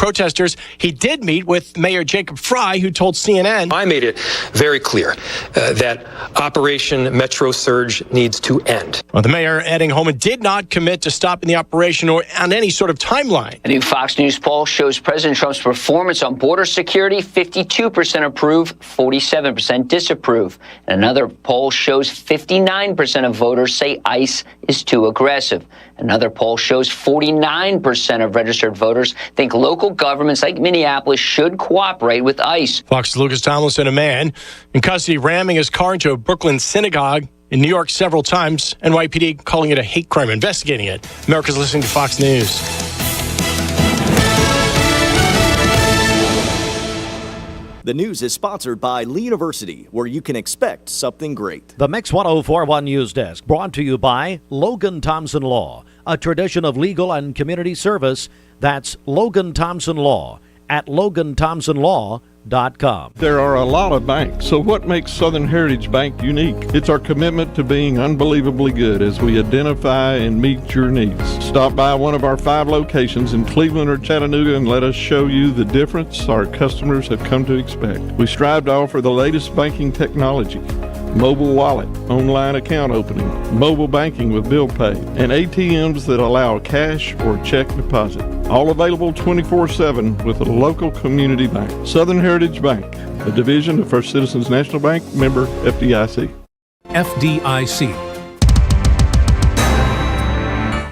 protesters. He did meet with Mayor Jacob Fry, who told CNN, I made it very clear that Operation Metro Surge needs to end. Well, the mayor adding Coleman did not commit to stopping the operation or on any sort of timeline. A new Fox News poll shows President Trump's performance on border security, 52% approve, 47% disapprove. And another poll shows 59% of voters say ICE is too aggressive. Another poll shows 49% of registered voters think local governments like Minneapolis should cooperate with ICE. Fox's Lucas Tomlinson, a man in custody ramming his car into a Brooklyn synagogue in New York several times. NYPD calling it a hate crime, investigating it. America's listening to Fox News. The news is sponsored by Lee University, where you can expect something great. The Mix 1041 News Desk, brought to you by Logan Thompson Law, a tradition of legal and community service. That's Logan Thompson Law at LoganThompsonLaw.com. There are a lot of banks, so what makes Southern Heritage Bank unique? It's our commitment to being unbelievably good as we identify and meet your needs. Stop by one of our 5 locations in Cleveland or Chattanooga and let us show you the difference our customers have come to expect. We strive to offer the latest banking technology, mobile wallet, online account opening, mobile banking with bill pay, and ATMs that allow cash or check deposit. All available 24/7 with a local community bank. Southern Heritage Bank, a division of First Citizens National Bank, member FDIC. FDIC.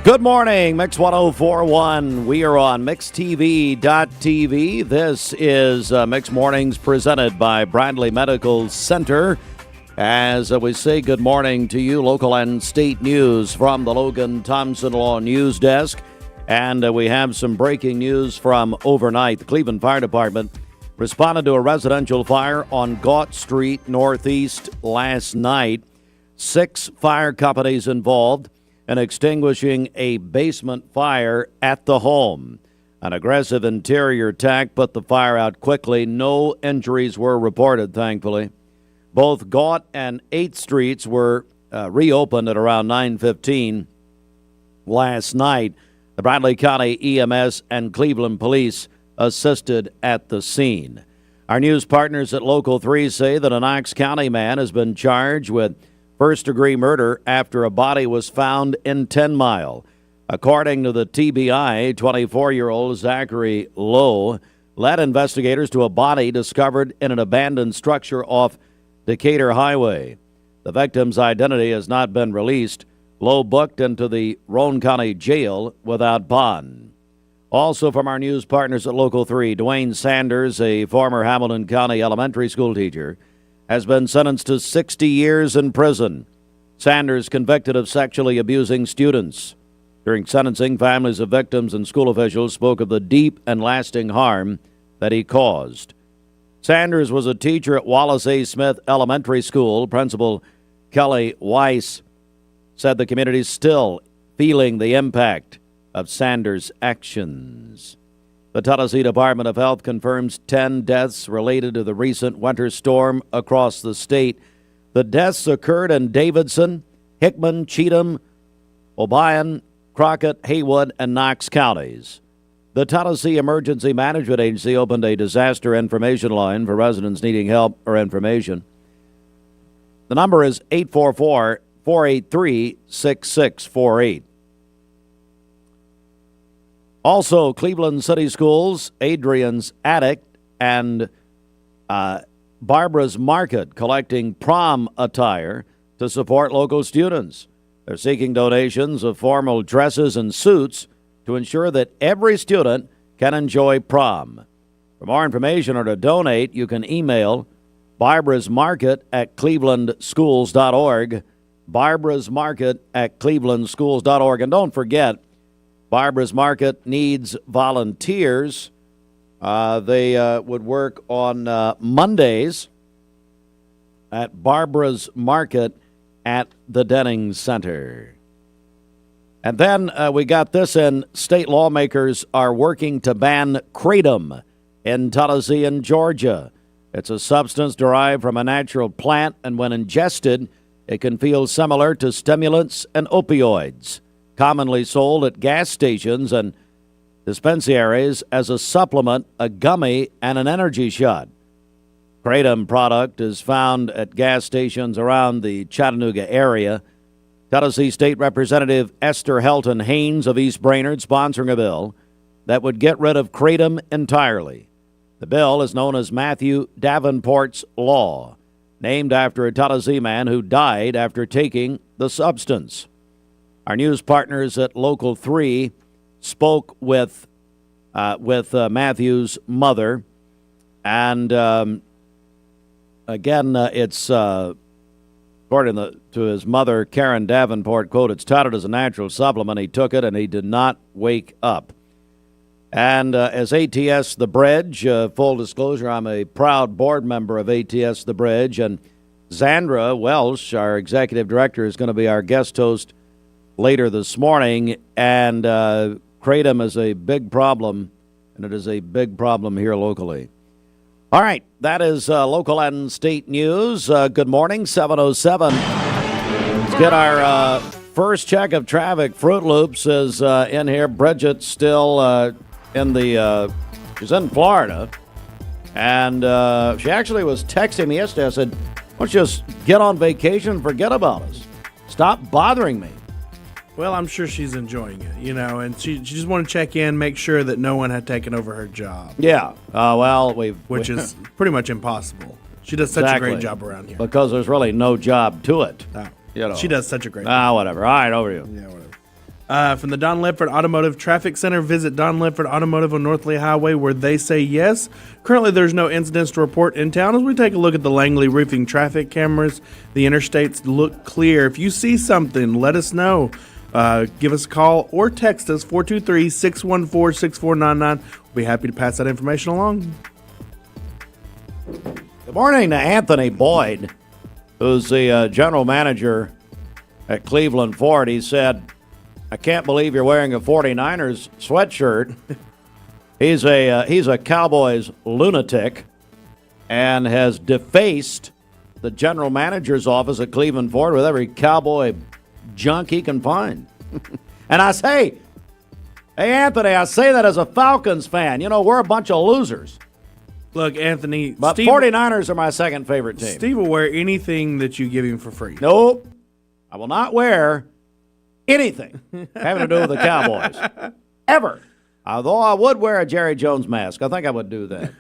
Good morning, Mix 1041. We are on MixTV.tv. This is Mix Mornings presented by Bradley Medical Center. As we say good morning to you, local and state news from the Logan Thompson Law News Desk. And we have some breaking news from overnight. The Cleveland Fire Department responded to a residential fire on Gaunt Street Northeast last night. 6 fire companies involved in extinguishing a basement fire at the home. An aggressive interior attack put the fire out quickly. No injuries were reported, thankfully. Both Gaunt and 8th Streets were reopened at around 9:15 last night. The Bradley County EMS and Cleveland Police assisted at the scene. Our news partners at Local 3 say that a Knox County man has been charged with first-degree murder after a body was found in 10 Mile. According to the TBI, 24-year-old Zachary Lowe led investigators to a body discovered in an abandoned structure off Decatur Highway. The victim's identity has not been released. Lowe booked into the Roane County Jail without bond. Also from our news partners at Local 3, Dwayne Sanders, a former Hamilton County elementary school teacher, has been sentenced to 60 years in prison. Sanders convicted of sexually abusing students. During sentencing, families of victims and school officials spoke of the deep and lasting harm that he caused. Sanders was a teacher at Wallace A. Smith Elementary School. Principal Kelly Weiss said the community is still feeling the impact of Sanders' actions. The Tennessee Department of Health confirms 10 deaths related to the recent winter storm across the state. The deaths occurred in Davidson, Hickman, Cheatham, Obion, Crockett, Haywood, and Knox counties. The Tennessee Emergency Management Agency opened a disaster information line for residents needing help or information. The number is 844-483-6648. Also, Cleveland City Schools, Adrian's Attic, and Barbara's Market collecting prom attire to support local students. They're seeking donations of formal dresses and suits to ensure that every student can enjoy prom. For more information or to donate, you can email Barbara's Market at clevelandschools.org, Barbara's Market at clevelandschools.org. And don't forget, Barbara's Market needs volunteers. They would work on Mondays at Barbara's Market at the Denning Center. And then we got this in. State lawmakers are working to ban kratom in Tennessee and Georgia. It's a substance derived from a natural plant, and when ingested, it can feel similar to stimulants and opioids, commonly sold at gas stations, and dispensaries as a supplement, a gummy, and an energy shot. Kratom product is found at gas stations around the Chattanooga area. Tennessee State Representative Esther Helton Haynes of East Brainerd sponsoring a bill that would get rid of kratom entirely. The bill is known as Matthew Davenport's Law, named after a Tennessee man who died after taking the substance. Our news partners at Local 3 spoke with Matthew's mother, and again, it's according to his mother, Karen Davenport, quote, "It's touted as a natural supplement. He took it, and he did not wake up." And as ATS The Bridge, full disclosure, I'm a proud board member of ATS The Bridge, and Zandra Welsh, our executive director, is going to be our guest host later this morning. And kratom is a big problem, and it is a big problem here locally. All right, that is local and state news. Good morning, 7:07. Let's get our first check of traffic. Fruit Loops is in here. Bridget's still she's in Florida. And she actually was texting me yesterday. I said, why don't you just get on vacation and forget about us? Stop bothering me. Well, I'm sure she's enjoying it, and she just wanted to check in, make sure that no one had taken over her job. Yeah. Which is pretty much impossible. She does such a great job around here. Because there's really no job to it. She does such a great job. Whatever. All right, over to you. Yeah, whatever. From the Don Ledford Automotive Traffic Center, visit Don Ledford Automotive on North Lee Highway, where they say yes. Currently, there's no incidents to report in town. As we take a look at the Langley Roofing traffic cameras, the interstates look clear. If you see something, let us know. Give us a call or text us, 423-614-6499. We'll be happy to pass that information along. Good morning to Anthony Boyd, who's the general manager at Cleveland Ford. He said, I can't believe you're wearing a 49ers sweatshirt. He's a Cowboys lunatic and has defaced the general manager's office at Cleveland Ford with every Cowboy junk he can find. And I say, hey, Anthony, I say that as a Falcons fan. We're a bunch of losers. Look, Anthony. But 49ers are my second favorite team. Steve will wear anything that you give him for free. Nope. I will not wear anything having to do with the Cowboys. Ever. Although I would wear a Jerry Jones mask. I think I would do that.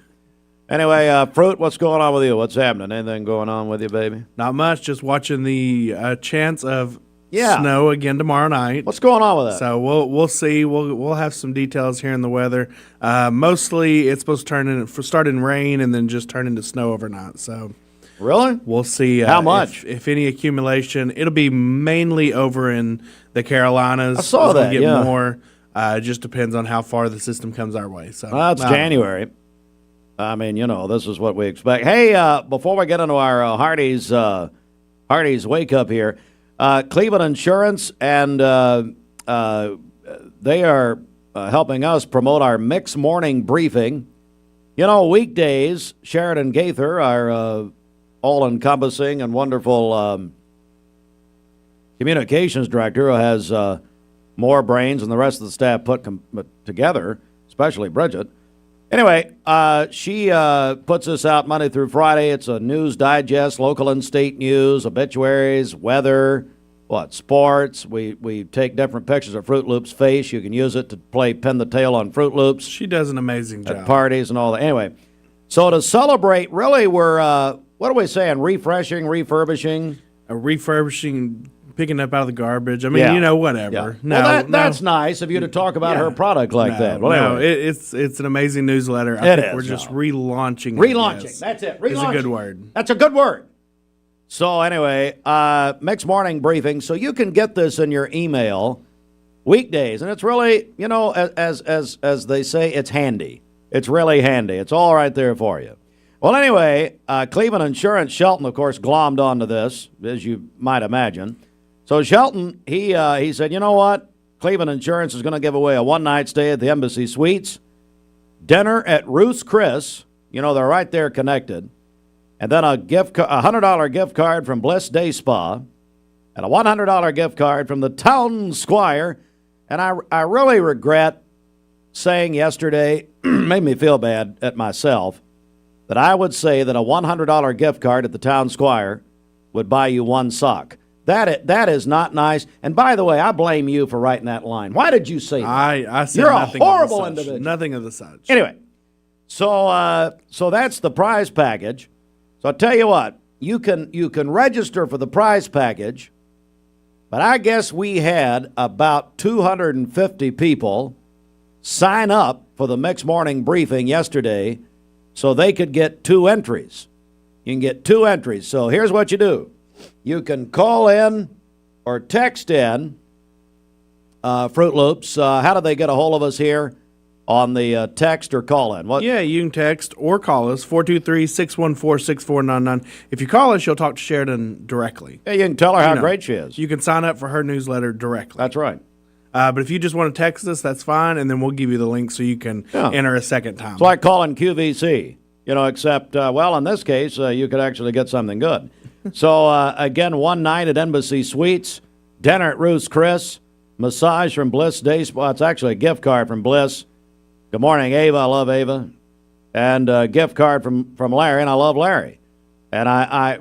Anyway, Fruit, what's going on with you? What's happening? Anything going on with you, baby? Not much. Just watching the chance of snow again tomorrow night. What's going on with that? So we'll see. We'll have some details here in the weather. Mostly, it's supposed to start in rain and then just turn into snow overnight. So really, we'll see how much, if any accumulation. It'll be mainly over in the Carolinas. I saw that. We'll get more. It just depends on how far the system comes our way. So it's January. I mean, this is what we expect. Hey, before we get into our Hardee's wake up here. Cleveland Insurance, and they are helping us promote our mixed morning briefing. Weekdays, Sheridan Gaither, our all-encompassing and wonderful communications director, who has more brains than the rest of the staff put together, especially Bridget. Anyway, she puts this out Monday through Friday. It's a news digest, local and state news, obituaries, weather, sports. We take different pictures of Fruit Loops' face. You can use it to play pin the tail on Fruit Loops. She does an amazing job. At parties and all that. Anyway, so to celebrate, really, we're, what are we saying, refurbishing? Picking up out of the garbage. I mean, whatever. Yeah. That's nice of you to talk about her product like that. Well, it's an amazing newsletter. I think we're just relaunching. Relaunching. That's it. Relaunching. It's a good word. That's a good word. So anyway, mixed morning briefing. So you can get this in your email weekdays, and it's really, as they say, it's handy. It's really handy. It's all right there for you. Well, anyway, Cleveland Insurance, Shelton, of course, glommed onto this, as you might imagine. So Shelton, he said, you know what? Cleveland Insurance is going to give away a one-night stay at the Embassy Suites, dinner at Ruth's Chris. They're right there connected. And then a $100 gift card from Bliss Day Spa, and a $100 gift card from the Town Squire. And I really regret saying yesterday made me feel bad at myself that I would say that a $100 gift card at the Town Squire would buy you one sock. That is not nice. And by the way, I blame you for writing that line. Why did you say that? I said You're nothing a horrible of the such. individual. Nothing of the such. Anyway, so that's the prize package. So I'll tell you what, you can register for the prize package, but I guess we had about 250 people sign up for the Mixed Morning Briefing yesterday so they could get 2 entries. You can get 2 entries. So here's what you do. You can call in or text in Fruit Loops. How do they get a hold of us here on the text or call in? What? Yeah, you can text or call us, 423-614-6499. If you call us, you'll talk to Sheridan directly. Yeah, you can tell her how great she is. You can sign up for her newsletter directly. That's right. But if you just want to text us, that's fine, and then we'll give you the link so you can enter a second time. It's like calling QVC, except, in this case, you could actually get something good. So, again, one night at Embassy Suites, dinner at Ruth's Chris, massage from Bliss Day Spa. It's actually a gift card from Bliss. Good morning, Ava. I love Ava. And a gift card from Larry, and I love Larry. And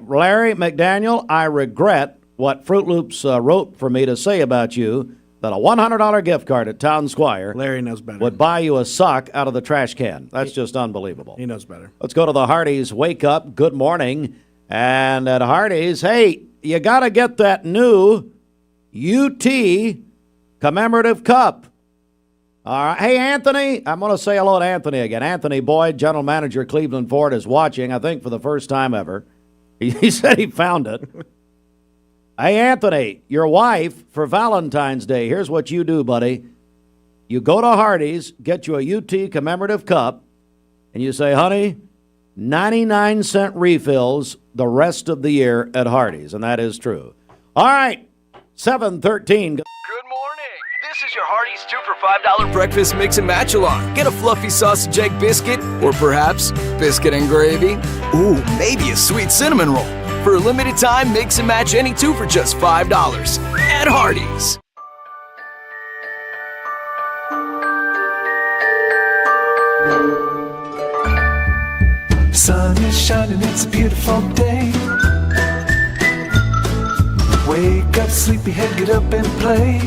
Larry McDaniel, I regret what Fruit Loops wrote for me to say about you, that a $100 gift card at Town Squire Larry knows better. would buy you a sock out of the trash can. That's just unbelievable. He knows better. Let's go to the Hardee's Wake Up. Good morning. And at Hardee's, hey, you got to get that new UT commemorative cup. All right. Hey, Anthony, I'm going to say hello to Anthony again. Anthony Boyd, general manager, Cleveland Ford, is watching, I think, for the first time ever. He said he found it. Hey, Anthony, your wife, for Valentine's Day, here's what you do, buddy. You go to Hardee's, get you a UT commemorative cup, and you say, honey, 99-cent refills the rest of the year at Hardee's, and that is true. All right, 7:13. Good morning. This is your Hardee's 2 for $5 breakfast mix and match along. Get a fluffy sausage egg biscuit, or perhaps biscuit and gravy. Ooh, maybe a sweet cinnamon roll. For a limited time, mix and match any 2 for just $5 at Hardee's. Sun is shining, it's a beautiful day. Wake up, sleepyhead, get up and play.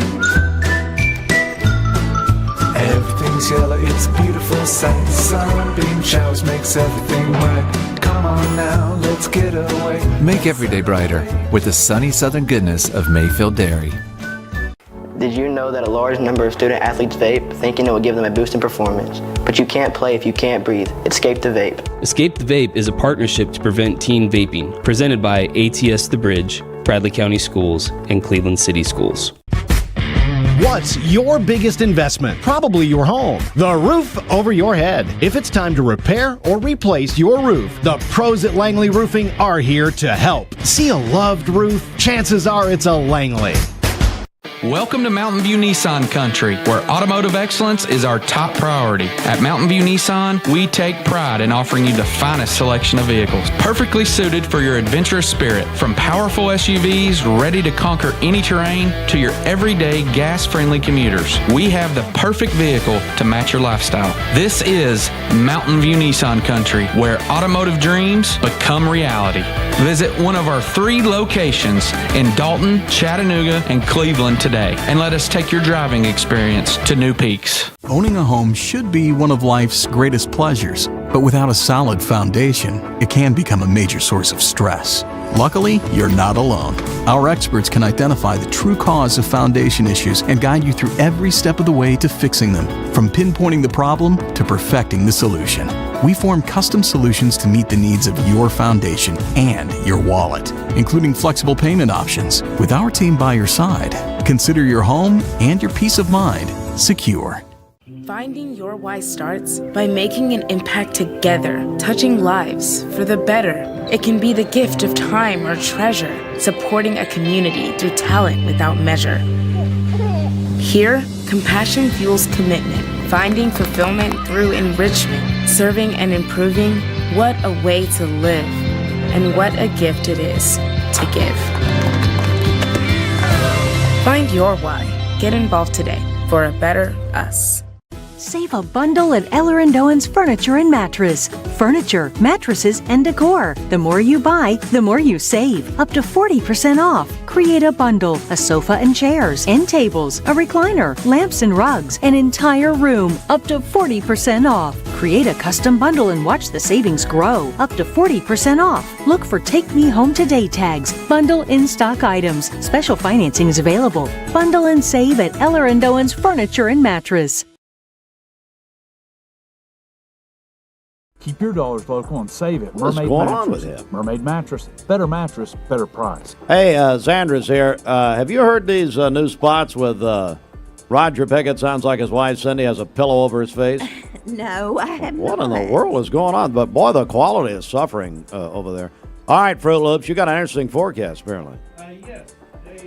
Everything's yellow, it's a beautiful sight. Sunbeam showers makes everything right. Come on now, let's get away. Make every day brighter with the sunny southern goodness of Mayfield Dairy. Did you know that a large number of student athletes vape, thinking it will give them a boost in performance? But you can't play if you can't breathe. Escape the vape. Escape the Vape is a partnership to prevent teen vaping, presented by ATS The Bridge, Bradley County Schools, and Cleveland City Schools. What's your biggest investment? Probably your home. The roof over your head. If it's time to repair or replace your roof, the pros at Langley Roofing are here to help. See a loved roof? Chances are it's a Langley. Welcome to Mountain View Nissan Country, where automotive excellence is our top priority. At Mountain View Nissan, we take pride in offering you the finest selection of vehicles, perfectly suited for your adventurous spirit. From powerful SUVs ready to conquer any terrain to your everyday gas-friendly commuters, we have the perfect vehicle to match your lifestyle. This is Mountain View Nissan Country, where automotive dreams become reality. Visit one of our 3 locations in Dalton, Chattanooga, and Cleveland today, and let us take your driving experience to new peaks. Owning a home should be one of life's greatest pleasures, but without a solid foundation, it can become a major source of stress. Luckily, you're not alone. Our experts can identify the true cause of foundation issues and guide you through every step of the way to fixing them, from pinpointing the problem to perfecting the solution. We form custom solutions to meet the needs of your foundation and your wallet, including flexible payment options. With our team by your side, consider your home and your peace of mind secure. Finding your why starts by making an impact together, touching lives for the better. It can be the gift of time or treasure, supporting a community through talent without measure. Here, compassion fuels commitment, finding fulfillment through enrichment, serving and improving. What a way to live, and what a gift it is to give. Find your why. Get involved today for a better us. Save a bundle at Eller & Owen's Furniture and Mattress. Furniture, mattresses, and decor. The more you buy, the more you save. Up to 40% off. Create a bundle, a sofa and chairs, end tables, a recliner, lamps and rugs, an entire room. Up to 40% off. Create a custom bundle and watch the savings grow. Up to 40% off. Look for Take Me Home Today tags. Bundle in-stock items. Special financing is available. Bundle and save at Eller & Owen's Furniture and Mattress. Keep your dollars local and save it. What's Mermaid going mattress. on with him? Mermaid mattress, better price. Hey, Zandra's here. Have you heard these new spots with Roger Pickett? Sounds like his wife Cindy has a pillow over his face. No, I have What not. in the world is going on? But boy, the quality is suffering over there. All right, Fruit Loops, you got an interesting forecast apparently. Yes.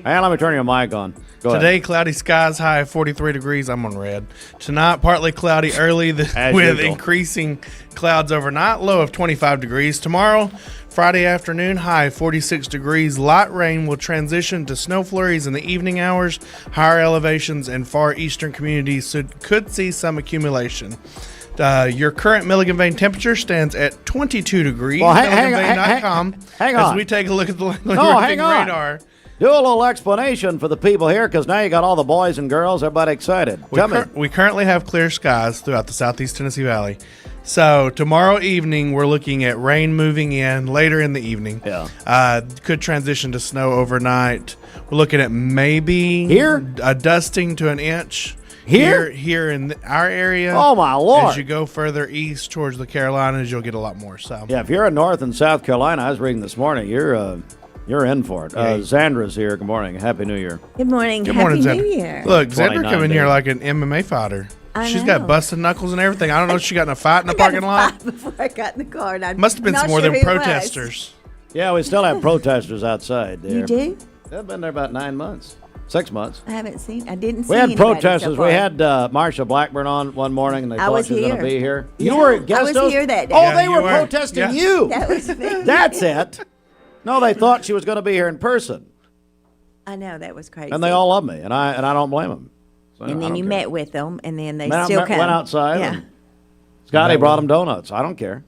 Hey, let me turn your mic on. Go ahead. Today, cloudy skies, high of 43 degrees. I'm on red. Tonight, partly cloudy early with usual. increasing clouds overnight, low of 25 degrees. Tomorrow, Friday afternoon, high of 46 degrees. Light rain will transition to snow flurries in the evening hours. Higher elevations and far eastern communities could see some accumulation. Your current Milligan Vein temperature stands at 22 degrees. Well, hang on. As we take a look at the hang on. radar. Do a little explanation for the people here, because now you got all the boys and girls, everybody excited. Tell me. We currently have clear skies throughout the southeast Tennessee Valley. So tomorrow evening, we're looking at rain moving in later in the evening. Yeah. Could transition to snow overnight. We're looking at maybe here a dusting to an inch. Here in our area. Oh, my Lord. As you go further east towards the Carolinas, you'll get a lot more. So yeah, if you're in North and South Carolina, I was reading this morning, you're in for it. Zandra's here. Good morning. Happy New Year. Good morning. Good Happy morning, New Zandra. Year. Look, Zandra come in here days. like an MMA fighter. She's know. got busted knuckles and everything. I don't know if she got in a fight in the parking lot. Before I got in the car, and I'm Must have been not some more sure than who it was. protesters. Yeah, we still have protesters outside there. You do? They've been there about 9 months. 6 months. I didn't see We had anybody protesters. so we far. had Marsha Blackburn on one morning, and they I thought was she was going here. to be here. Yeah, You were at guest I was host? here that day. Oh, Yeah, they you were were. protesting Yeah. you. That was me. That's it. No, they thought she was going to be here in person, I know, that was crazy. and they all love me, and I don't blame them. So And I then don't you care. met with them, and then they Went still out- come. went outside. Yeah. and Scotty brought them donuts. I don't care.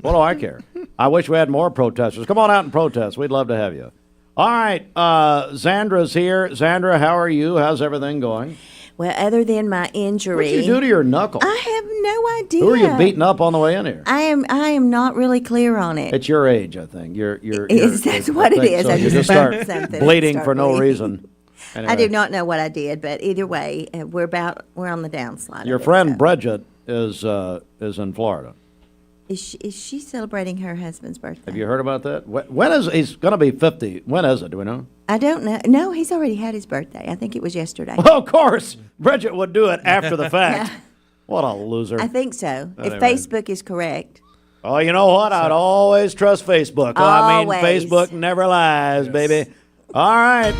What do I care? I wish we had more protesters. Come on out and protest. We'd love to have you. All right, Zandra's here. Zandra, how are you? How's everything going? Well, other than my injury, What did you do to your knuckle? I have no idea. Who are you beating up on the way in here? I am not really clear on it. It's your age, I think. That's what it is. So I you just just start bumped something. bleeding Start for no bleeding. reason. I Anyway, do not know what I did, but either way, we're on the downslide. Your of it, friend so. Bridget is in Florida. Is she celebrating her husband's birthday? Have you heard about that? When is he's going to be 50? When is it? Do we know? I don't know. No, he's already had his birthday. I think it was yesterday. Well, of course, Bridget would do it after the fact. What a loser! I think so. If Anyway. Facebook is correct. Oh, you know what? I'd always trust Facebook. Oh, I mean, Always. Facebook never lies, baby. All right.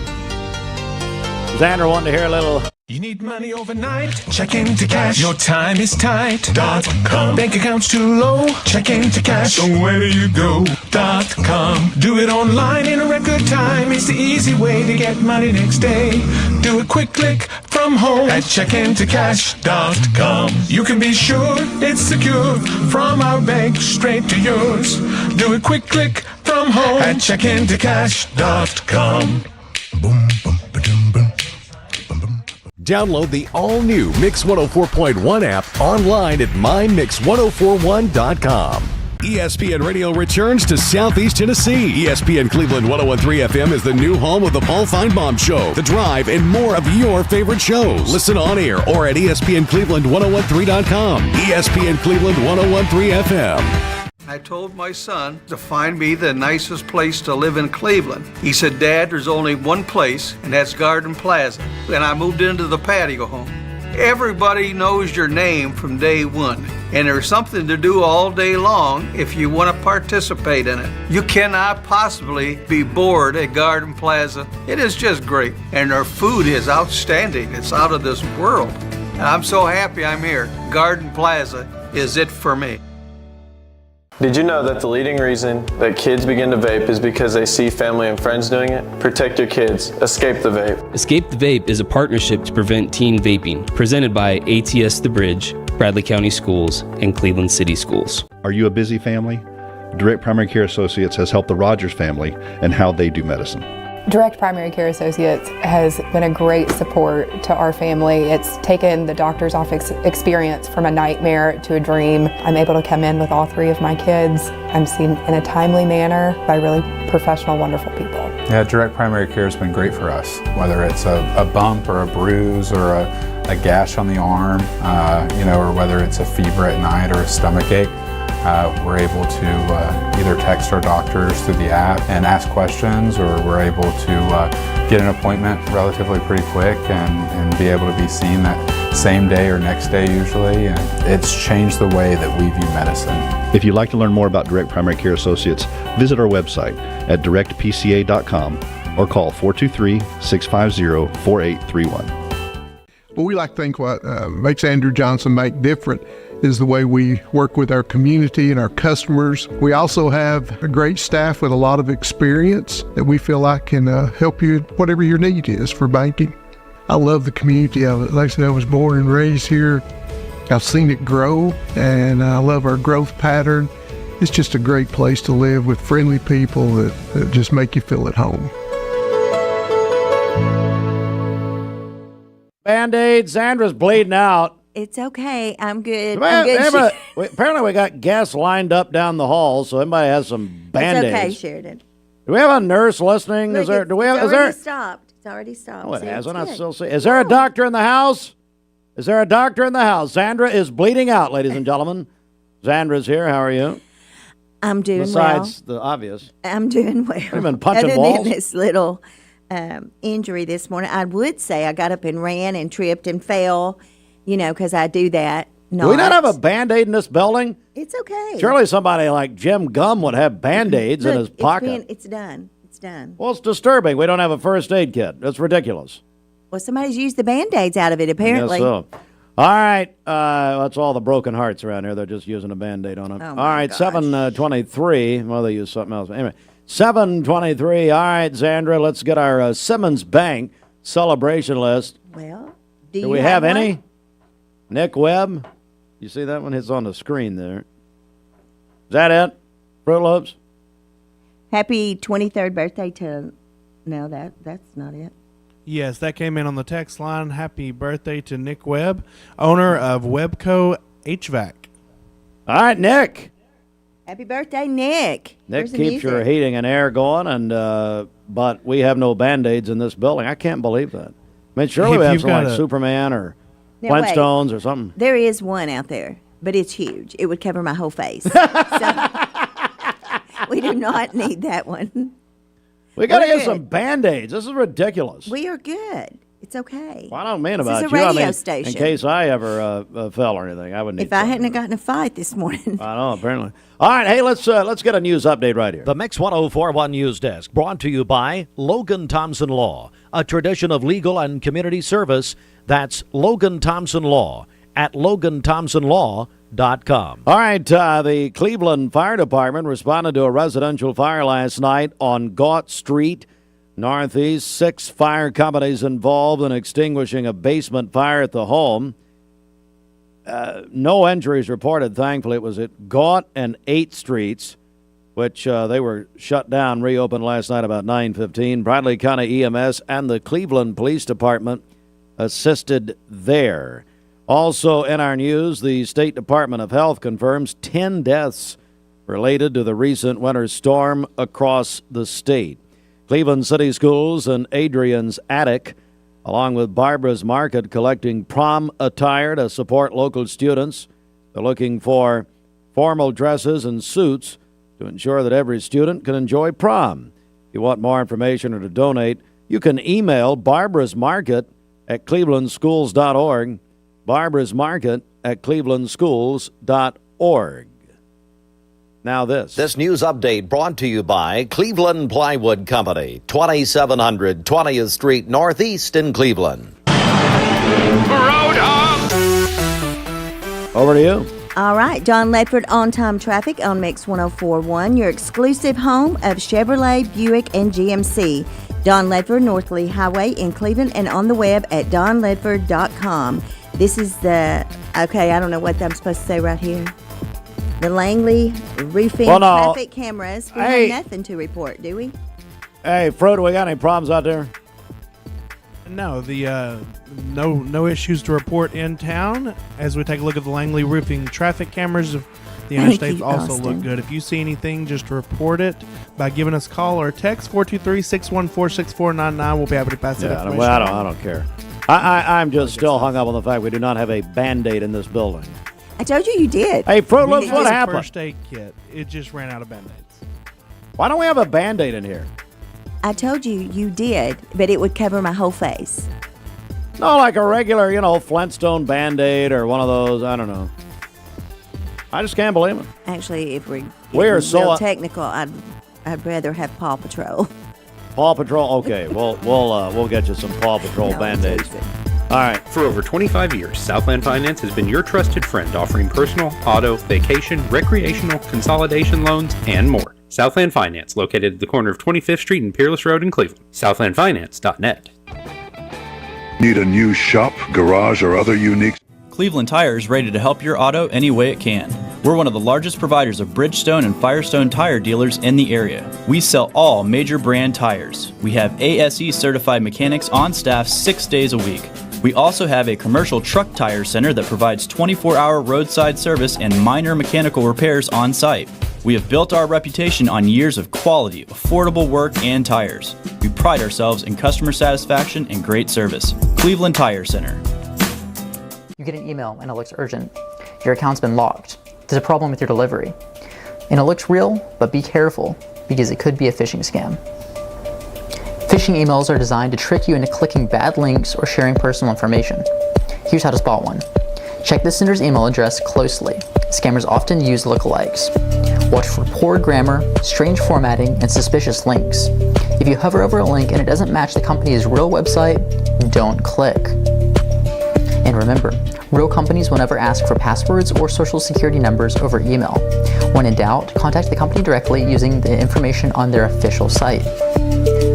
Xander wanted to hear a little. You need money overnight? Check into cash. Your time is tight. .com. Bank account's too low? Check into cash. So where do you go? .com. Do it online in a record time. It's the easy way to get money next day. Do a quick click from home at checkintocash.com. You can be sure it's secure from our bank straight to yours. Do a quick click from home at checkintocash.com. Download the all-new Mix 104.1 app online at mymix1041.com. ESPN Radio returns to Southeast Tennessee. ESPN Cleveland 101.3 FM is the new home of the Paul Feinbaum Show, The Drive, and more of your favorite shows. Listen on air or at ESPNCleveland1013.com. ESPN Cleveland 101.3 FM. I told my son to find me the nicest place to live in Cleveland. He said, Dad, there's only one place, and that's Garden Plaza. And I moved into the patio home. Everybody knows your name from day one, and there's something to do all day long if you want to participate in it. You cannot possibly be bored at Garden Plaza. It is just great, and their food is outstanding. It's out of this world. And I'm so happy I'm here. Garden Plaza is it for me. Did you know that the leading reason that kids begin to vape is because they see family and friends doing it? Protect your kids. Escape the Vape. Escape the Vape is a partnership to prevent teen vaping, presented by ATS The Bridge, Bradley County Schools, and Cleveland City Schools. Are you a busy family? Direct Primary Care Associates has helped the Rogers family and how they do medicine. Direct Primary Care Associates has been a great support to our family. It's taken the doctor's office experience from a nightmare to a dream. I'm able to come in with all 3 of my kids. I'm seen in a timely manner by really professional, wonderful people. Yeah, Direct Primary Care has been great for us, whether it's a bump or a bruise or a gash on the arm, or whether it's a fever at night or a stomach ache. We're able to either text our doctors through the app and ask questions, or we're able to get an appointment relatively pretty quick and be able to be seen that same day or next day usually. And it's changed the way that we view medicine. If you'd like to learn more about Direct Primary Care Associates, visit our website at directpca.com or call 423-650-4831. Well, we like to think what makes Andrew Johnson make different is the way we work with our community and our customers. We also have a great staff with a lot of experience that we feel like can help you whatever your need is for banking. I love the community of it. Like I said, I was born and raised here. I've seen it grow, and I love our growth pattern. It's just a great place to live with friendly people that just make you feel at home. Band-Aid, Sandra's bleeding out. It's okay. I'm good. Apparently we got guests lined up down the hall, so everybody has some Band-Aids. It's okay, Sheridan. Do we have a nurse listening? Look, It's already stopped. Oh, it hasn't. I still see. Is there a doctor in the house? Is there a doctor in the house? Sandra is bleeding out, ladies and gentlemen. Sandra's here. How are you? I'm doing Besides the obvious. I'm doing well. You've been punching Other walls? than this little injury this morning, I would say I got up and ran and tripped and fell, because I do that. Do we not have a Band-Aid in this building? It's okay. Surely somebody like Jim Gum would have Band-Aids in his pocket. It's done. It's done. Well, it's disturbing. We don't have a first aid kit. That's ridiculous. Well, somebody's used the Band-Aids out of it, apparently. I guess so. All right. That's all the broken hearts around here. They're just using a Band-Aid on them. Oh, all right, 7:23. Well, they use something else. Anyway, 7:23. All right, Sandra, let's get our Simmons Bank celebration list. Well, do we have any? Nick Webb? You see that one? It's on the screen there. Is that it? Fruit Loops? Happy 23rd birthday to... No, that's not it. Yes, that came in on the text line. Happy birthday to Nick Webb, owner of Webco HVAC. All right, Nick. Happy birthday, Nick. Nick keeps your heating and air going, and but we have no Band-Aids in this building. I can't believe that. I mean, surely we have something like Superman or Flintstones or something. There is one out there, but it's huge. It would cover my whole face. So, we do not need that one. We got to get some Band-Aids. This is ridiculous. We are good. It's okay. Well, I don't mean about this you. Is a radio station. In case I ever fell or anything, I would need. If I hadn't gotten a fight this morning. I know, apparently. All right, hey, let's get a news update right here. The Mix 1041 News Desk, brought to you by Logan Thompson Law, a tradition of legal and community service. That's Logan Thompson Law at LoganThompsonLaw.com. All right, the Cleveland Fire Department responded to a residential fire last night on Gaunt Street, Northeast. 6 fire companies involved in extinguishing a basement fire at the home. No injuries reported, thankfully. It was at Gaunt and 8th Streets, which they were shut down, reopened last night about 9:15. Bradley County EMS and the Cleveland Police Department assisted there. Also in our news, the State Department of Health confirms 10 deaths related to the recent winter storm across the state. Cleveland City Schools and Adrian's Attic, along with Barbara's Market, collecting prom attire to support local students. They're looking for formal dresses and suits to ensure that every student can enjoy prom. If you want more information or to donate, you can email Barbara's Market at clevelandschools.org. Barbara's Market at clevelandschools.org. Now this news update brought to you by Cleveland Plywood Company, 2700 20th Street Northeast in Cleveland. Over to you. All right, Don Ledford, on-time traffic on Mix 1041, your exclusive home of Chevrolet, Buick, and GMC. Don Ledford, North Lee Highway in Cleveland, and on the web at donledford.com. This is I don't know what I'm supposed to say right here. The Langley roofing traffic cameras. We have nothing to report, do we? Hey, Frodo, we got any problems out there? No, no issues to report in town. As we take a look at the Langley roofing traffic cameras, the interstates also look good. If you see anything, just report it by giving us a call or a text 423-614-6499. We'll be happy to pass that information. Well, I don't care. I'm just still hung up on the fact we do not have a Band-Aid in this building. I told you did. Hey, Frodo, look what happened. First aid kit. It just ran out of Band-Aids. Why don't we have a Band-Aid in here? I told you did, but it would cover my whole face. No, like a regular, Flintstone Band-Aid or one of those. I don't know. I just can't believe it. Actually, if we're real technical, I'd rather have Paw Patrol. Paw Patrol. Okay, we'll get you some Paw Patrol Band-Aids. All right. For over 25 years, Southland Finance has been your trusted friend, offering personal, auto, vacation, recreational, consolidation loans, and more. Southland Finance, located at the corner of 25th Street and Peerless Road in Cleveland. SouthlandFinance.net. Need a new shop, garage, or other unique? Cleveland Tire is ready to help your auto any way it can. We're one of the largest providers of Bridgestone and Firestone tire dealers in the area. We sell all major brand tires. We have ASE certified mechanics on staff 6 days a week. We also have a commercial truck tire center that provides 24-hour roadside service and minor mechanical repairs on site. We have built our reputation on years of quality, affordable work, and tires. We pride ourselves in customer satisfaction and great service. Cleveland Tire Center. You get an email and it looks urgent. Your account's been locked. There's a problem with your delivery. And it looks real, but be careful because it could be a phishing scam. Phishing emails are designed to trick you into clicking bad links or sharing personal information. Here's how to spot one. Check the sender's email address closely. Scammers often use lookalikes. Watch for poor grammar, strange formatting, and suspicious links. If you hover over a link and it doesn't match the company's real website, don't click. And remember, real companies will never ask for passwords or social security numbers over email. When in doubt, contact the company directly using the information on their official site.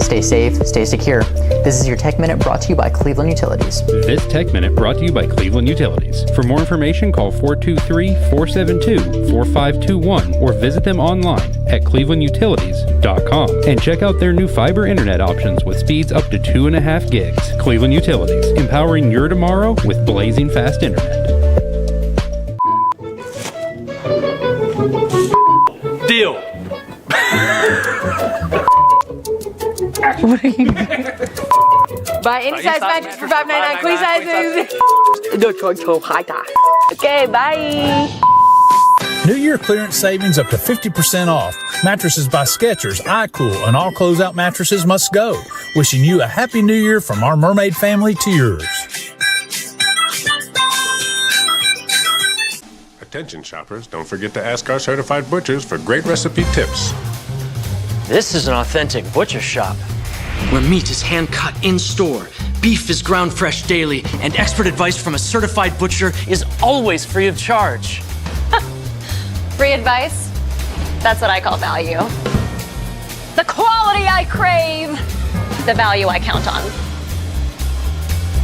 Stay safe, stay secure. This is your Tech Minute brought to you by Cleveland Utilities. This Tech Minute brought to you by Cleveland Utilities. For more information, call 423-472-4521 or visit them online at clevelandutilities.com and check out their new fiber internet options with speeds up to 2.5 gigs. Cleveland Utilities, empowering your tomorrow with blazing fast internet. Deal. What are you Buy any size mattress for $5.99, queen sizes. Okay, bye. New Year clearance savings up to 50% off. Mattresses by Skechers, iCool, and all closeout mattresses must go. Wishing you a happy new year from our mermaid family to yours. Attention shoppers, don't forget to ask our certified butchers for great recipe tips. This is an authentic butcher shop, where meat is hand-cut in-store, beef is ground fresh daily, and expert advice from a certified butcher is always free of charge. Free advice? That's what I call value. The quality I crave, the value I count on.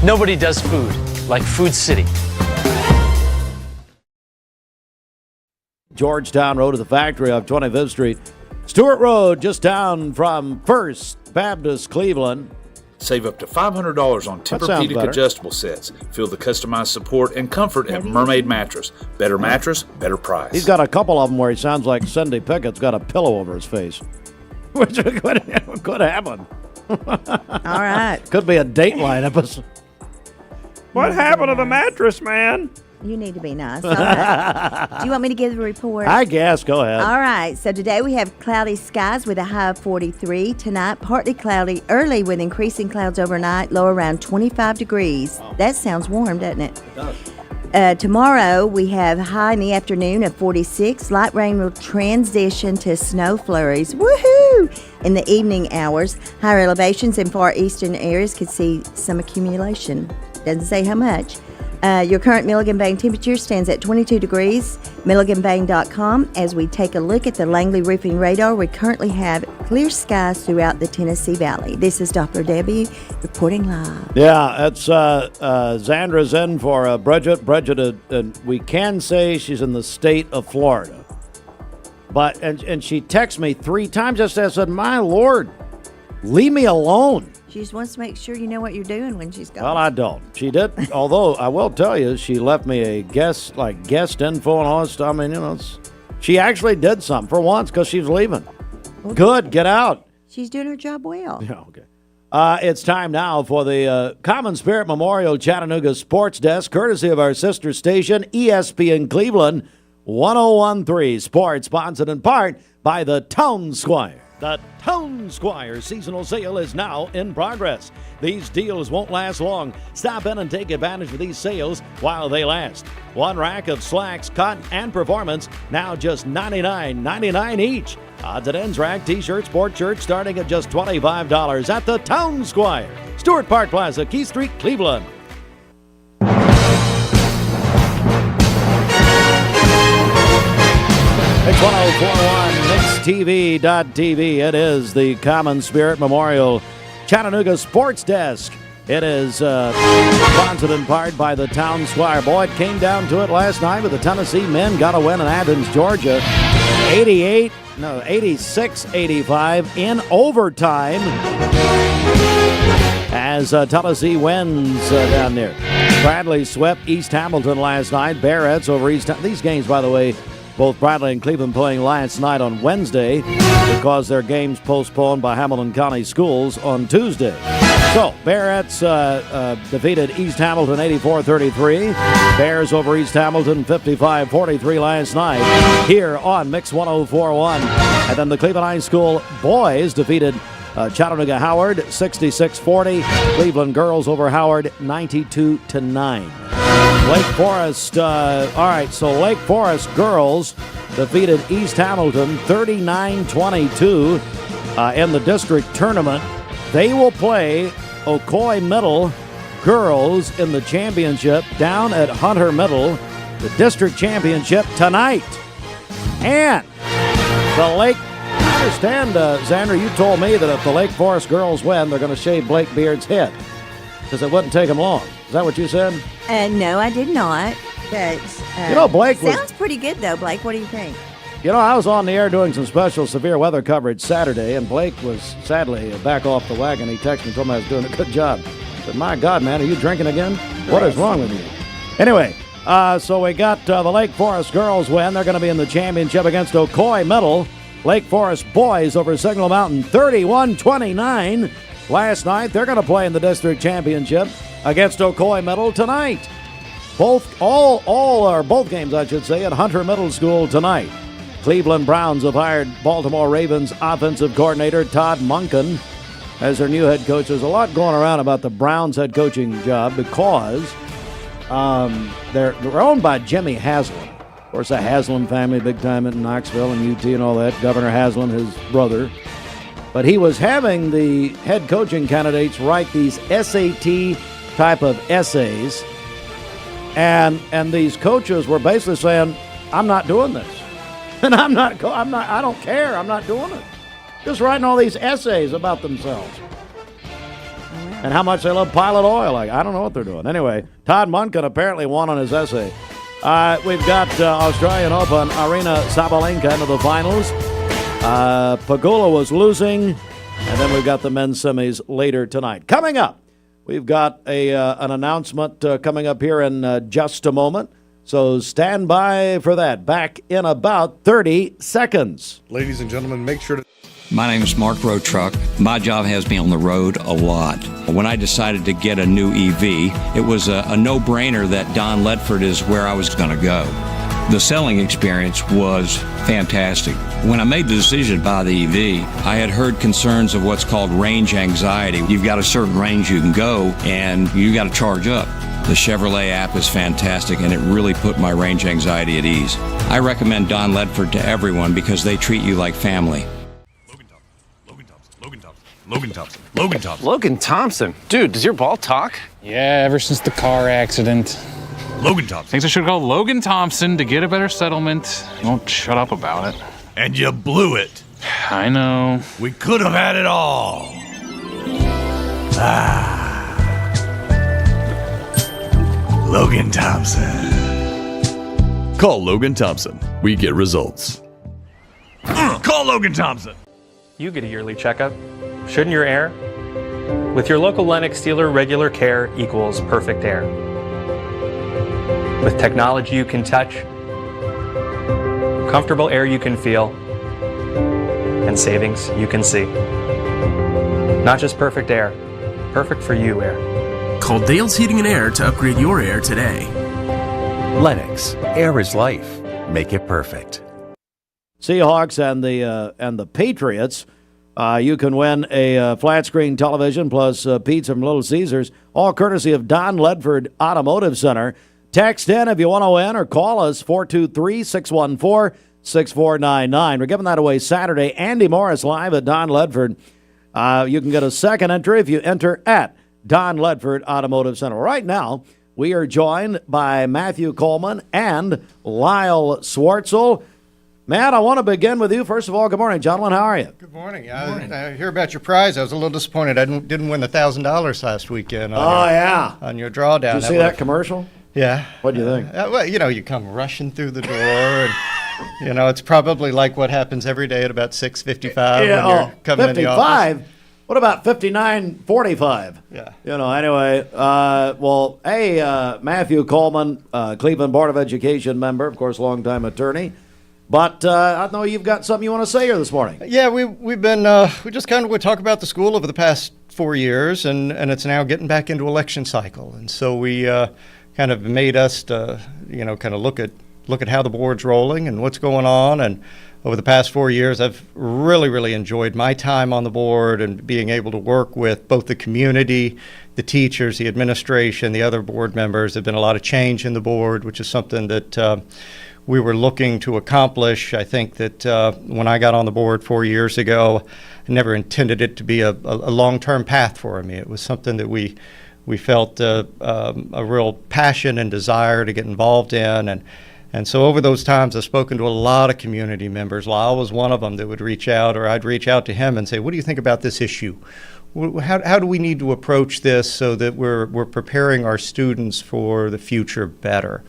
Nobody does food like Food City. Georgetown Road to the factory off 25th Street. Stewart Road, just down from First Baptist Cleveland. Save up to $500 on Tempur-Pedic adjustable sets. Feel the customized support and comfort at Mermaid Mattress. Better mattress, better price. He's got a couple of them where he sounds like Cindy Pickett's got a pillow over his face. Which could happen. All right. Could be a Dateline episode. What happened to the mattress, man? You need to be nice. All right. Do you want me to give the report? I guess. Go ahead. All right. So today we have cloudy skies with a high of 43. Tonight, partly cloudy early with increasing clouds overnight, low around 25 degrees. Wow. That sounds warm, doesn't it? It does. Tomorrow, we have high in the afternoon of 46. Light rain will transition to snow flurries. Woohoo! In the evening hours, higher elevations in far eastern areas could see some accumulation. Doesn't say how much. Your current Milligan Bang temperature stands at 22 degrees. MilliganBang.com. As we take a look at the Langley Roofing radar, we currently have clear skies throughout the Tennessee Valley. This is Doppler Debbie reporting live. Yeah, it's Zandra's in for Bridget. Bridget, we can say she's in the state of Florida. But and she texted me 3 times yesterday. I said, my Lord, leave me alone. She just wants to make sure you know what you're doing when she's gone. Well, I don't. She did, although I will tell you, she left me a guest info and all that stuff. I mean, she actually did something for once because she's leaving. Well, good, get out. She's doing her job well. Yeah, okay. It's time now for the Common Spirit Memorial Chattanooga Sports Desk, courtesy of our sister station, ESPN Cleveland, 101.3 Sports, sponsored in part by the Town Squire. The Town Squire seasonal sale is now in progress. These deals won't last long. Stop in and take advantage of these sales while they last. 1 rack of slacks, cotton, and performance, now just $99.99 each. Odds and ends rack, t-shirts, sport shirts starting at just $25 at the Town Squire. Stewart Park Plaza, Key Street, Cleveland. It's 1041 MixTV.tv. It is the Common Spirit Memorial Chattanooga Sports Desk. It is sponsored in part by the Town Squire. Boy, it came down to it last night, but the Tennessee men got a win in Athens, Georgia. 86-85 in overtime as Tennessee wins down there. Bradley swept East Hamilton last night. Barrett's over East Hamilton. These games, by the way, both Bradley and Cleveland playing last night on Wednesday because their games postponed by Hamilton County Schools on Tuesday. So, Barrett's defeated East Hamilton 84-33. Bears over East Hamilton 55-43 last night here on Mix 104.1. And then the Cleveland High School boys defeated Chattanooga Howard 66-40. Cleveland girls over Howard 92-9. Lake Forest, all right, so Lake Forest girls defeated East Hamilton 39-22 in the district tournament. They will play Ocoee Middle girls in the championship down at Hunter Middle, the district championship tonight. And the Lake, I understand, Xander, you told me that if the Lake Forest girls win, they're going to shave Blake Beard's head because it wouldn't take him long. Is that what you said? No, I did not. But Blake sounds pretty good, though, Blake. What do you think? I was on the air doing some special severe weather coverage Saturday, and Blake was sadly back off the wagon. He texted me and told me I was doing a good job. I said, my God, man, are you drinking again? What is wrong with you? Anyway, so we got the Lake Forest girls win. They're going to be in the championship against Ocoee Middle. Lake Forest boys over Signal Mountain 31-29 last night. They're going to play in the district championship against Ocoee Middle tonight. Both games, I should say, at Hunter Middle School tonight. Cleveland Browns have hired Baltimore Ravens offensive coordinator Todd Monken as their new head coach. There's a lot going around about the Browns head coaching job because they're owned by Jimmy Haslam. Of course, the Haslam family, big time in Knoxville and UT and all that. Governor Haslam, his brother. But he was having the head coaching candidates write these SAT type of essays, and these coaches were basically saying, I'm not doing this. And I don't care. I'm not doing it. Just writing all these essays about themselves. And how much they love pilot oil. I don't know what they're doing. Anyway, Todd Monken apparently won on his essay. We've got Australian Open, Arina Sabalenka into the finals. Pagula was losing. And then we've got the men's semis later tonight. Coming up, we've got an announcement coming up here in just a moment. So stand by for that. Back in about 30 seconds. Ladies and gentlemen, make sure to... My name is Mark Road Truck. My job has me on the road a lot. When I decided to get a new EV, it was a no-brainer that Don Ledford is where I was going to go. The selling experience was fantastic. When I made the decision to buy the EV, I had heard concerns of what's called range anxiety. You've got a certain range you can go, and you got to charge up. The Chevrolet app is fantastic, and it really put my range anxiety at ease. I recommend Don Ledford to everyone because they treat you like family. Logan Thompson. Dude, does your ball talk? Yeah, ever since the car accident. Logan Thompson. Thinks I should call Logan Thompson to get a better settlement. He won't shut up about it. And you blew it. I know. We could have had it all. Logan Thompson. Call Logan Thompson. We get results. Call Logan Thompson. You get a yearly checkup. Shouldn't your air? With your local Lennox dealer, regular care equals perfect air. With technology you can touch, comfortable air you can feel, and savings you can see. Not just perfect air, perfect for you air. Call Dale's Heating and Air to upgrade your air today. Lennox, air is life. Make it perfect. Seahawks and the Patriots. You can win a flat screen television plus pizza from Little Caesars, all courtesy of Don Ledford Automotive Center. Text in if you want to win or call us 423-614-6499. We're giving that away Saturday. Andy Morris live at Don Ledford. You can get a second entry if you enter at Don Ledford Automotive Center. Right now, we are joined by Matthew Coleman and Lyle Swartzel. Matt, I want to begin with you. First of all, good morning, gentlemen. How are you? Good morning. I hear about your prize. I was a little disappointed I didn't win the $1,000 last weekend. On your drawdown. Did you see that commercial? Yeah. What do you think? Well, you come rushing through the door, and it's probably like what happens every day at about 6:55 when you're coming in the office. 55? What about 59:45? Yeah. Anyway, Matthew Coleman, Cleveland Board of Education member, of course, longtime attorney. But I know you've got something you want to say here this morning. Yeah, we've been we just kind of would talk about the school over the past 4 years, and it's now getting back into election cycle, and so we kind of made us to kind of look at how the board's rolling and what's going on. And over the past 4 years, I've really enjoyed my time on the board and being able to work with both the community, the teachers, the administration, the other board members. There's been a lot of change in the board, which is something that we were looking to accomplish. I think that when I got on the board 4 years ago, I never intended it to be a long-term path for me. It was something that we felt a real passion and desire to get involved in. And so over those times, I've spoken to a lot of community members. Lyle was one of them that would reach out, or I'd reach out to him and say, what do you think about this issue? How do we need to approach this so that we're preparing our students for the future better?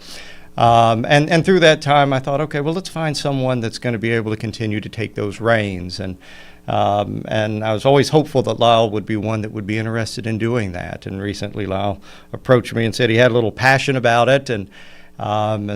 And through that time, I thought, okay, well, let's find someone that's going to be able to continue to take those reins. And I was always hopeful that Lyle would be one that would be interested in doing that. And recently, Lyle approached me and said he had a little passion about it. And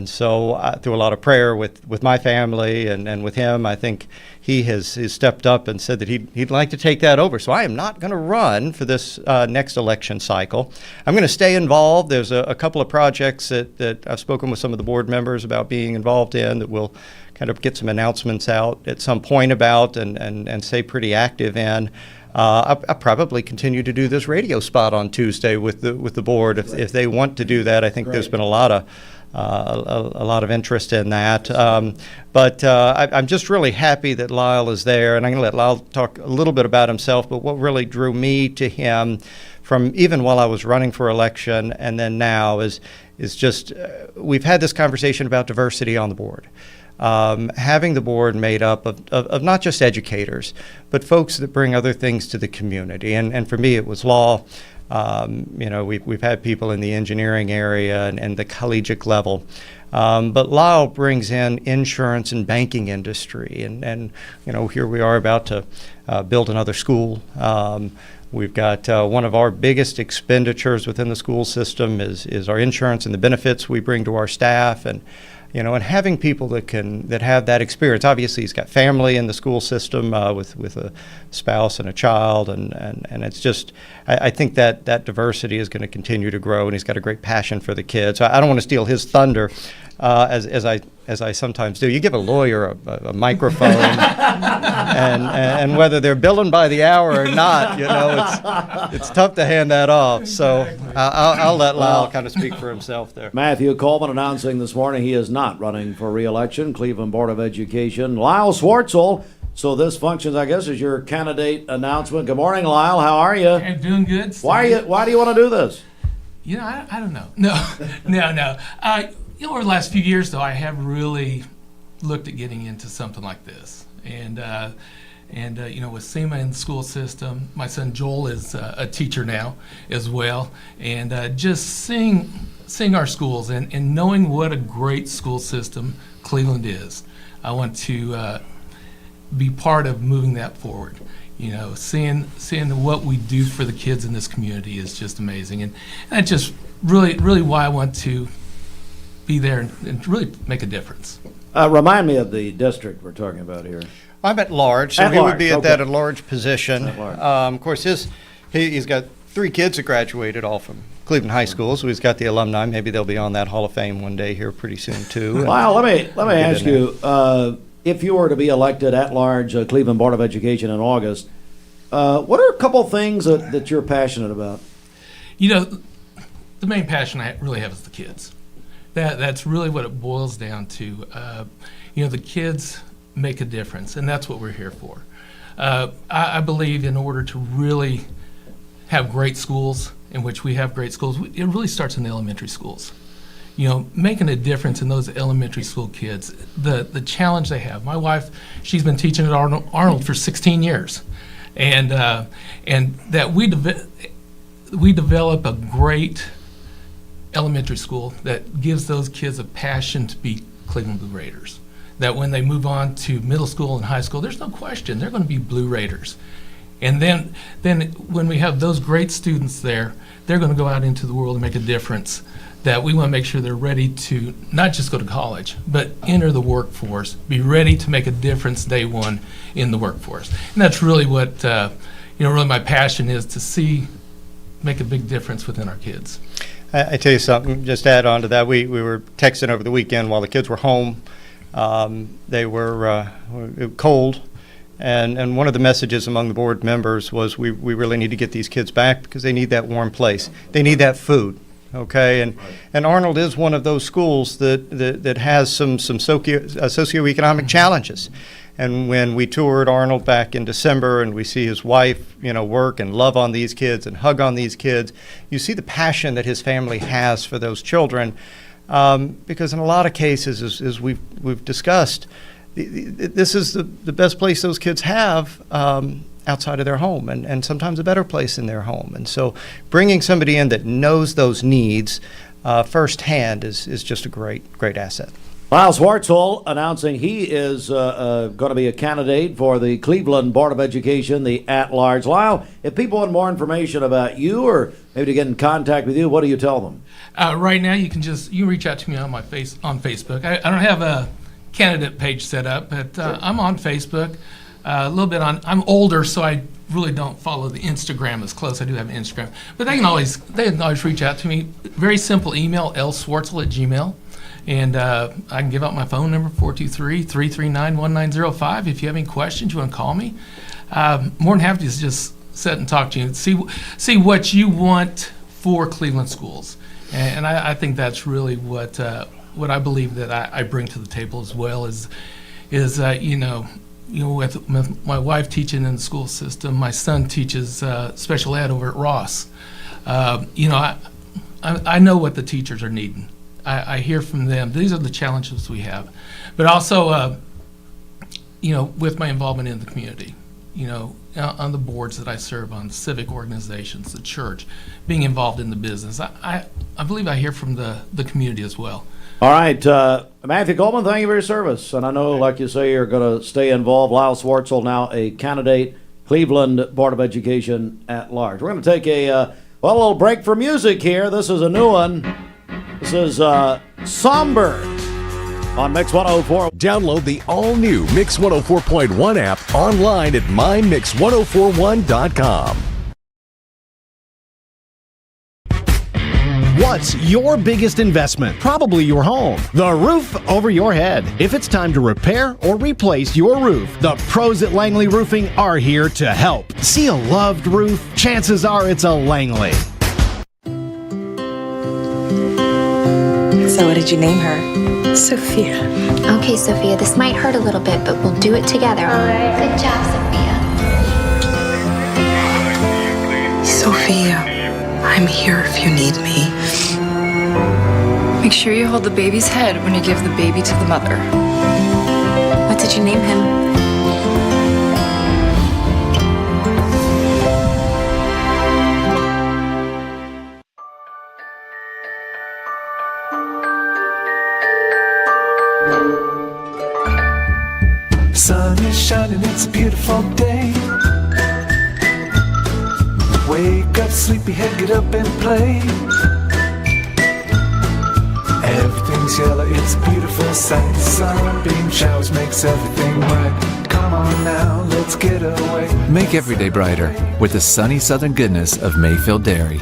so through a lot of prayer with my family and with him, I think he has stepped up and said that he'd like to take that over. So I am not going to run for this next election cycle. I'm going to stay involved. There's a couple of projects that I've spoken with some of the board members about being involved in that we'll kind of get some announcements out at some point about and stay pretty active in. I'll probably continue to do this radio spot on Tuesday with the board if they want to do that. I think there's been a lot of interest in that. But I'm just really happy that Lyle is there, and I'm going to let Lyle talk a little bit about himself. But what really drew me to him, from even while I was running for election and then now, is just we've had this conversation about diversity on the board. Having the board made up of not just educators, but folks that bring other things to the community. And for me, it was law. We've had people in the engineering area and the collegiate level. But Lyle brings in insurance and banking industry. And here we are about to build another school. We've got one of our biggest expenditures within the school system is our insurance and the benefits we bring to our staff. And having people that have that experience. Obviously, he's got family in the school system with a spouse and a child, and it's just I think that diversity is going to continue to grow, and he's got a great passion for the kids. I don't want to steal his thunder, as I sometimes do. You give a lawyer a microphone, and whether they're billing by the hour or not, it's tough to hand that off. So I'll let Lyle kind of speak for himself there. Matthew Coleman announcing this morning he is not running for re-election. Cleveland Board of Education. Lyle Swartzel. So this functions, I guess, as your candidate announcement. Good morning, Lyle. How are you? I'm doing good. Why do you want to do this? I don't know. No. Over the last few years, though, I have really looked at getting into something like this. And with SEMA in the school system, my son Joel is a teacher now as well. And just seeing our schools and knowing what a great school system Cleveland is, I want to be part of moving that forward. Seeing what we do for the kids in this community is just amazing, and that's just really why I want to be there and really make a difference. Remind me of the district we're talking about here. I'm at large, so At he large, would be at okay. that at-large position. At large. Of course, he's got 3 kids that graduated all from Cleveland High School, so he's got the alumni. Maybe they'll be on that Hall of Fame one day here pretty soon, too. Wow, let me ask you, if you were to be elected at large Cleveland Board of Education in August, what are a couple things that you're passionate about? The main passion I really have is the kids. That's really what it boils down to. The kids make a difference, and that's what we're here for. I believe in order to really have great schools, in which we have great schools, it really starts in the elementary schools. Making a difference in those elementary school kids, the challenge they have. My wife, she's been teaching at Arnold for 16 years, and that we develop a great elementary school that gives those kids a passion to be Cleveland Blue Raiders. That when they move on to middle school and high school, there's no question they're going to be Blue Raiders. And then when we have those great students there, they're going to go out into the world and make a difference. That we want to make sure they're ready to not just go to college, but enter the workforce, be ready to make a difference day one in the workforce. And that's really what, really my passion is, to make a big difference within our kids. I tell you something, just to add on to that, we were texting over the weekend while the kids were home. They were cold, and one of the messages among the board members was we really need to get these kids back because they need that warm place. They need that food. Okay, and Arnold is one of those schools that has some socioeconomic challenges. And when we toured Arnold back in December and we see his wife, work and love on these kids and hug on these kids, you see the passion that his family has for those children. Because in a lot of cases, as we've discussed, this is the best place those kids have outside of their home, and sometimes a better place in their home. And so bringing somebody in that knows those needs firsthand is just a great asset. Lyle Swartzel announcing he is going to be a candidate for the Cleveland Board of Education, the at-large. Lyle, if people want more information about you or maybe to get in contact with you, what do you tell them? Right now, you can reach out to me on Facebook. I don't have a candidate page set up, but I'm on Facebook. A little bit I'm older, so I really don't follow the Instagram as close. I do have an Instagram, but they can always reach out to me. Very simple email, lswartzel@gmail.com. And I can give out my phone number, 423-339-1905. If you have any questions, you want to call me. More than happy to just sit and talk to you and see what you want for Cleveland schools. And I think that's really what I believe that I bring to the table as well is with my wife teaching in the school system, my son teaches special ed over at Ross. I know what the teachers are needing. I hear from them. These are the challenges we have. But also, with my involvement in the community, on the boards that I serve on, the civic organizations, the church, being involved in the business, I believe I hear from the community as well. All right, Matthew Coleman, thank you for your service. And I know, like you say, you're going to stay involved. Lyle Swartzel, now a candidate, Cleveland Board of Education at large. We're going to take a little break for music here. This is a new one. This is Somber on Mix 104. Download the all-new Mix 104.1 app online at mymix1041.com. What's your biggest investment? Probably your home. The roof over your head. If it's time to repair or replace your roof, the pros at Langley Roofing are here to help. See a loved roof? Chances are it's a Langley. So what did you name her? Sophia. Okay, Sophia, this might hurt a little bit, but we'll do it together. Good job, Sophia. Sophia, I'm here if you need me. Make sure you hold the baby's head when you give the baby to the mother. What did you name him? Sun is shining, it's a beautiful day. Wake up, sleepyhead, get up and play. Everything's yellow, it's a beautiful sight. Sunbeam showers makes everything bright. Come on now, let's get away. Make every day brighter with the sunny southern goodness of Mayfield Dairy.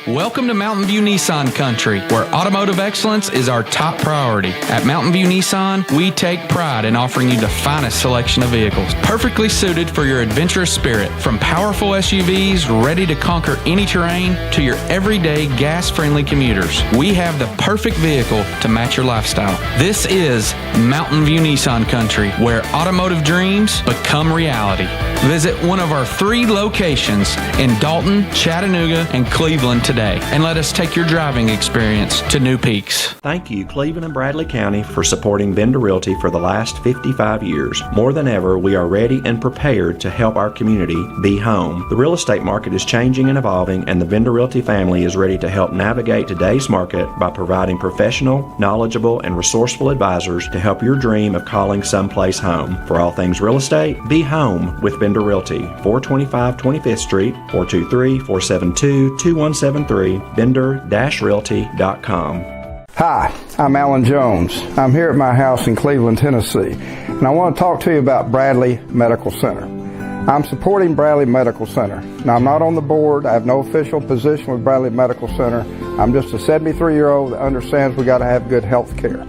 Welcome to Mountain View Nissan Country, where automotive excellence is our top priority. At Mountain View Nissan, we take pride in offering you the finest selection of vehicles, perfectly suited for your adventurous spirit. From powerful SUVs ready to conquer any terrain to your everyday gas-friendly commuters, we have the perfect vehicle to match your lifestyle. This is Mountain View Nissan Country, where automotive dreams become reality. Visit one of our 3 locations in Dalton, Chattanooga, and Cleveland today, and let us take your driving experience to new peaks. Thank you, Cleveland and Bradley County, for supporting Vendor Realty for the last 55 years. More than ever, we are ready and prepared to help our community be home. The real estate market is changing and evolving, and the Vendor Realty family is ready to help navigate today's market by providing professional, knowledgeable, and resourceful advisors to help your dream of calling someplace home. For all things real estate, be home with Vendor Realty, 425 25th Street, 423-472-2173, vendor-realty.com. Hi, I'm Alan Jones. I'm here at my house in Cleveland, Tennessee, and I want to talk to you about Bradley Medical Center. I'm supporting Bradley Medical Center. Now, I'm not on the board. I have no official position with Bradley Medical Center. I'm just a 73-year-old that understands we got to have good health care.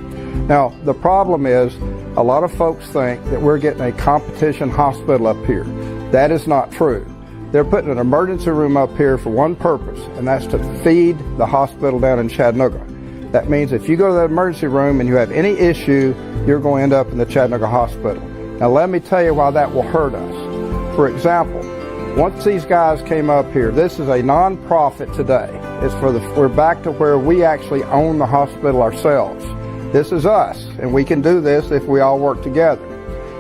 Now, the problem is a lot of folks think that we're getting a competition hospital up here. That is not true. They're putting an emergency room up here for one purpose, and that's to feed the hospital down in Chattanooga. That means if you go to that emergency room and you have any issue, you're going to end up in the Chattanooga hospital. Now, let me tell you why that will hurt us. For example, once these guys came up here, this is a non-profit today. We're back to where we actually own the hospital ourselves. This is us, and we can do this if we all work together.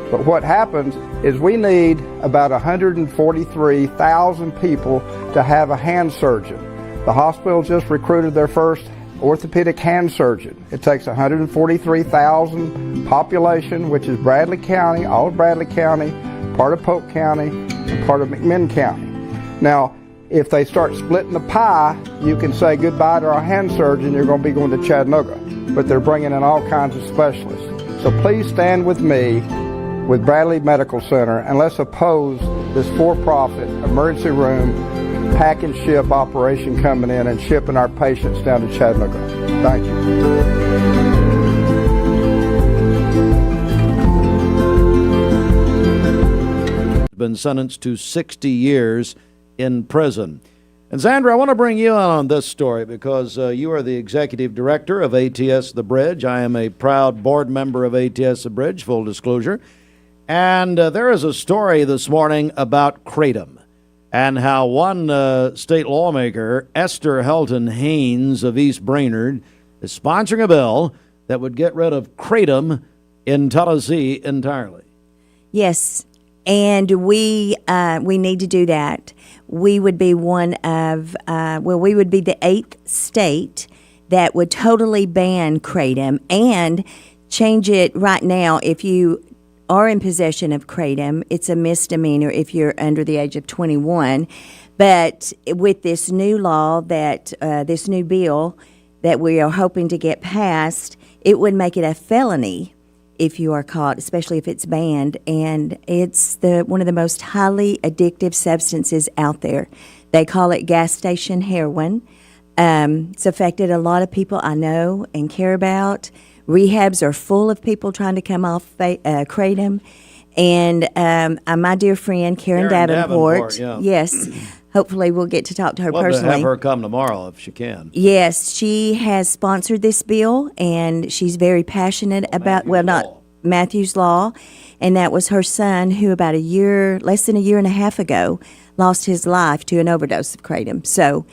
But what happens is we need about 143,000 people to have a hand surgeon. The hospital just recruited their first orthopedic hand surgeon. It takes 143,000 population, which is Bradley County, all of Bradley County, part of Polk County, and part of McMinn County. Now, if they start splitting the pie, you can say goodbye to our hand surgeon, you're going to be going to Chattanooga. But they're bringing in all kinds of specialists. So please stand with me with Bradley Medical Center, and let's oppose this for-profit emergency room pack and ship operation coming in and shipping our patients down to Chattanooga. Thank you. Been sentenced to 60 years in prison. And Sandra, I want to bring you on this story because you are the executive director of ATS The Bridge. I am a proud board member of ATS The Bridge, full disclosure. And there is a story this morning about kratom and how one state lawmaker, Esther Helton Haynes of East Brainerd, is sponsoring a bill that would get rid of kratom in Tennessee entirely. Yes, and we need to do that. We would be one of, we would be the 8th state that would totally ban kratom and change it right now. If you are in possession of kratom, it's a misdemeanor if you're under the age of 21. But with this new law this new bill that we are hoping to get passed, it would make it a felony if you are caught, especially if it's banned. And it's one of the most highly addictive substances out there. They call it gas station heroin. It's affected a lot of people I know and care about. Rehabs are full of people trying to come off kratom. And my dear friend, Karen Davenport, yes, hopefully we'll get to talk to her personally. To have her come tomorrow if she can. Yes, she has sponsored this bill, and she's very passionate about, Matthew's Law, and that was her son who about less than a year and a half ago, lost his life to an overdose of kratom. So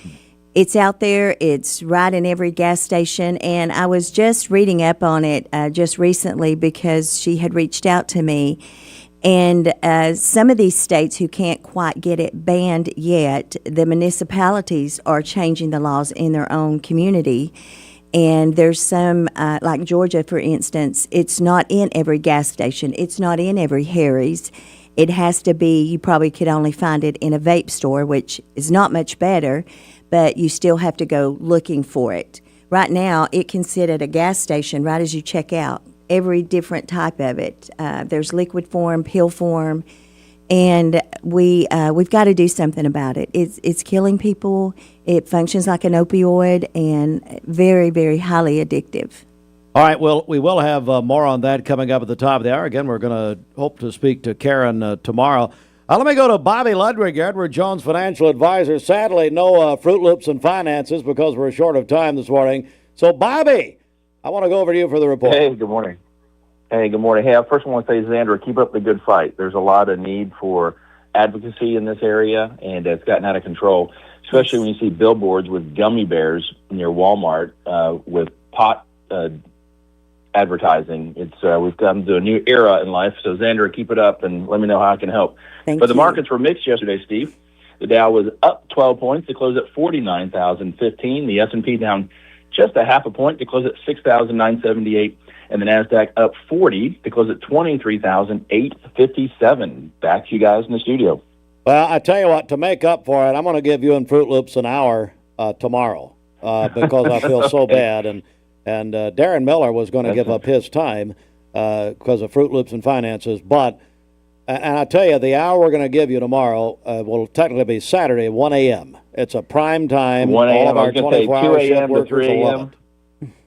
It's out there. It's right in every gas station. And I was just reading up on it just recently because she had reached out to me. And some of these states who can't quite get it banned yet, the municipalities are changing the laws in their own community. And there's some, like Georgia, for instance, it's not in every gas station. It's not in every Harry's. It has to be, you probably could only find it in a vape store, which is not much better, but you still have to go looking for it. Right now, it can sit at a gas station right as you check out, every different type of it. There's liquid form, pill form, and we've got to do something about it. It's killing people. It functions like an opioid and very, very highly addictive. All right, well, we will have more on that coming up at the top of the hour. Again, we're going to hope to speak to Karen tomorrow. Let me go to Bobby Ludwig, Edward Jones Financial Advisor. Sadly, no Fruit Loops and finances because we're short of time this morning. So, Bobby, I want to go over to you for the report. Hey, good morning. Hey, I first want to say, Xander, keep up the good fight. There's a lot of need for advocacy in this area, and it's gotten out of control, especially when you see billboards with gummy bears near Walmart with pot advertising. We've come to a new era in life. So, Xander, keep it up, and let me know how I can help. Thank but the you. markets were mixed yesterday, Steve. The Dow was up 12 points to close at 49,015. The S&P down just a half a point to close at 6,978. And the NASDAQ up 40 to close at 23,857. Back to you guys in the studio. Well, I tell you what, to make up for it, I'm going to give you and Fruit Loops an hour tomorrow because I feel so bad. And Darren Miller was going to give up his time because of Fruit Loops and finances. But, and I tell you, the hour we're going to give you tomorrow will technically be Saturday, 1 a.m. It's a prime time. 1 a.m. All of our 2 24-hour shift a.m. to workers 3 will love a.m. it.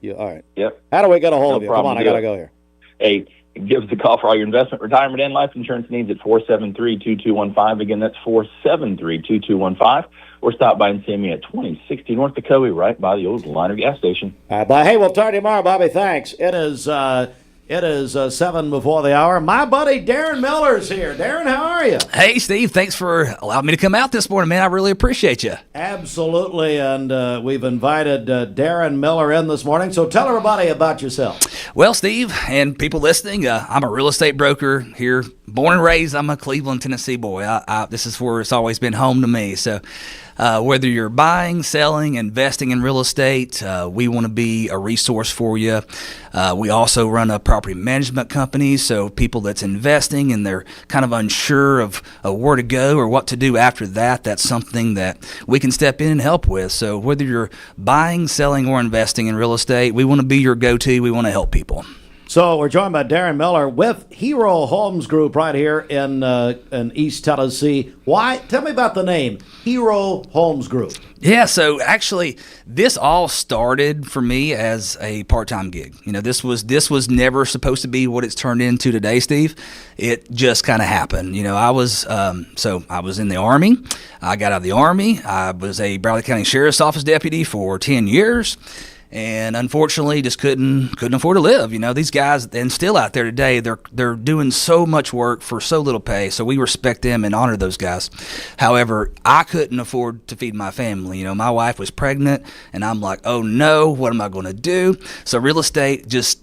Yeah, all right. Yep. How do we get a hold of you? Come problem. on, I got to go here. Hey, give us a call for all your investment, retirement, and life insurance needs at 473-2215. Again, that's 473-2215. Or stop by and see me at 2060 North Dakota, right by the old Liner gas station. All right, bye. Hey, we'll talk to you tomorrow, Bobby. Thanks. It is 7 before the hour. My buddy Darren Miller's here. Darren, how are you? Hey, Steve. Thanks for allowing me to come out this morning, man. I really appreciate you. Absolutely, and we've invited Darren Miller in this morning. So tell everybody about yourself. Well, Steve, and people listening, I'm a real estate broker here, born and raised. I'm a Cleveland, Tennessee boy. This is where it's always been home to me. So whether you're buying, selling, investing in real estate, we want to be a resource for you. We also run a property management company, so people that's investing and they're kind of unsure of where to go or what to do after that, that's something that we can step in and help with. So whether you're buying, selling, or investing in real estate, we want to be your go-to. We want to help people. So we're joined by Darren Miller with Hero Homes Group right here in East Tennessee. Why? Tell me about the name, Hero Homes Group. Yeah, so actually, this all started for me as a part-time gig. You know, this was never supposed to be what it's turned into today, Steve. It just kind of happened. You know, I was in the Army. I got out of the Army. I was a Bradley County Sheriff's Office deputy for 10 years. And unfortunately, just couldn't afford to live. You know, these guys, and still out there today, they're doing so much work for so little pay. So we respect them and honor those guys. However, I couldn't afford to feed my family. You know, my wife was pregnant, and I'm like, oh no, what am I going to do? So real estate I just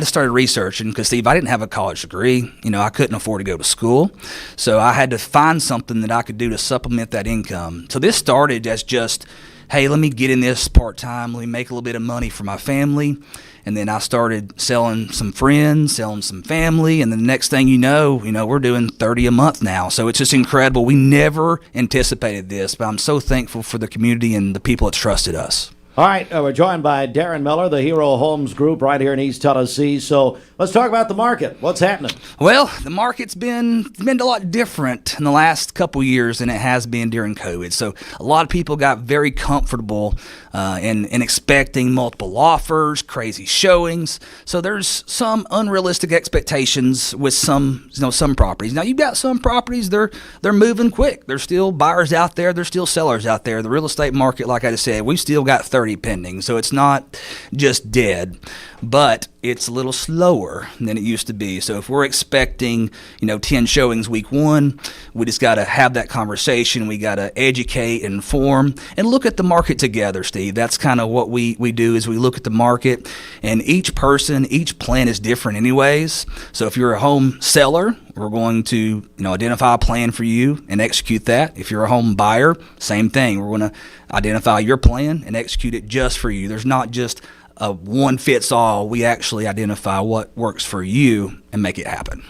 started researching because, Steve, I didn't have a college degree. You know, I couldn't afford to go to school. So I had to find something that I could do to supplement that income. So this started as just, hey, let me get in this part-time, let me make a little bit of money for my family. And then I started selling some friends, selling some family, and the next thing you know, we're doing 30 a month now. So it's just incredible. We never anticipated this, but I'm so thankful for the community and the people that trusted us. All right, we're joined by Darren Miller, the Hero Homes Group right here in East Tennessee. So let's talk about the market. What's happening? Well, the market's been a lot different in the last couple years than it has been during COVID. So a lot of people got very comfortable in expecting multiple offers, crazy showings. So there's some unrealistic expectations with some properties. Now you've got some properties, they're moving quick. There's still buyers out there. There's still sellers out there. The real estate market, like I just said, we've still got 30 pending. So it's not just dead, but it's a little slower than it used to be. So if we're expecting, 10 showings week 1, we just got to have that conversation. We got to educate, inform, and look at the market together, Steve. That's kind of what we do is we look at the market, and each plan is different anyways. So if you're a home seller, we're going to identify a plan for you and execute that. If you're a home buyer, same thing. We're going to identify your plan and execute it just for you. There's not just a one-fits-all. We actually identify what works for you and make it happen.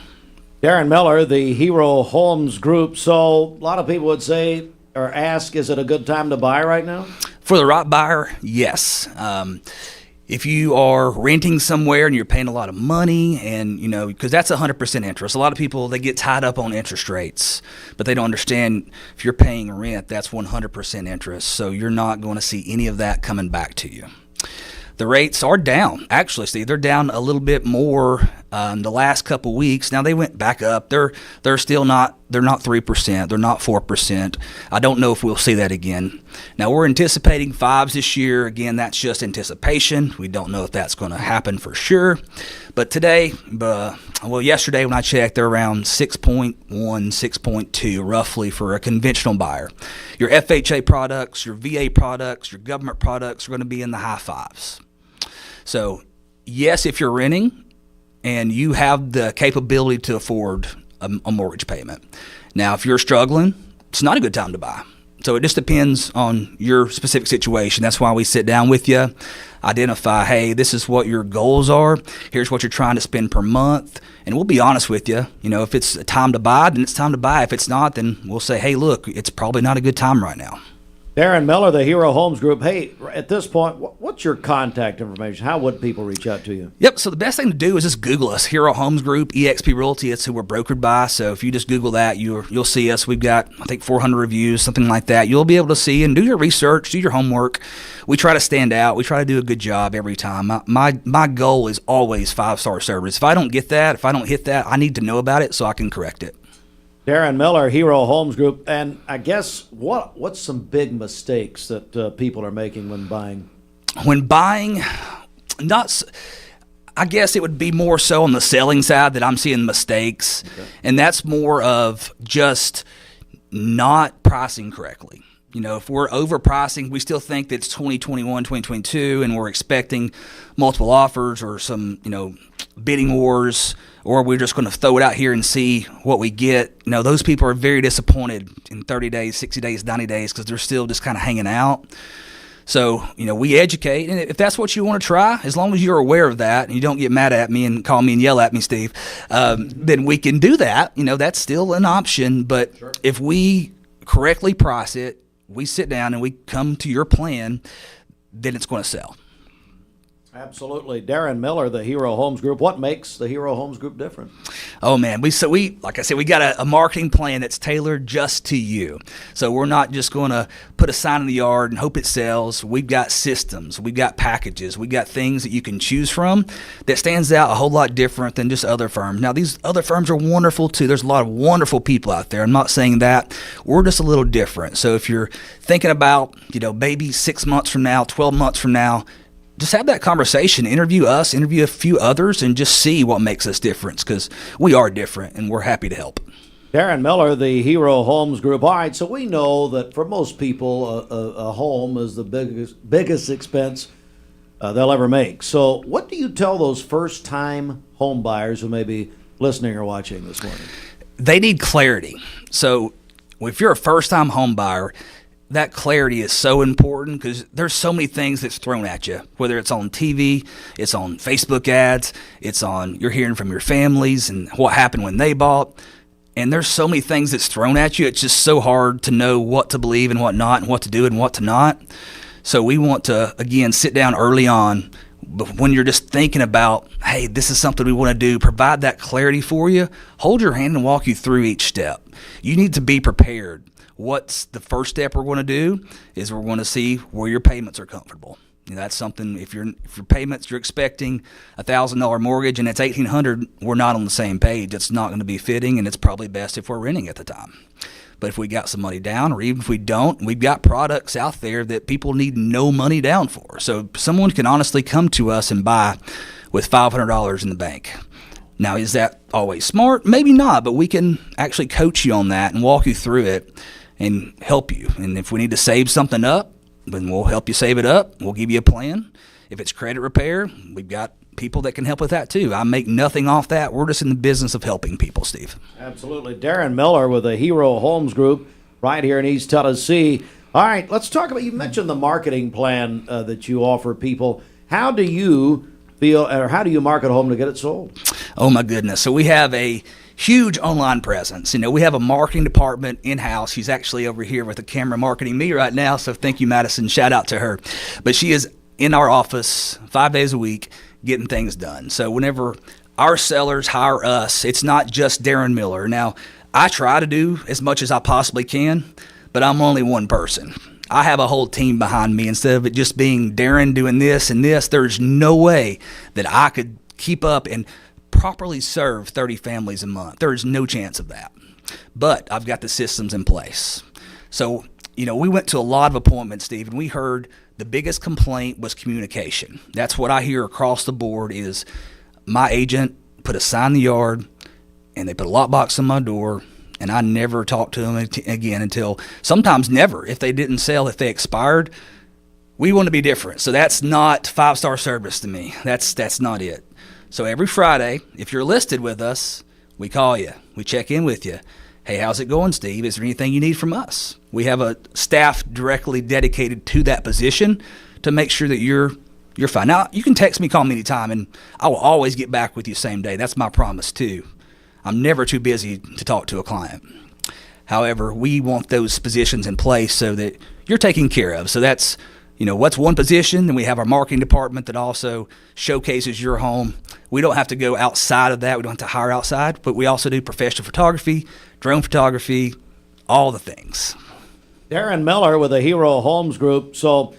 Darren Miller, the Hero Homes Group. So a lot of people would say or ask, is it a good time to buy right now? For the right buyer, yes. If you are renting somewhere and you're paying a lot of money and, because that's 100% interest. A lot of people, they get tied up on interest rates, but they don't understand if you're paying rent, that's 100% interest. So you're not going to see any of that coming back to you. The rates are down. Actually, Steve, they're down a little bit more the last couple weeks. Now they went back up. They're still not. They're not 3%. They're not 4%. I don't know if we'll see that again. Now we're anticipating 5s this year. Again, that's just anticipation. We don't know if that's going to happen for sure. But yesterday when I checked, they're around 6.1, 6.2 roughly for a conventional buyer. Your FHA products, your VA products, your government products are going to be in the high 5s. So, yes, if you're renting and you have the capability to afford a mortgage payment. Now, if you're struggling, it's not a good time to buy. So it just depends on your specific situation. That's why we sit down with you, identify, hey, this is what your goals are. Here's what you're trying to spend per month. And we'll be honest with you. If it's a time to buy, then it's time to buy. If it's not, then we'll say, hey, look, it's probably not a good time right now. Darren Miller, the Hero Homes Group. Hey, at this point, what's your contact information? How would people reach out to you? Yep, so the best thing to do is just Google us, Hero Homes Group, eXp Realty. It's who we're brokered by. So if you just Google that, you'll see us. We've got, I think, 400 reviews, something like that. You'll be able to see and do your research, do your homework. We try to stand out. We try to do a good job every time. My goal is always 5-star service. If I don't get that, if I don't hit that, I need to know about it so I can correct it. Darren Miller, Hero Homes Group. And I guess what's some big mistakes that people are making when buying? When buying, I guess it would be more so on the selling side that I'm seeing mistakes. Okay. And that's more of just not pricing correctly. If we're overpricing, we still think that it's 2021, 2022, and we're expecting multiple offers or some, bidding wars, or we're just going to throw it out here and see what we get. Those people are very disappointed in 30 days, 60 days, 90 days because they're still just kind of hanging out. So, we educate, and if that's what you want to try, as long as you're aware of that and you don't get mad at me and call me and yell at me, Steve, then we can do that. That's still an option. But sure. If we correctly price it, we sit down and we come to your plan, then it's going to sell. Absolutely. Darren Miller, the Hero Homes Group. What makes the Hero Homes Group different? Oh, man. We like I said, we got a marketing plan that's tailored just to you. So we're not just going to put a sign in the yard and hope it sells. We've got systems. We've got packages. We've got things that you can choose from that stands out a whole lot different than just other firms. Now, these other firms are wonderful, too. There's a lot of wonderful people out there. I'm not saying that. We're just a little different. So if you're thinking about, maybe 6 months from now, 12 months from now, just have that conversation, interview us, interview a few others, and just see what makes us different because we are different and we're happy to help. Darren Miller, the Hero Homes Group. All right, so we know that for most people, a home is the biggest expense they'll ever make. So what do you tell those first-time home buyers who may be listening or watching this morning? They need clarity. So if you're a first-time home buyer, that clarity is so important because there's so many things that's thrown at you, whether it's on TV, it's on Facebook ads, you're hearing from your families and what happened when they bought. And there's so many things that's thrown at you. It's just so hard to know what to believe and what not, and what to do and what to not. So we want to, again, sit down early on when you're just thinking about, hey, this is something we want to do, provide that clarity for you, hold your hand and walk you through each step. You need to be prepared. What's the first step we're going to do is we're going to see where your payments are comfortable. That's something, if your payments, you're expecting $1,000 mortgage and it's $1,800, we're not on the same page. It's not going to be fitting, and it's probably best if we're renting at the time. But if we got some money down, or even if we don't, we've got products out there that people need no money down for. So someone can honestly come to us and buy with $500 in the bank. Now, is that always smart? Maybe not, but we can actually coach you on that and walk you through it and help you. And if we need to save something up, then we'll help you save it up. We'll give you a plan. If it's credit repair, we've got people that can help with that too. I make nothing off that. We're just in the business of helping people, Steve. Absolutely. Darren Miller with the Hero Homes Group right here in East Tennessee. All right, let's talk about, you mentioned the marketing plan that you offer people. How do you feel, or how do you market a home to get it sold? Oh my goodness. So we have a huge online presence. We have a marketing department in-house. She's actually over here with the camera marketing me right now. So thank you, Madison. Shout out to her. But she is in our office 5 days a week getting things done. So whenever our sellers hire us, it's not just Darren Miller. Now, I try to do as much as I possibly can, but I'm only one person. I have a whole team behind me. Instead of it just being Darren doing this and this, there's no way that I could keep up and properly serve 30 families a month. There is no chance of that. But I've got the systems in place. So, we went to a lot of appointments, Steve, and we heard the biggest complaint was communication. That's what I hear across the board is my agent put a sign in the yard and they put a lockbox on my door, and I never talked to them again until sometimes never. If they didn't sell, if they expired, we want to be different. So that's not 5-star service to me. That's not it. So every Friday, if you're listed with us, we call you. We check in with you. Hey, how's it going, Steve? Is there anything you need from us? We have a staff directly dedicated to that position to make sure that you're fine. Now, you can text me, call me anytime, and I will always get back with you same day. That's my promise, too. I'm never too busy to talk to a client. However, we want those positions in place so that you're taken care of. So that's, what's one position, and we have our marketing department that also showcases your home. We don't have to go outside of that. We don't have to hire outside, but we also do professional photography, drone photography, all the things. Darren Miller with the Hero Homes Group. So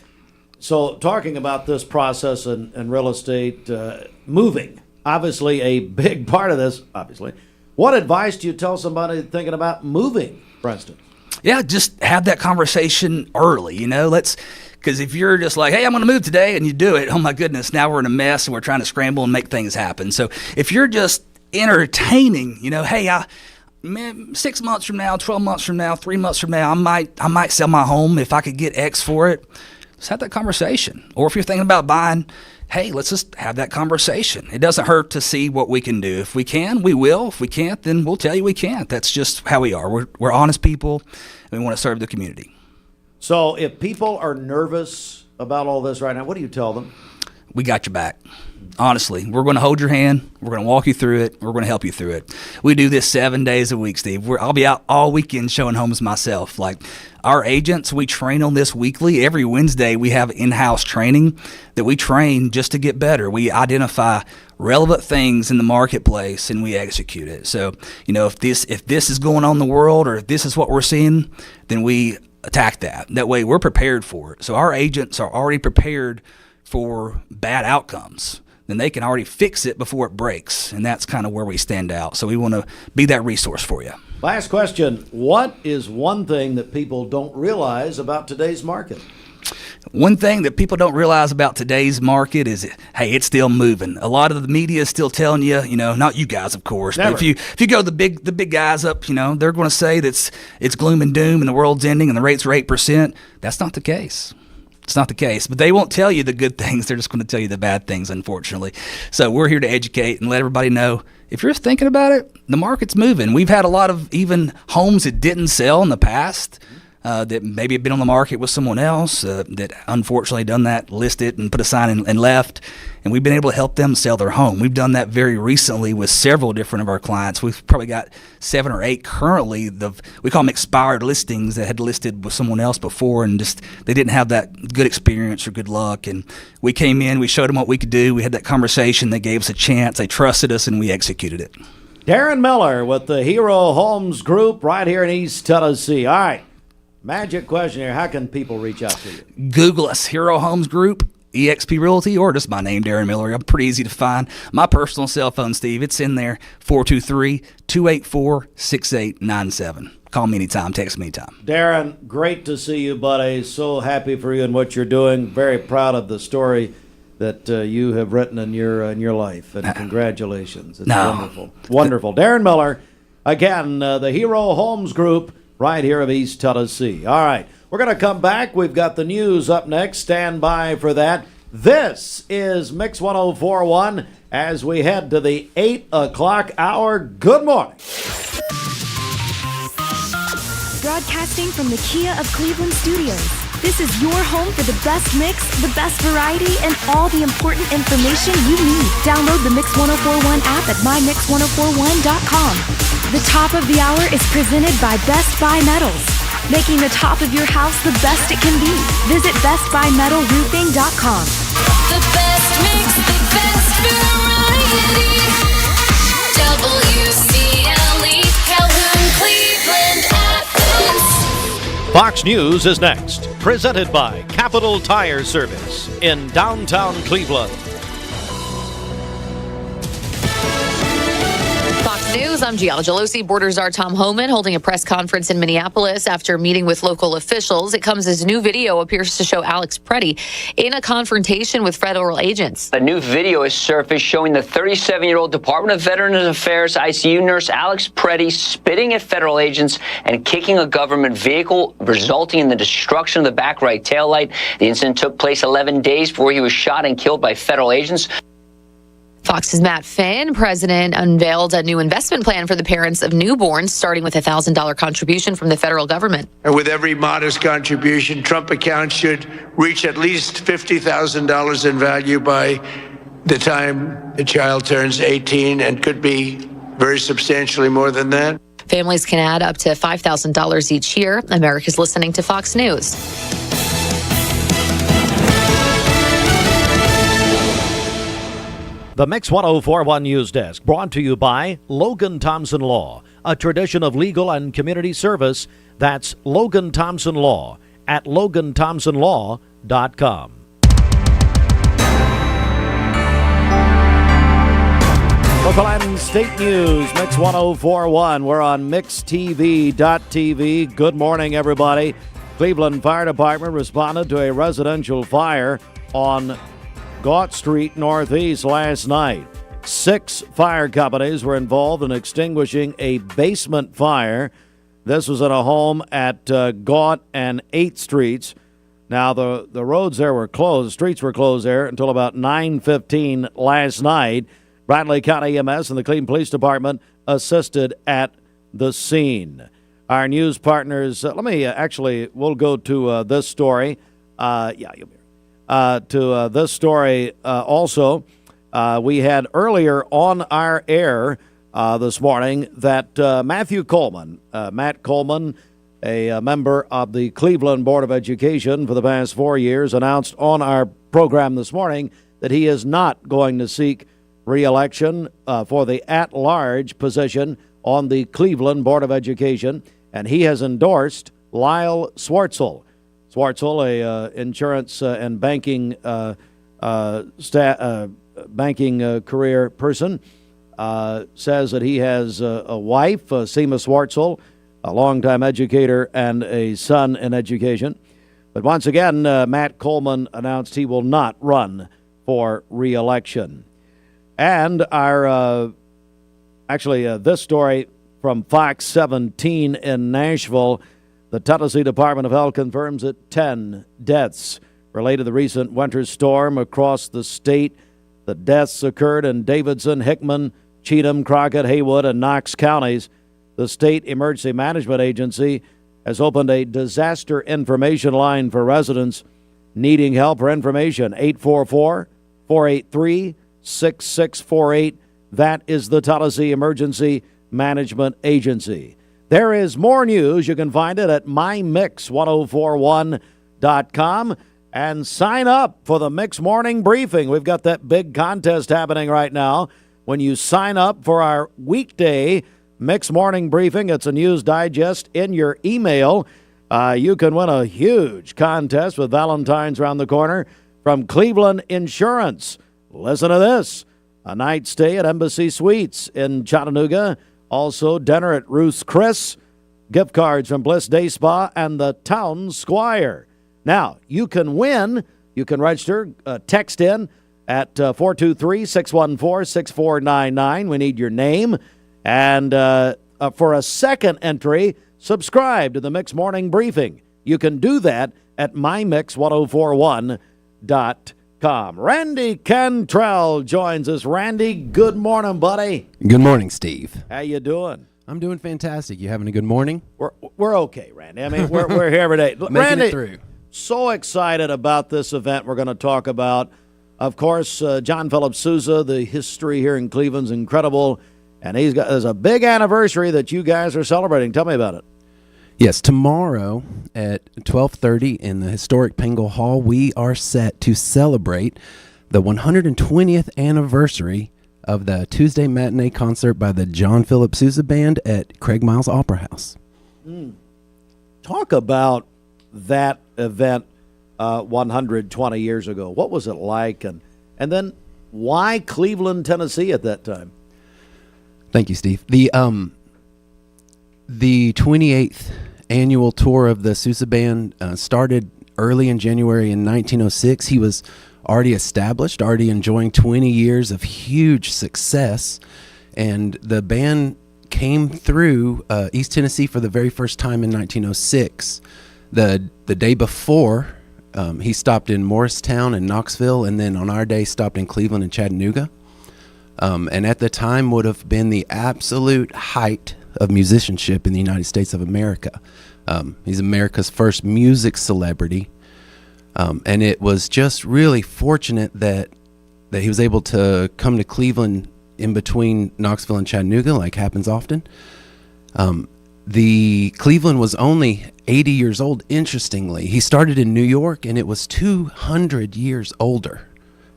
talking about this process and real estate, moving, obviously a big part of this, obviously. What advice do you tell somebody thinking about moving, for instance? Yeah, just have that conversation early, because if you're just like, hey, I'm going to move today, and you do it, oh my goodness, now we're in a mess and we're trying to scramble and make things happen. So if you're just entertaining, hey, 6 months from now, 12 months from now, 3 months from now, I might sell my home if I could get X for it. Let's have that conversation. Or if you're thinking about buying, hey, let's just have that conversation. It doesn't hurt to see what we can do. If we can, we will. If we can't, then we'll tell you we can't. That's just how we are. We're honest people, and we want to serve the community. So if people are nervous about all this right now, what do you tell them? We got your back. Honestly, we're going to hold your hand. We're going to walk you through it. We're going to help you through it. We do this 7 days a week, Steve. I'll be out all weekend showing homes myself. Like our agents, we train on this weekly. Every Wednesday, we have in-house training that we train just to get better. We identify relevant things in the marketplace and we execute it. So, if this is going on in the world, or if this is what we're seeing, then we attack that. That way, we're prepared for it. So our agents are already prepared for bad outcomes. Then they can already fix it before it breaks. And that's kind of where we stand out. So we want to be that resource for you. Last question. What is one thing that people don't realize about today's market? One thing that people don't realize about today's market is, hey, it's still moving. A lot of the media is still telling you, not you guys, of course, Never. but if you go the big guys up, they're going to say that it's gloom and doom and the world's ending and the rates are 8%. That's not the case. It's not the case, but they won't tell you the good things. They're just going to tell you the bad things, unfortunately. So we're here to educate and let everybody know, if you're thinking about it, the market's moving. We've had a lot of even homes that didn't sell in the past that maybe have been on the market with someone else that unfortunately done that, listed and put a sign and left, and we've been able to help them sell their home. We've done that very recently with several different of our clients. We've probably got 7 or 8 currently. We call them expired listings that had listed with someone else before, and just they didn't have that good experience or good luck. And we came in, we showed them what we could do. We had that conversation. They gave us a chance. They trusted us, and we executed it. Darren Miller with the Hero Homes Group right here in East Tennessee. All right. Magic question here. How can people reach out to you? Google us, Hero Homes Group, eXp Realty, or just my name, Darren Miller. I'm pretty easy to find. My personal cell phone, Steve, it's in there, 423-284-6897. Call me anytime, text me anytime. Darren, great to see you, buddy. So happy for you and what you're doing. Very proud of the story that you have written in your life, and congratulations. It's wonderful. Wonderful. Darren Miller, again, the Hero Homes Group right here of East Tennessee. All right, we're going to come back. We've got the news up next. Stand by for that. This is Mix 104.1 as we head to the 8 o'clock hour. Good morning. Broadcasting from the Kia of Cleveland studios. This is your home for the best mix, the best variety, and all the important information you need. Download the Mix 1041 app at mymix1041.com. The top of the hour is presented by Best Buy Metals, making the top of your house the best it can be. Visit bestbuymetalroofing.com. The best mix, the best variety. WCLE, Calhoun, Cleveland, Athens. Fox News is next, presented by Capital Tire Service in downtown Cleveland. Fox News, I'm Gianna Gelosi. Border czar Tom Homan holding a press conference in Minneapolis after meeting with local officials. It comes as new video appears to show Alex Preddy in a confrontation with federal agents. A new video has surfaced showing the 37-year-old Department of Veterans Affairs ICU nurse Alex Preddy spitting at federal agents and kicking a government vehicle, resulting in the destruction of the back right taillight. The incident took place 11 days before he was shot and killed by federal agents. Fox's Matt Finn, president, unveiled a new investment plan for the parents of newborns, starting with a $1,000 contribution from the federal government. And with every modest contribution, Trump accounts should reach at least $50,000 in value by the time the child turns 18 and could be very substantially more than that. Families can add up to $5,000 each year. America's listening to Fox News. The Mix 104.1 News Desk, brought to you by Logan Thompson Law, a tradition of legal and community service. That's Logan Thompson Law at LoganThompsonLaw.com. Local and state news, Mix 104.1. We're on MixTV.tv. Good morning, everybody. Cleveland Fire Department responded to a residential fire on Gaunt Street Northeast last night. 6 fire companies were involved in extinguishing a basement fire. This was at a home at Gaunt and 8th Streets. Now, the roads there were closed. The streets were closed there until about 9:15 last night. Bradley County EMS and the Cleveland Police Department assisted at the scene. Our news partners, we'll go to this story. This story also. We had earlier on our air this morning that Matthew Coleman, Matt Coleman, a member of the Cleveland Board of Education for the past 4 years, announced on our program this morning that he is not going to seek re-election for the at-large position on the Cleveland Board of Education, and he has endorsed Lyle Swartzel. Swartzel, a insurance and banking career person, says that he has a wife, Seema Swartzel, a longtime educator, and a son in education. But once again, Matt Coleman announced he will not run for re-election. And our this story from Fox 17 in Nashville. The Tennessee Department of Health confirms that 10 deaths related to the recent winter storm across the state. The deaths occurred in Davidson, Hickman, Cheatham, Crockett, Haywood, and Knox counties. The State Emergency Management Agency has opened a disaster information line for residents needing help or information. 844-483-6648. That is the Tennessee Emergency Management Agency. There is more news. You can find it at mymix1041.com and sign up for the Mix Morning Briefing. We've got that big contest happening right now. When you sign up for our weekday Mix Morning Briefing, it's a news digest in your email. You can win a huge contest with Valentine's around the corner from Cleveland Insurance. Listen to this. A night stay at Embassy Suites in Chattanooga. Also, dinner at Ruth's Chris, gift cards from Bliss Day Spa, and the Town Squire. Now, you can win. You can register, text in at 423-614-6499. We need your name. And for a second entry, subscribe to the Mix Morning Briefing. You can do that at mymix1041.com. Randy Cantrell joins us. Randy, good morning, buddy. Good morning, Steve. How you doing? I'm doing fantastic. You having a good morning? We're okay, Randy. I mean, we're here every day. Making it through. So excited about this event we're going to talk about. Of course, John Philip Sousa, the history here in Cleveland's incredible, and there's a big anniversary that you guys are celebrating. Tell me about it. Yes, tomorrow at 12:30 in the historic Pengel Hall, we are set to celebrate the 120th anniversary of the Tuesday matinee concert by the John Philip Sousa Band at Craig Miles Opera House. Talk about that event 120 years ago. What was it like? And then why Cleveland, Tennessee at that time? Thank you, Steve. The 28th annual tour of the Sousa Band started early in January in 1906. He was already established, already enjoying 20 years of huge success, and the band came through East Tennessee for the very first time in 1906. The day before, he stopped in Morristown and Knoxville, and then on our day stopped in Cleveland and Chattanooga. And at the time would have been the absolute height of musicianship in the United States of America. He's America's first music celebrity. And it was just really fortunate that he was able to come to Cleveland in between Knoxville and Chattanooga, like happens often. The Cleveland was only 80 years old, interestingly. He started in New York, and it was 200 years older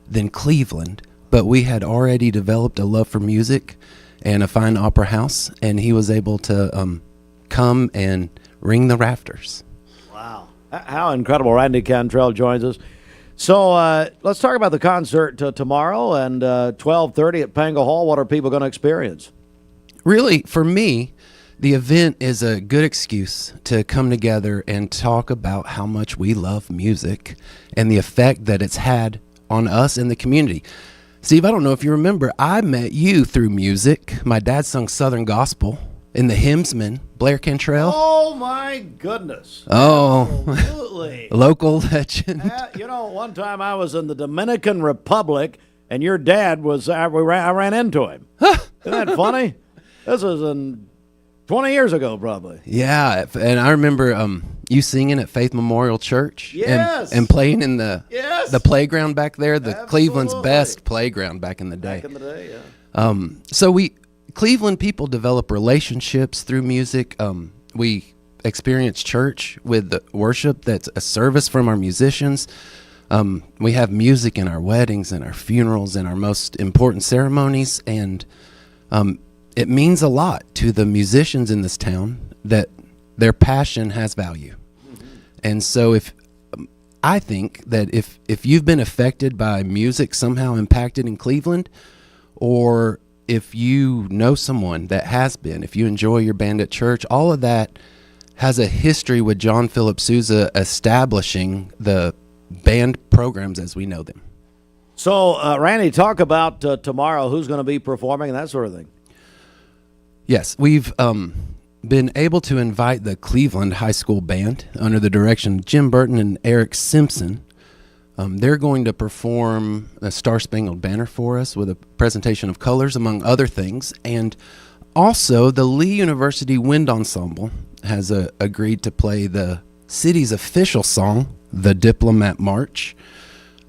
than Cleveland, but we had already developed a love for music and a fine opera house, and he was able to come and ring the rafters. Wow. How incredible. Randy Cantrell joins us. So let's talk about the concert tomorrow and 12:30 at Pengel Hall. What are people going to experience? Really, for me, the event is a good excuse to come together and talk about how much we love music and the effect that it's had on us and the community. Steve, I don't know if you remember, I met you through music. My dad sung Southern Gospel in the Hymnsman, Blair Cantrell. Oh, my goodness. Oh, absolutely. Local legend. One time I was in the Dominican Republic, and your dad was, I ran into him. Isn't that funny? This was 20 years ago, probably. Yeah, and I remember you singing at Faith Memorial Church. Yes. And playing in the playground back there, the Absolutely. Cleveland's best playground back in the day. Back in the day, yeah. So Cleveland people develop relationships through music. We experience church with the worship that's a service from our musicians. We have music in our weddings and our funerals and our most important ceremonies, and it means a lot to the musicians in this town that their passion has value. Mm-hmm. And so I think that if you've been affected by music somehow impacted in Cleveland, or if you know someone that has been, if you enjoy your band at church, all of that has a history with John Philip Sousa establishing the band programs as we know them. So, Randy, talk about tomorrow, who's going to be performing and that sort of thing. Yes, we've been able to invite the Cleveland High School Band under the direction of Jim Burton and Eric Simpson. They're going to perform a Star Spangled Banner for us with a presentation of colors, among other things. And also, the Lee University Wind Ensemble has agreed to play the city's official song, The Diplomat March.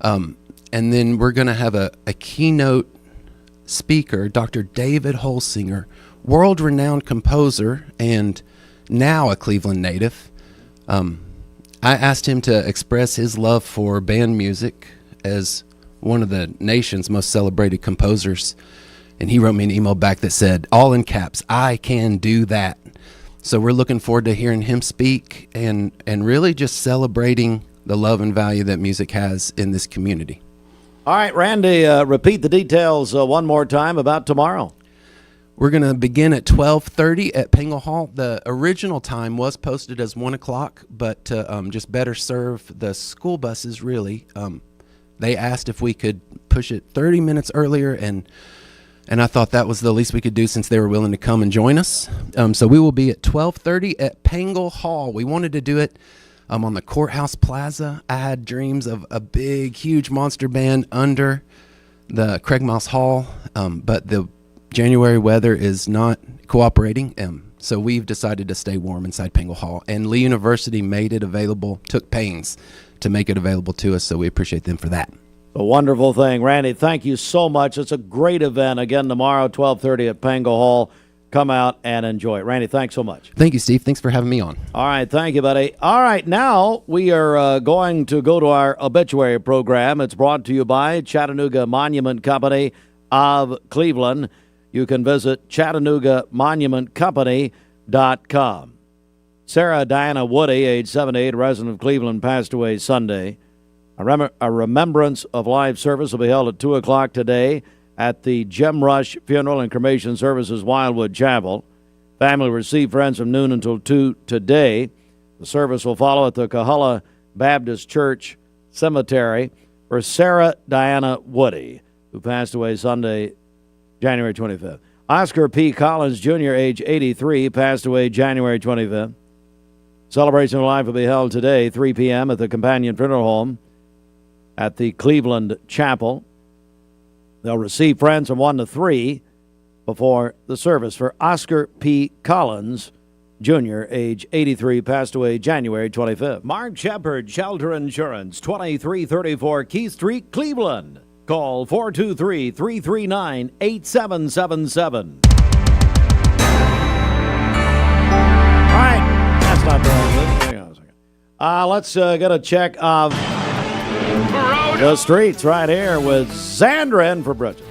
And then we're going to have a keynote speaker, Dr. David Holsinger, world-renowned composer and now a Cleveland native. I asked him to express his love for band music as one of the nation's most celebrated composers, and he wrote me an email back that said, all in caps, I can do that. So we're looking forward to hearing him speak and really just celebrating the love and value that music has in this community. All right, Randy, repeat the details one more time about tomorrow. We're going to begin at 12:30 at Pengel Hall. The original time was posted as 1 o'clock, but to just better serve the school buses, really, They asked if we could push it 30 minutes earlier, and I thought that was the least we could do since they were willing to come and join us. So we will be at 12:30 at Pangle Hall. We wanted to do it on the Courthouse Plaza. I had dreams of a big, huge monster band under the Craig Moss Hall, but the January weather is not cooperating, so we've decided to stay warm inside Pangle Hall. And Lee University made it available, took pains to make it available to us, so we appreciate them for that. A wonderful thing. Randy, thank you so much. It's a great event. Again, tomorrow, 12:30 at Pangle Hall. Come out and enjoy it. Randy, thanks so much. Thank you, Steve. Thanks for having me on. All right, thank you, buddy. All right, now we are going to go to our obituary program. It's brought to you by Chattanooga Monument Company of Cleveland. You can visit ChattanoogaMonumentCompany.com. Sarah Diana Woody, age 78, resident of Cleveland, passed away Sunday. A remembrance of live service will be held at 2 o'clock today at the Jim Rush Funeral and Cremation Services, Wildwood Chapel. Family will receive friends from noon until 2 today. The service will follow at the Kahala Baptist Church Cemetery for Sarah Diana Woody, who passed away Sunday, January 25th. Oscar P. Collins, Jr., age 83, passed away January 25th. Celebration of life will be held today, 3 p.m. at the Companion Funeral Home at the Cleveland Chapel. They'll receive friends from 1 to 3 before the service for Oscar P. Collins, Jr., age 83, passed away January 25th. Mark Shepard, Shelter Insurance, 2334 Key Street, Cleveland. Call 423-339-8777. All right, that's not bad. Hang on a second. Let's get a check of the streets right here with Zandra in for Bridget.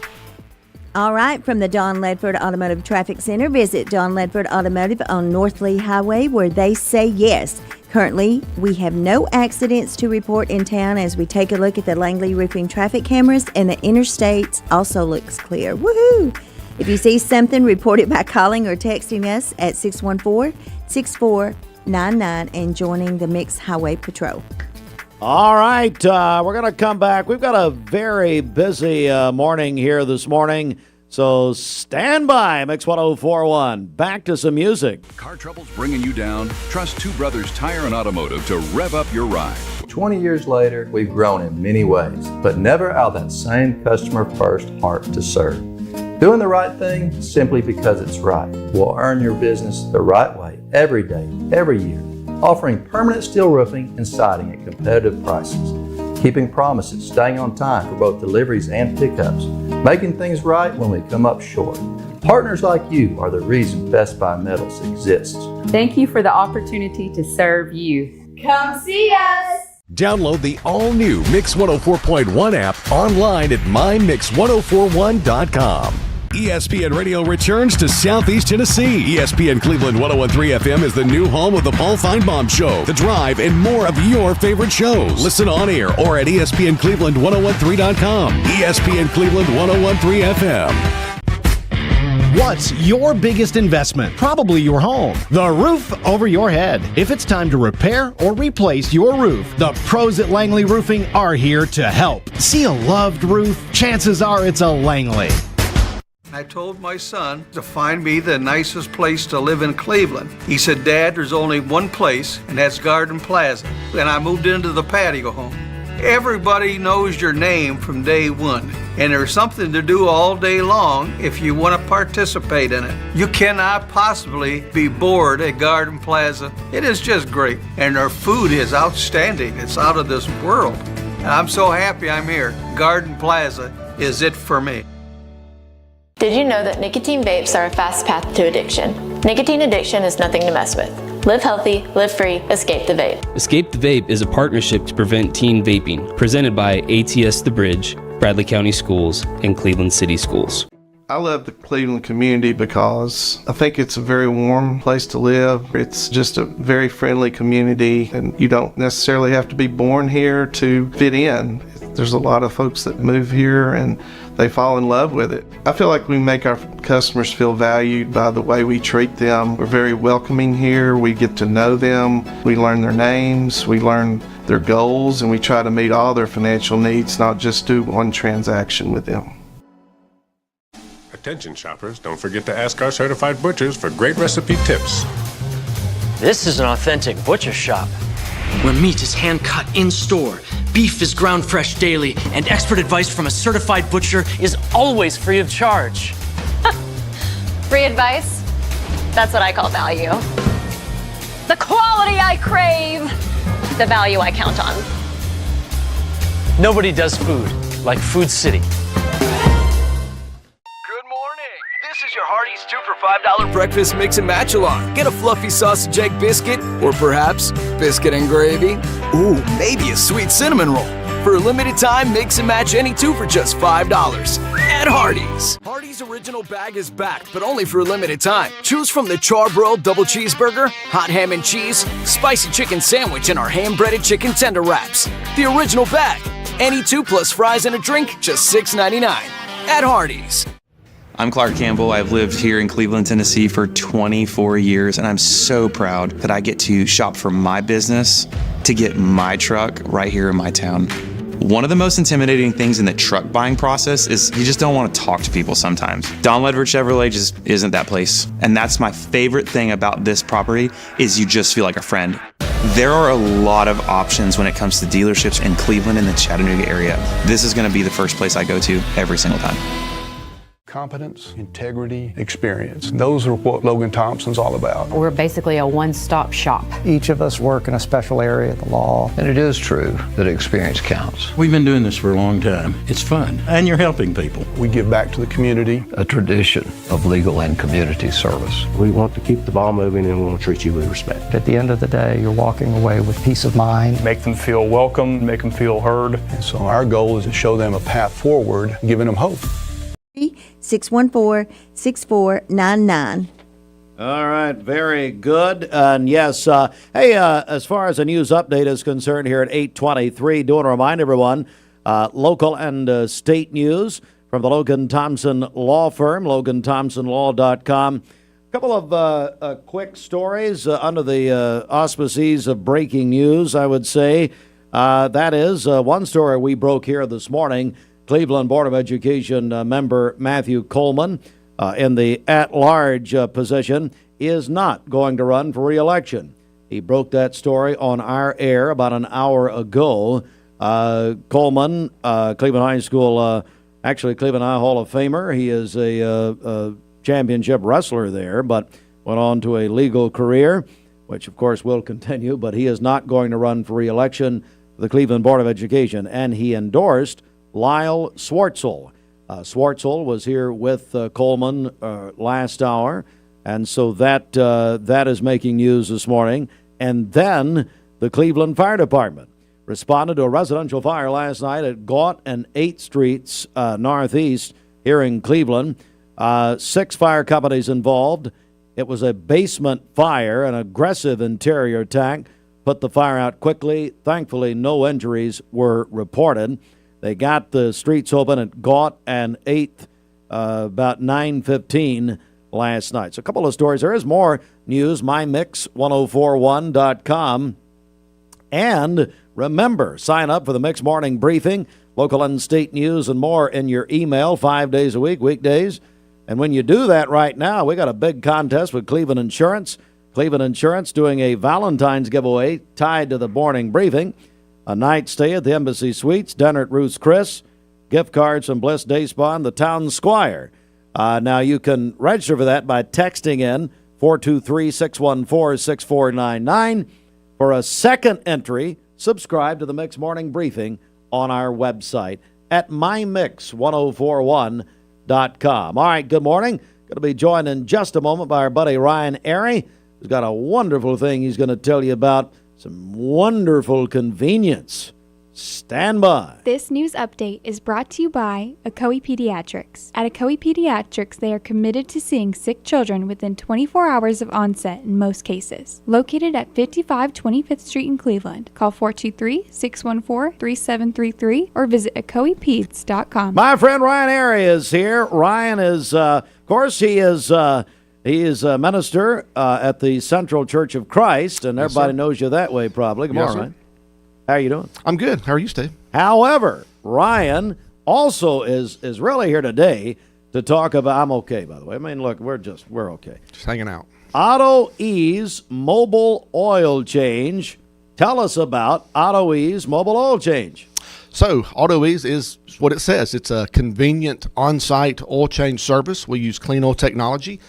All right, from the Don Ledford Automotive Traffic Center, visit Don Ledford Automotive on North Lee Highway, where they say yes. Currently, we have no accidents to report in town as we take a look at the Langley Roofing traffic cameras, and the interstates also looks clear. Woohoo! If you see something, report it by calling or texting us at 614-6499 and joining the Mixed Highway Patrol. All right, we're going to come back. We've got a very busy morning here this morning, so stand by. Mix 1041. Back to some music. Car troubles bringing you down? Trust Two Brothers Tire and Automotive to rev up your ride. 20 years later, we've grown in many ways, but never out of that same customer-first heart to serve. Doing the right thing simply because it's right will earn your business the right way every day, every year. Offering permanent steel roofing and siding at competitive prices. Keeping promises, staying on time for both deliveries and pickups. Making things right when we come up short. Partners like you are the reason Best Buy Metals exists. Thank you for the opportunity to serve you. Come see us! Download the all-new Mix 104.1 app online at mymix1041.com. ESPN Radio returns to Southeast Tennessee. ESPN Cleveland 101.3 FM is the new home of the Paul Feinbaum Show, The Drive, and more of your favorite shows. Listen on air or at ESPNCleveland1013.com. ESPN Cleveland 101.3 FM. What's your biggest investment? Probably your home. The roof over your head. If it's time to repair or replace your roof, the pros at Langley Roofing are here to help. See a loved roof? Chances are it's a Langley. I told my son to find me the nicest place to live in Cleveland. He said, Dad, there's only one place, and that's Garden Plaza. And I moved into the patio home. Everybody knows your name from day one, and there's something to do all day long if you want to participate in it. You cannot possibly be bored at Garden Plaza. It is just great, and their food is outstanding. It's out of this world. And I'm so happy I'm here. Garden Plaza is it for me. Did you know that nicotine vapes are a fast path to addiction? Nicotine addiction is nothing to mess with. Live healthy, live free, escape the vape. Escape the Vape is a partnership to prevent teen vaping, presented by ATS The Bridge, Bradley County Schools, and Cleveland City Schools. I love the Cleveland community because I think it's a very warm place to live. It's just a very friendly community, and you don't necessarily have to be born here to fit in. There's a lot of folks that move here and they fall in love with it. I feel like we make our customers feel valued by the way we treat them. We're very welcoming here. We get to know them. We learn their names. We learn their goals, and we try to meet all their financial needs, not just do one transaction with them. Attention shoppers, don't forget to ask our certified butchers for great recipe tips. This is an authentic butcher shop, where meat is hand-cut in-store, beef is ground fresh daily, and expert advice from a certified butcher is always free of charge. Free advice? That's what I call value. The quality I crave, the value I count on. Nobody does food like Food City. This is your Hardee's 2 for $5 breakfast mix and match along. Get a fluffy sausage egg biscuit, or perhaps biscuit and gravy. Ooh, maybe a sweet cinnamon roll. For a limited time, mix and match any two for just $5 at Hardee's. Hardee's original bag is back, but only for a limited time. Choose from the charbroiled double cheeseburger, hot ham and cheese, spicy chicken sandwich, and our hand-breaded chicken tender wraps. The original bag. Any two plus fries and a drink, just $6.99 at Hardee's. I'm Clark Campbell. I've lived here in Cleveland, Tennessee for 24 years, and I'm so proud that I get to shop for my business to get my truck right here in my town. One of the most intimidating things in the truck buying process is you just don't want to talk to people sometimes. Don Ledford Chevrolet just isn't that place. And that's my favorite thing about this property is you just feel like a friend. There are a lot of options when it comes to dealerships in Cleveland and the Chattanooga area. This is going to be the first place I go to every single time. Competence, integrity, experience. Those are what Logan Thompson's all about. We're basically a one-stop shop. Each of us work in a special area of the law. And it is true that experience counts. We've been doing this for a long time. It's fun, and you're helping people. We give back to the community. A tradition of legal and community service. We want to keep the ball moving, and we want to treat you with respect. At the end of the day, you're walking away with peace of mind. Make them feel welcome, make them feel heard. And so our goal is to show them a path forward, giving them hope. 614-6499. All right, very good. And yes, as far as the news update is concerned here at 8:23, do want to remind everyone, local and state news from the Logan Thompson Law Firm, LoganThompsonLaw.com. A couple of quick stories under the auspices of breaking news, I would say. That is one story we broke here this morning. Cleveland Board of Education member Matthew Coleman in the at-large position is not going to run for re-election. He broke that story on our air about an hour ago. Coleman, Cleveland High School, Cleveland High Hall of Famer. He is a championship wrestler there, but went on to a legal career, which of course will continue, but he is not going to run for re-election for the Cleveland Board of Education, and he endorsed Lyle Swartzel. Swartzel was here with Coleman last hour, and so that is making news this morning. And then the Cleveland Fire Department responded to a residential fire last night at Gaunt and 8th Streets Northeast here in Cleveland. 6 fire companies involved. It was a basement fire, an aggressive interior attack. Put the fire out quickly. Thankfully, no injuries were reported. They got the streets open at Gaunt and 8th about 9:15 last night. So a couple of stories. There is more news, mymix1041.com. And remember, sign up for the Mix Morning Briefing, local and state news and more in your email 5 days a week, weekdays. And when you do that right now, we got a big contest with Cleveland Insurance. Cleveland Insurance doing a Valentine's giveaway tied to the morning briefing. A night stay at the Embassy Suites, dinner at Ruth's Chris, gift cards from Bliss Day Spa and the Town Squire. Now, you can register for that by texting in 423-614-6499. For a second entry, subscribe to the Mix Morning Briefing on our website at mymix1041.com. All right, good morning. Going to be joined in just a moment by our buddy Ryan Airy, who's got a wonderful thing he's going to tell you about. Some wonderful convenience. Stand by. This news update is brought to you by Ocoee Pediatrics. At Ocoee Pediatrics, they are committed to seeing sick children within 24 hours of onset in most cases. Located at 55 25th Street in Cleveland. Call 423-614-3733 or visit ocoeepeds.com. My friend Ryan Airy is here. Ryan is, of course, he is a minister at the Central Church of Christ, and everybody knows you that way probably. Good morning, Ryan. How are you doing? I'm good. How are you, Steve? However, Ryan also is really here today to talk about. I'm okay, by the way. I mean, look, we're okay. Just hanging out. Auto Ease Mobile Oil Change. Tell us about Auto Ease Mobile Oil Change. So, Auto Ease is what it says. It's a convenient on-site oil change service. We use clean oil technology.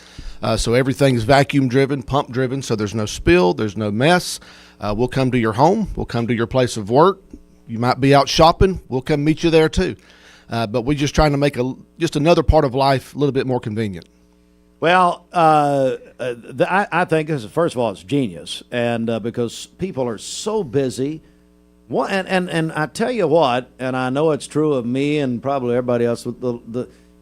So everything's vacuum-driven, pump-driven, so there's no spill, there's no mess. We'll come to your home. We'll come to your place of work. You might be out shopping. We'll come meet you there, too. But we're just trying to make just another part of life a little bit more convenient. Well, I think, first of all, it's genius, and because people are so busy. And I tell you what, and I know it's true of me and probably everybody else.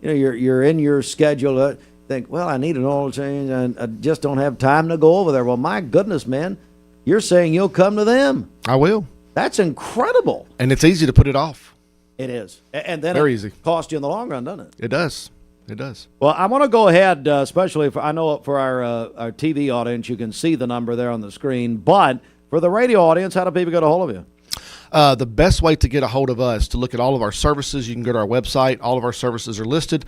You're in your schedule. Think, well, I need an oil change, and I just don't have time to go over there. Well, my goodness, man, you're saying you'll come to them. I will. That's incredible. And it's easy to put it off. It is, and then very it easy. Costs you in the long run, doesn't it? It does. It does. Well, I want to go ahead, especially I know for our TV audience, you can see the number there on the screen. But for the radio audience, how do people get a hold of you? The best way to get a hold of us, to look at all of our services, you can go to our website. All of our services are listed.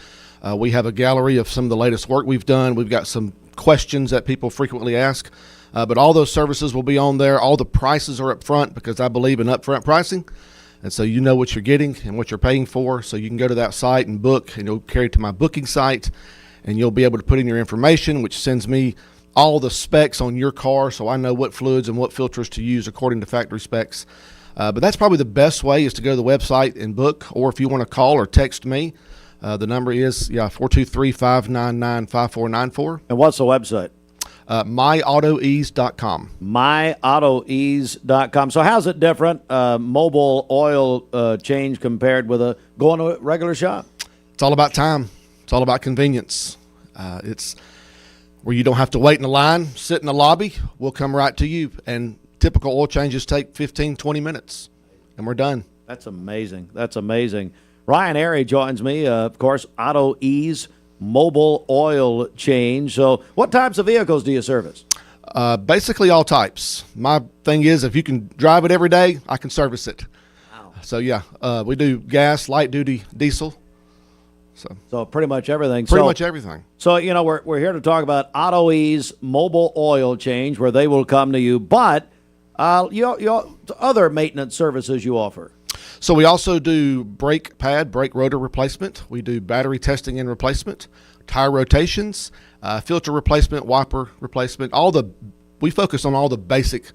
We have a gallery of some of the latest work we've done. We've got some questions that people frequently ask. But all those services will be on there. All the prices are up front because I believe in upfront pricing. And so you know what you're getting and what you're paying for. So you can go to that site and book, and you'll carry it to my booking site, and you'll be able to put in your information, which sends me all the specs on your car so I know what fluids and what filters to use according to factory specs. But that's probably the best way is to go to the website and book, or if you want to call or text me, the number is 423-599-5494. And what's the website? myautoease.com. myautoease.com. So how's it different, mobile oil change compared with going to a regular shop? It's all about time. It's all about convenience. It's where you don't have to wait in a line, sit in the lobby. We'll come right to you. And typical oil changes take 15, 20 minutes, and we're done. That's amazing. That's amazing. Ryan Airy joins me, of course, Auto Ease Mobile Oil Change. So what types of vehicles do you service? Basically all types. My thing is, if you can drive it every day, I can service it. Wow. So, we do gas, light-duty, diesel. So pretty much everything. Pretty much everything. So, we're here to talk about Auto Ease Mobile Oil Change, where they will come to you. But your other maintenance services you offer. So we also do brake pad, brake rotor replacement. We do battery testing and replacement, tire rotations, filter replacement, wiper replacement. We focus on all the basic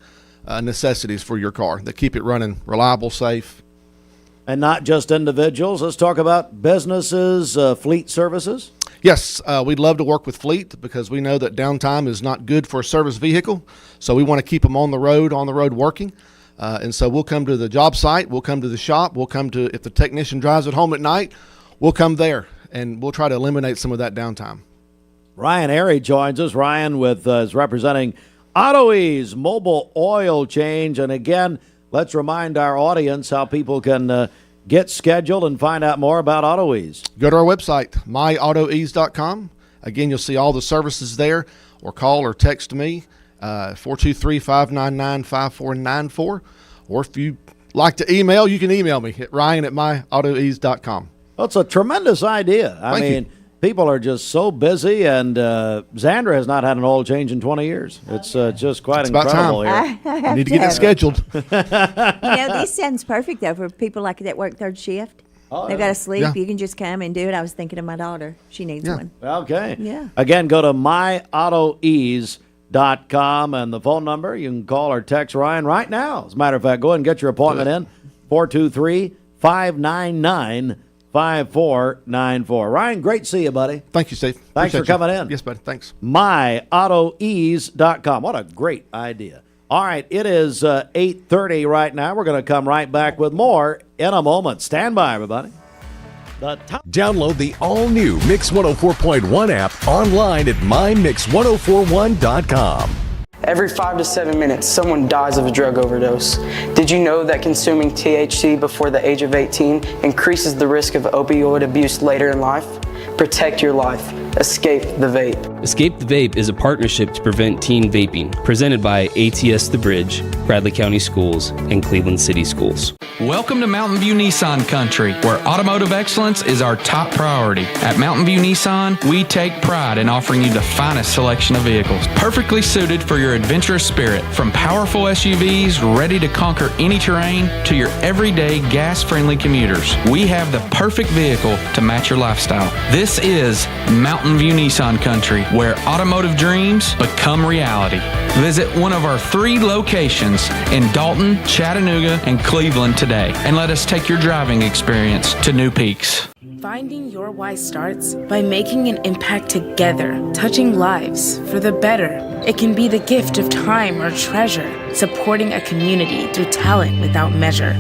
necessities for your car that keep it running reliable, safe. And not just individuals. Let's talk about businesses, fleet services. Yes, we'd love to work with fleet because we know that downtime is not good for a service vehicle. So we want to keep them on the road working. And so we'll come to the job site, we'll come to the shop, if the technician drives it home at night, we'll come there, and we'll try to eliminate some of that downtime. Ryan Airy joins us. Ryan is representing Auto Ease Mobile Oil Change. And again, let's remind our audience how people can get scheduled and find out more about Auto Ease. Go to our website, myautoease.com. Again, you'll see all the services there, or call or text me. 423-599-5494, or if you like to email, you can email me at ryan@myautoease.com. Well, it's a tremendous idea. I mean, people are just so busy, and Xandra has not had an oil change in 20 years. It's just quite incredible here. I need to get it scheduled. This sounds perfect, though, for people like that work third shift. They've got to sleep. Yeah. You can just come and do it. I was thinking of my daughter. She needs one. Okay. Yeah. Again, go to myautoease.com, and the phone number, you can call or text Ryan right now. As a matter of fact, go ahead and get your appointment in, 423-599-5494. Ryan, great to see you, buddy. Thank you, Steve. Thanks for coming in. Yes, buddy. Thanks. myautoease.com. What a great idea. All right, it is 8:30 right now. We're going to come right back with more in a moment. Stand by, everybody. Download the all-new Mix 104.1 app online at mymix1041.com. Every 5 to 7 minutes, someone dies of a drug overdose. Did you know that consuming THC before the age of 18 increases the risk of opioid abuse later in life? Protect your life. Escape the vape. Escape the Vape is a partnership to prevent teen vaping, presented by ATS The Bridge, Bradley County Schools, and Cleveland City Schools. Welcome to Mountain View Nissan Country, where automotive excellence is our top priority. At Mountain View Nissan, we take pride in offering you the finest selection of vehicles, perfectly suited for your adventurous spirit. From powerful SUVs ready to conquer any terrain to your everyday gas-friendly commuters, we have the perfect vehicle to match your lifestyle. This is Mountain View Nissan Country, where automotive dreams become reality. Visit one of our 3 locations in Dalton, Chattanooga, and Cleveland today, and let us take your driving experience to new peaks. Finding your why starts by making an impact together, touching lives for the better. It can be the gift of time or treasure, supporting a community through talent without measure.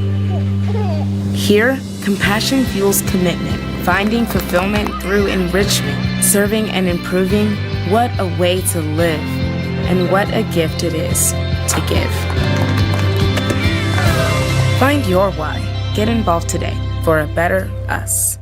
Here, compassion fuels commitment, finding fulfillment through enrichment, serving and improving. What a way to live, and what a gift it is to give. Find your why. Get involved today for a better us.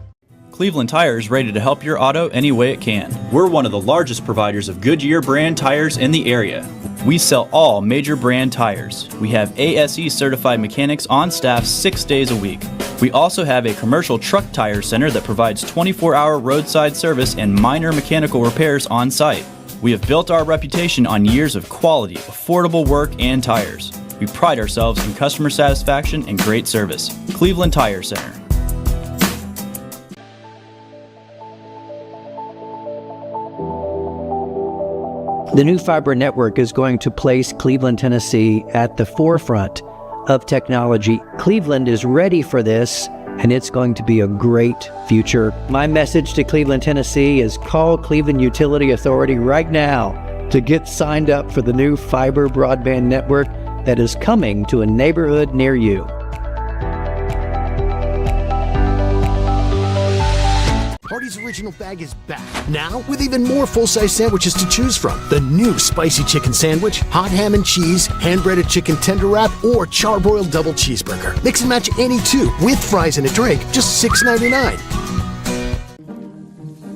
Cleveland Tire is ready to help your auto any way it can. We're one of the largest providers of Goodyear brand tires in the area. We sell all major brand tires. We have ASE certified mechanics on staff 6 days a week. We also have a commercial truck tire center that provides 24-hour roadside service and minor mechanical repairs on site. We have built our reputation on years of quality, affordable work and tires. We pride ourselves in customer satisfaction and great service. Cleveland Tire Center. The new fiber network is going to place Cleveland, Tennessee at the forefront of technology. Cleveland is ready for this, and it's going to be a great future. My message to Cleveland, Tennessee is call Cleveland Utility Authority right now to get signed up for the new fiber broadband network that is coming to a neighborhood near you. Hardee's Original Bag is back, now with even more full-size sandwiches to choose from. The new spicy chicken sandwich, hot ham and cheese, hand-breaded chicken tender wrap, or charbroiled double cheeseburger. Mix and match any two, with fries and a drink, just $6.99.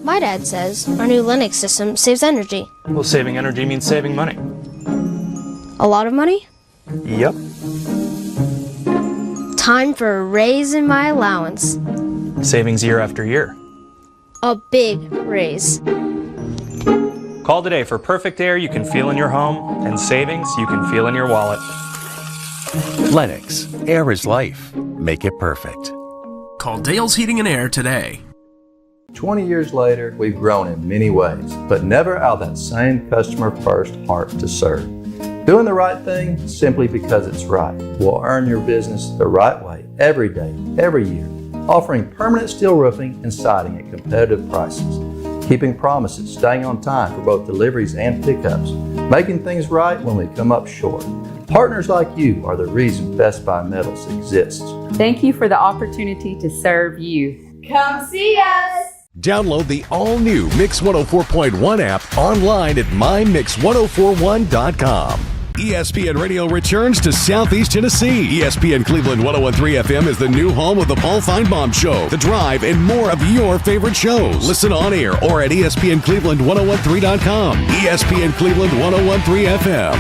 My dad says our new Linux system saves energy. Well, saving energy means saving money. A lot of money? Yep. Time for a raise in my allowance. Savings year after year. A big raise. Call today for perfect air you can feel in your home and savings you can feel in your wallet. Lennox. Air is life. Make it perfect. Call Dale's Heating and Air today. 20 years later, we've grown in many ways, but never out of that same customer-first heart to serve. Doing the right thing simply because it's right will earn your business the right way every day, every year. Offering permanent steel roofing and siding at competitive prices. Keeping promises, staying on time for both deliveries and pickups. Making things right when we come up short. Partners like you are the reason Best Buy Metals exists. Thank you for the opportunity to serve you. Come see us! Download the all-new Mix 104.1 app online at mymix1041.com. ESPN Radio returns to Southeast Tennessee. ESPN Cleveland 101.3 FM is the new home of the Paul Feinbaum Show, The Drive, and more of your favorite shows. Listen on air or at ESPNCleveland1013.com. ESPN Cleveland 101.3 FM.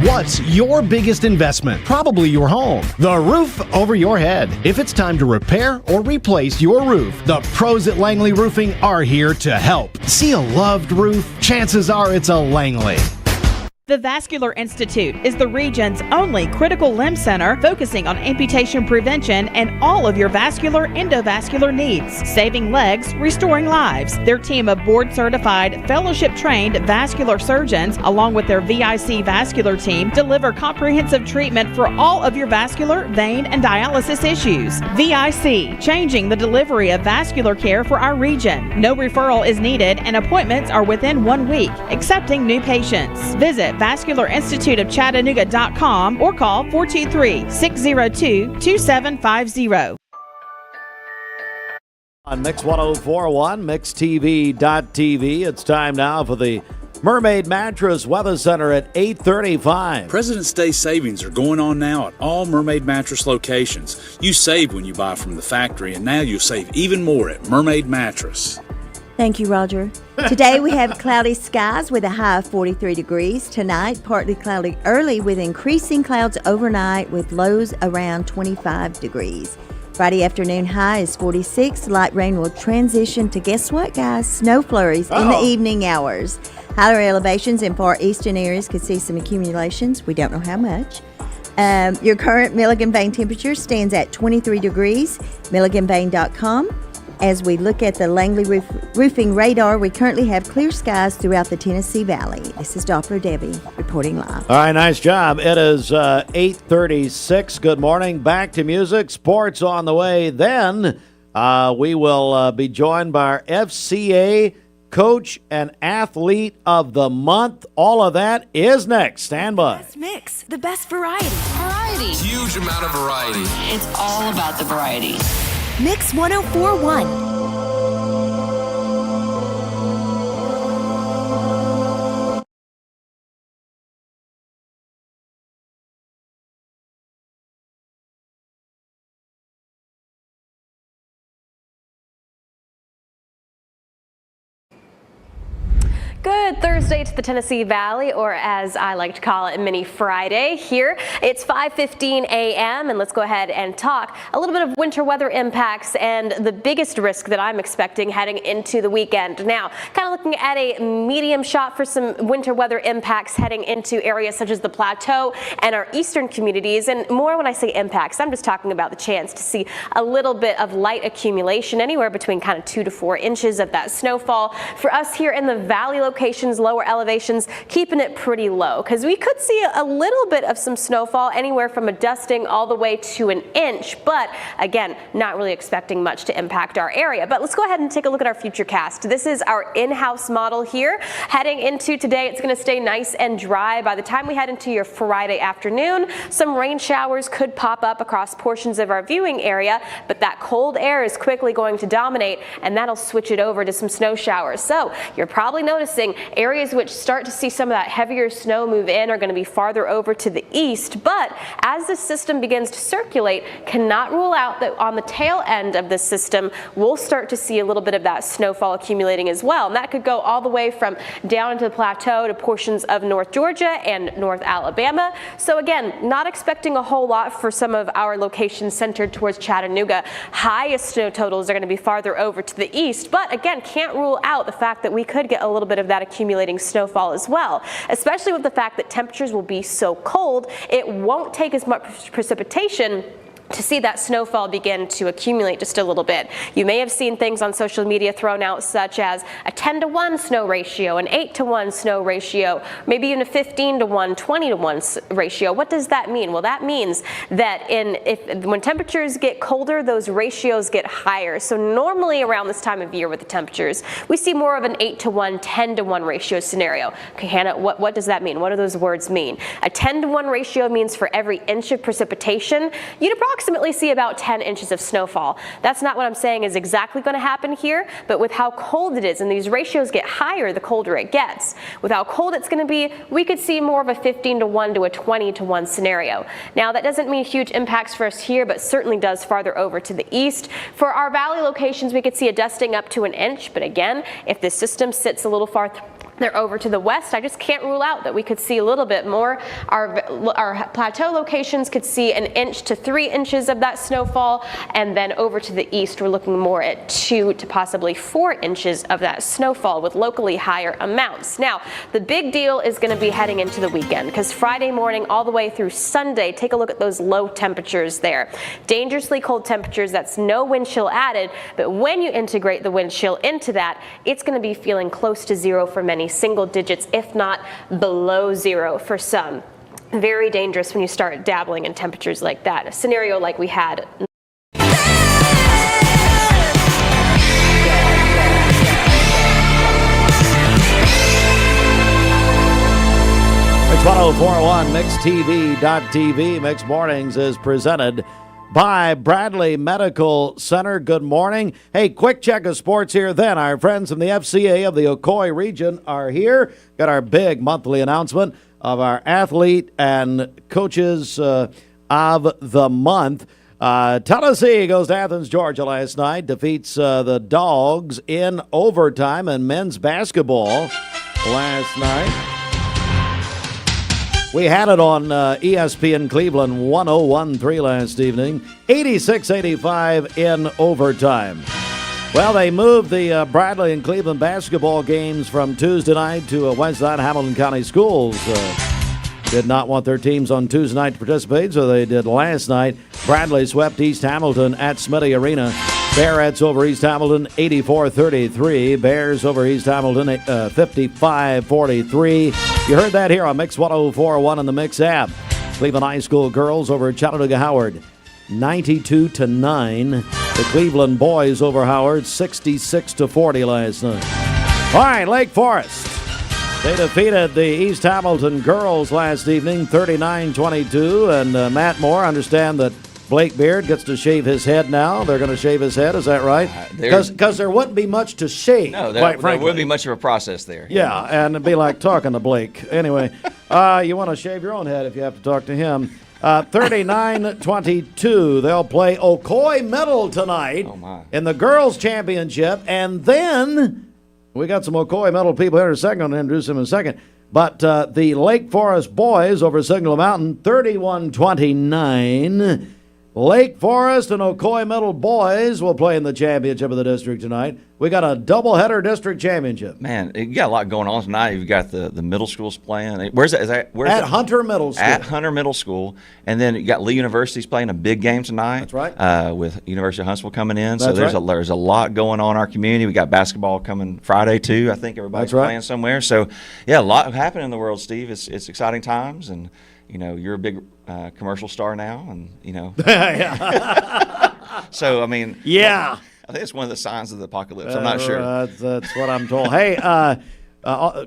What's your biggest investment? Probably your home. The roof over your head. If it's time to repair or replace your roof, the pros at Langley Roofing are here to help. See a loved roof? Chances are it's a Langley. The Vascular Institute is the region's only critical limb center focusing on amputation prevention and all of your vascular endovascular needs, saving legs, restoring lives. Their team of board-certified, fellowship-trained vascular surgeons, along with their VIC vascular team, deliver comprehensive treatment for all of your vascular, vein, and dialysis issues. VIC, changing the delivery of vascular care for our region. No referral is needed and appointments are within 1 week, accepting new patients. Visit VascularInstituteofChattanooga.com or call 423-602-2750. On Mix 104.1, MixTV.tv, it's time now for the Mermaid Mattress Weather Center at 8:35. President's Day savings are going on now at all Mermaid Mattress locations. You save when you buy from the factory, and now you'll save even more at Mermaid Mattress. Thank you, Roger. Today we have cloudy skies with a high of 43 degrees. Tonight, partly cloudy early with increasing clouds overnight with lows around 25 degrees. Friday afternoon high is 46. Light rain will transition to, guess what, guys? Snow flurries in the evening hours. Higher elevations in far eastern areas could see some accumulations. We don't know how much. Your current Milligan Vane temperature stands at 23 degrees. MilliganVane.com. As we look at the Langley roofing radar, we currently have clear skies throughout the Tennessee Valley. This is Doppler Debbie reporting live. All right, nice job. It is 8:36. Good morning. Back to music. Sports on the way. Then we will be joined by our FCA Coach and Athlete of the Month. All of that is next. Stand by. Best mix, the best variety. Huge amount of variety. It's all about the variety. Mix 1041. Good Thursday to the Tennessee Valley, or as I like to call it, Mini Friday here. It's 5:15 a.m. and let's go ahead and talk a little bit of winter weather impacts and the biggest risk that I'm expecting heading into the weekend. Now, kind of looking at a medium shot for some winter weather impacts heading into areas such as the Plateau and our eastern communities. And more when I say impacts, I'm just talking about the chance to see a little bit of light accumulation, anywhere between kind of 2 to 4 inches of that snowfall. For us here in the valley locations, lower elevations, keeping it pretty low because we could see a little bit of some snowfall, anywhere from a dusting all the way to an inch. But again, not really expecting much to impact our area. But let's go ahead and take a look at our future cast. This is our in-house model here. Heading into today, it's going to stay nice and dry. By the time we head into your Friday afternoon, some rain showers could pop up across portions of our viewing area, but that cold air is quickly going to dominate, and that'll switch it over to some snow showers. So you're probably noticing areas which start to see some of that heavier snow move in are going to be farther over to the east. But as the system begins to circulate, cannot rule out that on the tail end of the system, we'll start to see a little bit of that snowfall accumulating as well. And that could go all the way from down into the Plateau to portions of North Georgia and North Alabama. So again, not expecting a whole lot for some of our locations centered towards Chattanooga. Highest snow totals are going to be farther over to the east. But again, can't rule out the fact that we could get a little bit of that accumulating snowfall as well, especially with the fact that temperatures will be so cold, it won't take as much precipitation to see that snowfall begin to accumulate just a little bit. You may have seen things on social media thrown out such as a 10-to-1 snow ratio, an 8-to-1 snow ratio, maybe even a 15-to-1, 20-to-1 ratio. What does that mean? Well, that means that when temperatures get colder, those ratios get higher. So normally around this time of year with the temperatures, we see more of an 8-to-1, 10-to-1 ratio scenario. Okay, Hannah, what does that mean? What do those words mean? A 10-to-1 ratio means for every inch of precipitation, you'd approximately see about 10 inches of snowfall. That's not what I'm saying is exactly going to happen here, but with how cold it is, and these ratios get higher the colder it gets, with how cold it's going to be, we could see more of a 15-to-1 to a 20-to-1 scenario. Now, that doesn't mean huge impacts for us here, but certainly does farther over to the east. For our valley locations, we could see a dusting up to an inch, but again, if the system sits a little farther over to the west, I just can't rule out that we could see a little bit more. Our plateau locations could see an inch to 3 inches of that snowfall, and then over to the east, we're looking more at 2 to possibly 4 inches of that snowfall with locally higher amounts. Now, the big deal is going to be heading into the weekend, because Friday morning all the way through Sunday, take a look at those low temperatures there. Dangerously cold temperatures, that's no wind chill added, but when you integrate the wind chill into that, it's going to be feeling close to zero for many, single digits, if not below zero for some. Very dangerous when you start dabbling in temperatures like that. A scenario like we had. Mix 1041, MixTV.tv. Mix Mornings is presented by Bradley Medical Center. Good morning. Hey, quick check of sports here then. Our friends from the FCA of the Ocoee region are here. Got our big monthly announcement of our athlete and coaches of the month. Tennessee goes to Athens, Georgia last night, defeats the Dogs in overtime in men's basketball last night. We had it on ESPN Cleveland 101.3 last evening, 86-85 in overtime. Well, they moved the Bradley and Cleveland basketball games from Tuesday night to Wednesday night. Hamilton County Schools did not want their teams on Tuesday night to participate, so they did last night. Bradley swept East Hamilton at Smitty Arena. Bearets over East Hamilton 84-33. Bears over East Hamilton 55-43. You heard that here on Mix 104.1 on the Mix app. Cleveland High School girls over Chattanooga Howard 92-9. The Cleveland boys over Howard 66-40 last night. All right, Lake Forest. They defeated the East Hamilton girls last evening 39-22. And Matt Moore, understand that Blake Beard gets to shave his head now. They're going to shave his head. Is that right? Because there wouldn't be much to shave, no, quite frankly. There wouldn't be much of a process there. Yeah, and it'd be like talking to Blake. Anyway, you want to shave your own head if you have to talk to him. 39-22. They'll play Ocoee Middle tonight in the girls' championship. And then we got some Ocoee Middle people here in a second. I'm going to introduce them in a second. But the Lake Forest boys over Signal Mountain, 31-29. Lake Forest and Ocoee Middle boys will play in the championship of the district tonight. We got a doubleheader district championship. Man, you got a lot going on tonight. You've got the middle schools playing. Where's that? Where's at Hunter Middle School. At Hunter Middle School. And then you got Lee University's playing a big game tonight. That's right. With University of Huntsville coming in. That's so there's right. a lot going on in our community. We got basketball coming Friday too. I think everybody's playing somewhere. So yeah, a lot happening in the world, Steve. It's exciting times, and you know you're a big commercial star now, and you know. So I mean. Yeah. I think it's one of the signs of the apocalypse. I'm not sure. That's what I'm told. Hey,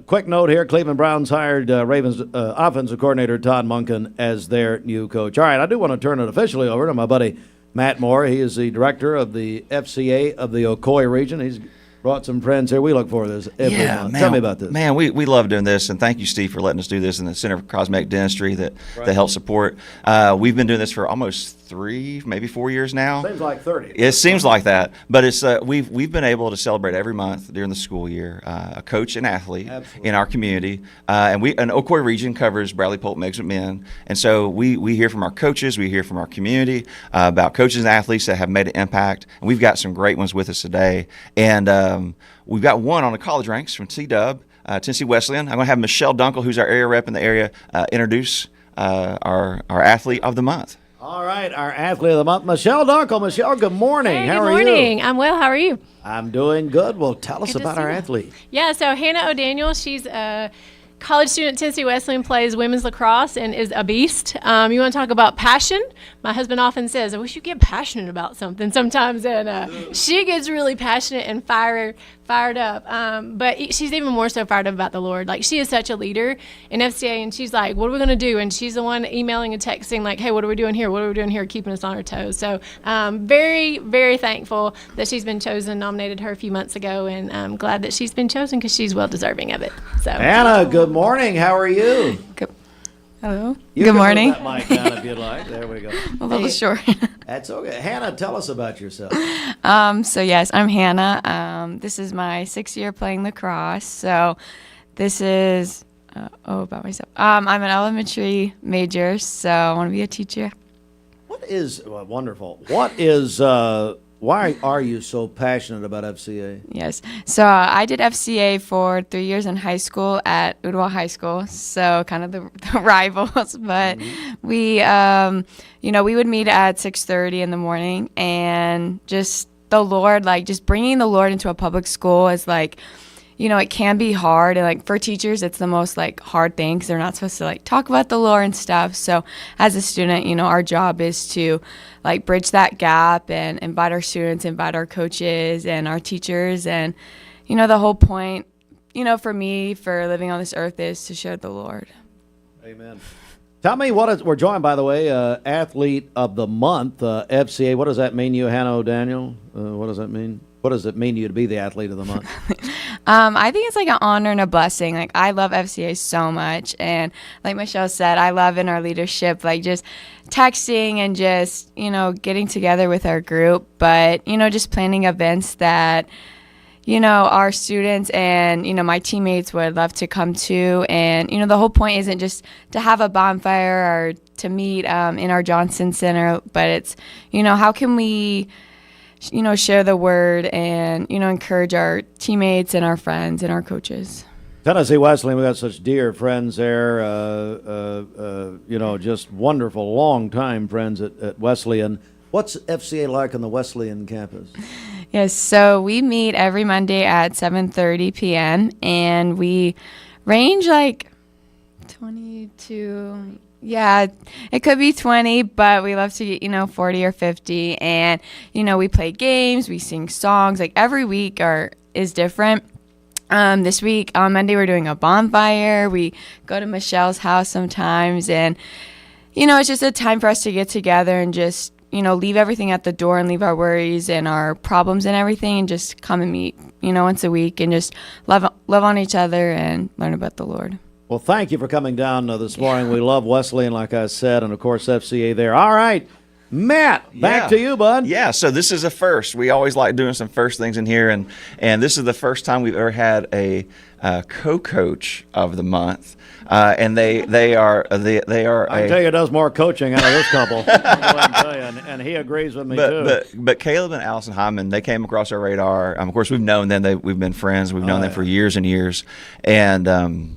quick note here. Cleveland Browns hired Ravens offensive coordinator Todd Monken as their new coach. All right, I do want to turn it officially over to my buddy Matt Moore. He is the director of the FCA of the Ocoee region. He's brought some friends here. We look forward to this every month. Man, Tell me about this. Man, we love doing this, and thank you, Steve, for letting us do this in the Center for Cosmetic Dentistry that helps support. We've been doing this for almost 3, maybe 4 years now. Seems like 30. It seems like that, but it's we've been able to celebrate every month during the school year a coach and athlete in our community, and Ocoee region covers Bradley, Polk, Meigs, McMinn, and so we hear from our coaches, we hear from our community about coaches and athletes that have made an impact, and we've got some great ones with us today, and we've got one on the college ranks from T-Dub, Tennessee Wesleyan. I'm going to have Michelle Dunkel, who's our area rep in the area, introduce our athlete of the month. All right, our athlete of the month, Michelle Dunkel. Michelle, good morning. Hey, How are you? Good morning. you? I'm well. How are you? I'm doing good. Well, tell us about our athlete. Yeah, so Hannah O'Daniel, she's a college student at Tennessee Wesleyan, plays women's lacrosse and is a beast. You want to talk about passion? My husband often says, I wish you get passionate about something sometimes. And she gets really passionate and fired up. But she's even more so fired up about the Lord. Like, she is such a leader in FCA, and she's like, what are we going to do? And she's the one emailing and texting, like, hey, what are we doing here? What are we doing here? Keeping us on our toes. So very, very thankful that she's been chosen, nominated her a few months ago, and I'm glad that she's been chosen because she's well deserving of it. So Hannah, good morning. How are you? Good. Hello. You Good can morning. Put that mic down if you'd like. There we go. A little short. That's okay. Hannah, tell us about yourself. So yes, I'm Hannah. This is my 6th year playing lacrosse. So this is about myself. I'm an elementary major, so I want to be a teacher. What is wonderful? What is why are you so passionate about FCA? Yes. So I did FCA for 3 years in high school at Udall High School. So kind of the rivals, but we, we would meet at 6:30 in the morning, and just the Lord, like just bringing the Lord into a public school is like, it can be hard. And like for teachers, it's the most like hard thing because they're not supposed to like talk about the Lord and stuff. So as a student, our job is to like bridge that gap and invite our students, invite our coaches and our teachers. And, the whole point, for me, for living on this earth is to share the Lord. Amen. Tell me we're joined, by the way, Athlete of the Month, FCA. What does that mean to you, Hannah O'Daniel? What does that mean? What does it mean to you to be the Athlete of the Month? I think it's like an honor and a blessing. Like, I love FCA so much. And like Michelle said, I love in our leadership, like just texting and just, getting together with our group. But, just planning events that, our students and, my teammates would love to come to. And, the whole point isn't just to have a bonfire or to meet in our Johnson Center, but it's, how can we share the word and, encourage our teammates and our friends and our coaches. Tennessee Wesleyan, we got such dear friends there, just wonderful, long-time friends at Wesleyan. What's FCA like on the Wesleyan campus? Yes, so we meet every Monday at 7:30 p.m., and we range like 20 to... Yeah, it could be 20, but we love to get, 40 or 50. And, we play games, we sing songs. Like, every week is different. This week, on Monday, we're doing a bonfire. We go to Michelle's house sometimes. And, it's just a time for us to get together and just, leave everything at the door and leave our worries and our problems and everything and just come and meet, once a week and just love on each other and learn about the Lord. Well, thank you for coming down this morning. We love Wesleyan, like I said, and, of course, FCA there. All right, Matt, back to you, bud. Yeah, so this is a first. We always like doing some first things in here, and this is the first time we've ever had a co-coach of the month, and they are. I can tell you, does more coaching out of this couple. And he agrees with me too. But Caleb and Allison Hyman, they came across our radar. Of course, we've known them. We've been friends. We've known them for years and years, and.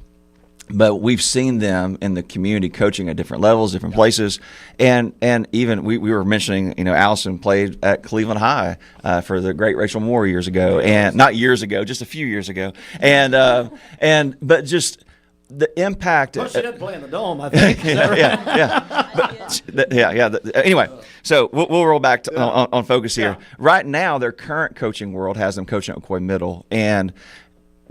But we've seen them in the community coaching at different levels, different places, and even we were mentioning, Allison played at Cleveland High for the great Rachel Moore years ago, and not years ago, just a few years ago, but just the impact. Well, she did play in the Dome, I think. Anyway, so we'll roll back on focus here. Yeah. Right now, their current coaching world has them coaching at McCoy Middle, and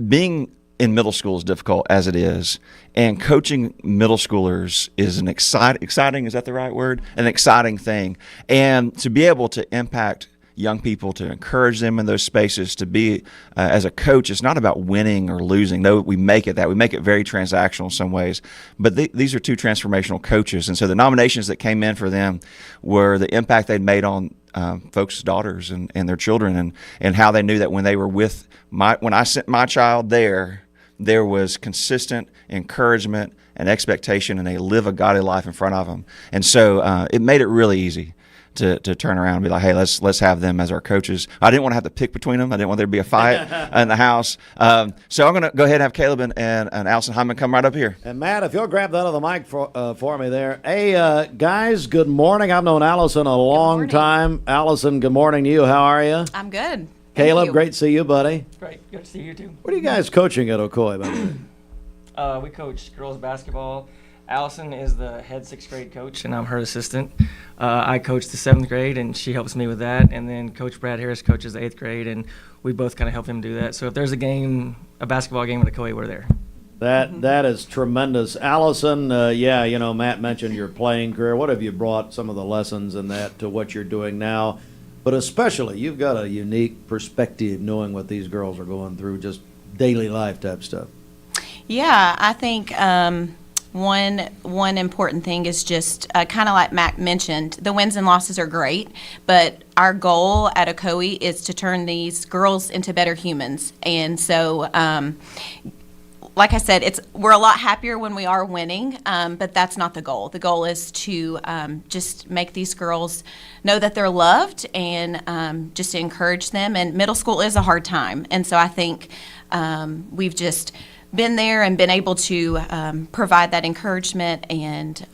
being in middle school is difficult as it is, and coaching middle schoolers is an exciting, is that the right word? An exciting thing. And to be able to impact young people, to encourage them in those spaces, to be, as a coach, it's not about winning or losing. No, we make it that. We make it very transactional in some ways. But these are two transformational coaches. And so the nominations that came in for them were the impact they'd made on folks' daughters and their children, and how they knew that when they were when I sent my child there was consistent encouragement and expectation, and they live a godly life in front of them. And so it made it really easy to turn around and be like, hey, let's have them as our coaches. I didn't want to have to pick between them. I didn't want there to be a fight in the house. So I'm going to go ahead and have Caleb and Allison Hyman come right up here. And Matt, if you'll grab that other mic for me there. Hey, guys, good morning. I've known Allison a long time. Allison, good morning to you. How are you? I'm good. Caleb, great to see you, buddy. Great. Good to see you, too. What are you guys coaching at Ocoee, by the way? We coach girls basketball. Allison is the head 6th grade coach, and I'm her assistant. I coach the 7th grade, and she helps me with that. And then Coach Brad Harris coaches the 8th grade, and we both kind of help him do that. So if there's a basketball game at Ocoee, we're there. That is tremendous. Allison, Matt mentioned your playing career. What have you brought some of the lessons in that to what you're doing now? But especially, you've got a unique perspective knowing what these girls are going through, just daily life type stuff. Yeah, I think one important thing is just kind of like Mac mentioned, the wins and losses are great, but our goal at Ocoee is to turn these girls into better humans. And so like I said, we're a lot happier when we are winning, but that's not the goal. The goal is to just make these girls know that they're loved and just to encourage them. And middle school is a hard time, and so I think we've just been there and been able to provide that encouragement and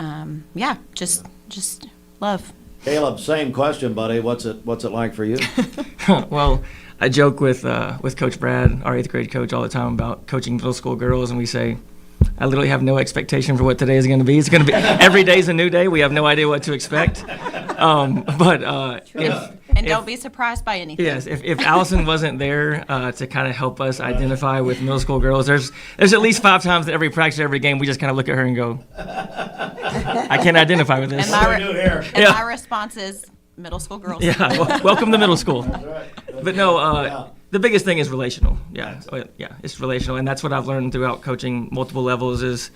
just love. Caleb, same question, buddy. What's it like for you? Well, I joke with Coach Brad, our 8th grade coach, all the time about coaching middle school girls, and we say, I literally have no expectation for what today is going to be. It's going to be every day is a new day. We have no idea what to expect. And don't be surprised by anything. Yes, if Allison wasn't there to kind of help us identify with middle school girls, there's at least 5 times at every practice, every game, we just kind of look at her and go, I can't identify with this. And my response is, middle school girls. Yeah, welcome to middle school. That's right. But no, The biggest thing is relational. Yeah, it's relational, and that's what I've learned throughout coaching multiple levels is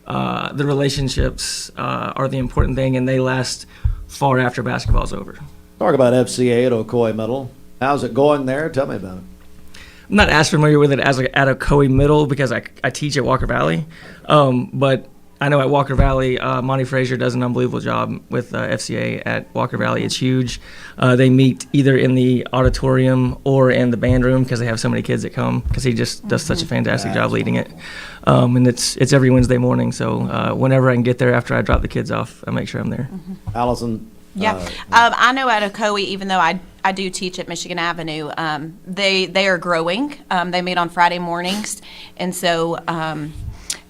the relationships are the important thing, and they last far after basketball's over. Talk about FCA at Ocoee Middle. How's it going there? Tell me about it. I'm not as familiar with it as at Ocoee Middle because I teach at Walker Valley, but I know at Walker Valley, Monty Frazier does an unbelievable job with FCA at Walker Valley. It's huge. They meet either in the auditorium or in the band room because they have so many kids that come because he just does such a fantastic job leading it. And it's every Wednesday morning. So whenever I can get there after I drop the kids off, I make sure I'm there. Allison? Yeah. I know at Ocoee, even though I do teach at Michigan Avenue, they are growing. They meet on Friday mornings. And so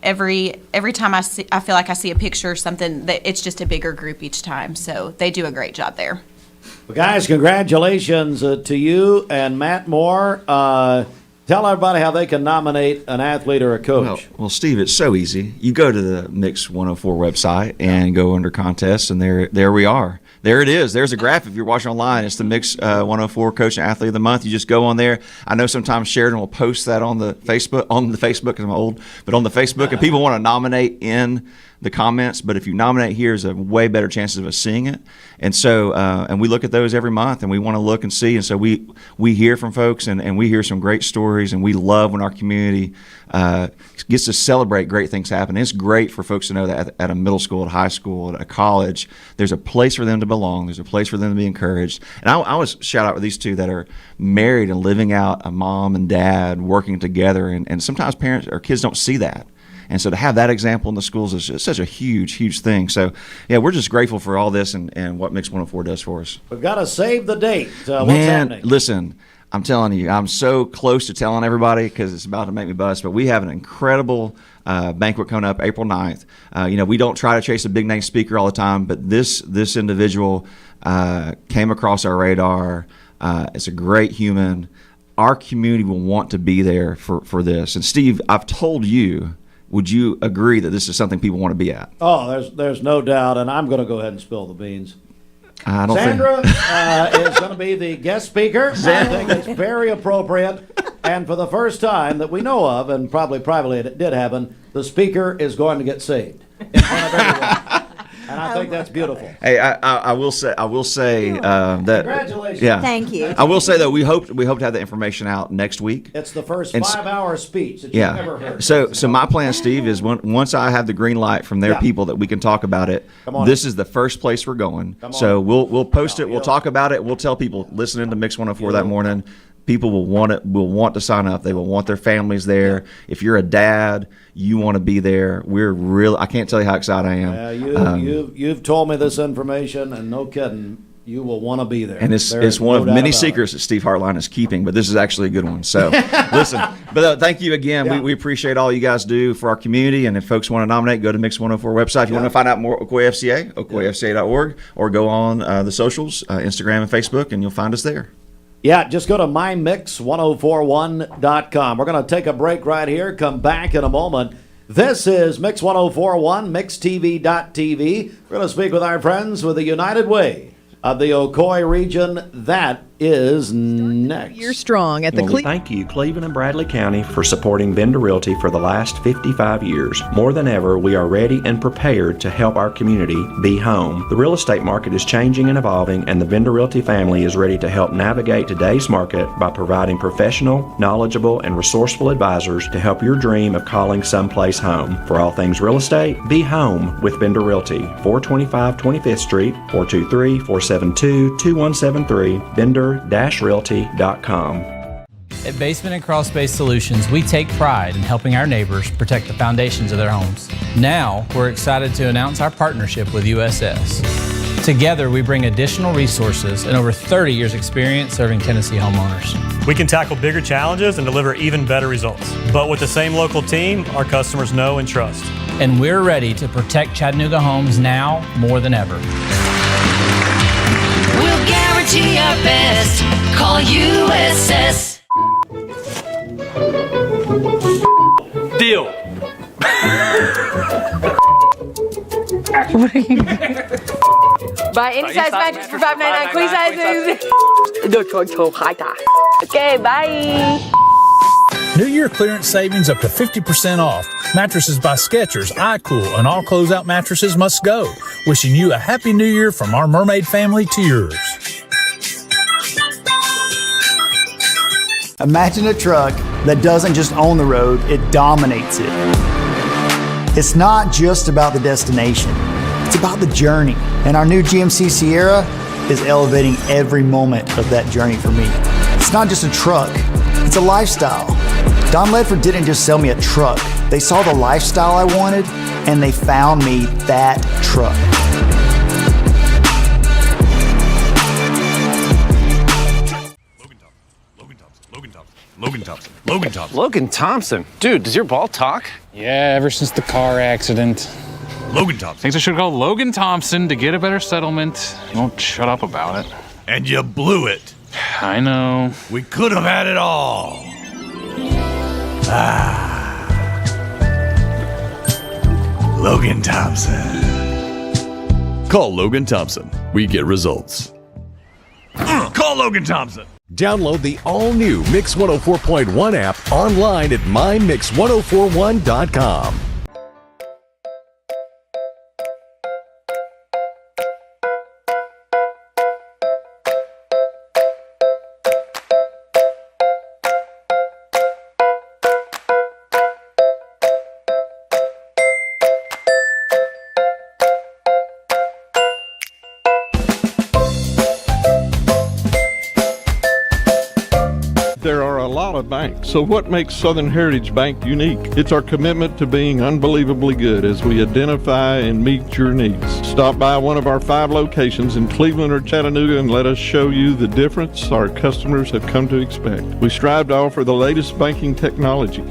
every time I feel like I see a picture or something, that it's just a bigger group each time. So they do a great job there. Well, guys, congratulations to you and Matt Moore. Tell everybody how they can nominate an athlete or a coach. Well, Steve, it's so easy. You go to the Mix 104 website and go under contests, and there we are. There it is. There's a graph if you're watching online. It's the Mix 104 Coach and Athlete of the Month. You just go on there. I know sometimes Sheridan will post that on the Facebook, because I'm old, but on the Facebook, and people want to nominate in the comments, but if you nominate here, there's a way better chances of us seeing it. And so, and we look at those every month, and we want to look and see. And so we hear from folks, and we hear some great stories, and we love when our community gets to celebrate great things happen. It's great for folks to know that at a middle school, at a high school, at a college, there's a place for them to belong. There's a place for them to be encouraged. And I always shout out with these two that are married and living out a mom and dad working together, and sometimes parents or kids don't see that. And so to have that example in the schools is just such a huge, huge thing. So, yeah, we're just grateful for all this and what Mix 104 does for us. We've got to save the date. What's Man, happening? Listen, I'm telling you, I'm so close to telling everybody because it's about to make me bust, but we have an incredible banquet coming up April 9th. We don't try to chase a big-name speaker all the time, but this individual came across our radar. It's a great human. Our community will want to be there for this. And, Steve, I've told you, would you agree that this is something people want to be at? Oh, there's no doubt, and I'm going to go ahead and spill the beans. I don't Sandra is going to be the guest speaker. I think it's very appropriate. And for the first time that we know of, and probably privately it did happen, the speaker is going to get saved in front of everyone. And I think that's beautiful. Hey, I will say that. Congratulations. Yeah. Thank you. I will say though, we hope to have that information out next week. It's the first 5-hour speech that yeah. you've ever heard. So my plan, Steve, is once I have the green light from their people that we can talk about it. This is the first place we're going. So we'll post it. We'll talk about it. We'll tell people listening to Mix 104 that morning. People will want to sign up. They will want their families there. If you're a dad, you want to be there. I can't tell you how excited I am. You've told me this information, and no kidding, you will want to be there. And it's one of many secrets that Steve Hartline is keeping, but this is actually a good one. So listen, but thank you again. Yeah. We appreciate all you guys do for our community. And if folks want to nominate, go to Mix 104 website. If you want to find out more, Ocoee FCA, ocoeefca.org, or go on the socials, Instagram and Facebook, and you'll find us there. Yeah, just go to mymix1041.com. We're going to take a break right here, come back in a moment. This is Mix 1041, mixtv.tv. We're going to speak with our friends with the United Way of the Ocoee region. That is next. You're strong at the Thank you, Cleveland and Bradley County, for supporting Vendor Realty for the last 55 years. More than ever, we are ready and prepared to help our community be home. The real estate market is changing and evolving, and the Vendor Realty family is ready to help navigate today's market by providing professional, knowledgeable, and resourceful advisors to help your dream of calling someplace home. For all things real estate, be home with Vendor Realty, 425 25th Street, 423-472-2173, vendor-realty.com. At Basement and Crawl Space Solutions, we take pride in helping our neighbors protect the foundations of their homes. Now, we're excited to announce our partnership with USS. Together, we bring additional resources and over 30 years experience serving Tennessee homeowners. We can tackle bigger challenges and deliver even better results. But with the same local team, our customers know and trust. And we're ready to protect Chattanooga homes now more than ever. We'll guarantee our best. Call USS. Deal. Buy any size mattress for $5.99. Queen size. Okay, bye. New Year clearance savings up to 50% off. Mattresses by Skechers, iCool, and all closeout mattresses must go. Wishing you a happy new year from our mermaid family to yours. Imagine a truck that doesn't just own the road, it dominates it. It's not just about the destination, it's about the journey. And our new GMC Sierra is elevating every moment of that journey for me. It's not just a truck, it's a lifestyle. Don Ledford didn't just sell me a truck. They saw the lifestyle I wanted, and they found me that truck. Logan Thompson. Dude, does your ball talk? Yeah, ever since the car accident. Logan Thompson. Thinks I should call Logan Thompson to get a better settlement. He won't shut up about it. And you blew it. I know. We could have had it all. Logan Thompson. Call Logan Thompson. We get results. Call Logan Thompson. Download the all-new Mix 104.1 app online at mymix1041.com. There are a lot of banks, so what makes Southern Heritage Bank unique? It's our commitment to being unbelievably good as we identify and meet your needs. Stop by one of our 5 locations in Cleveland or Chattanooga and let us show you the difference our customers have come to expect. We strive to offer the latest banking technology,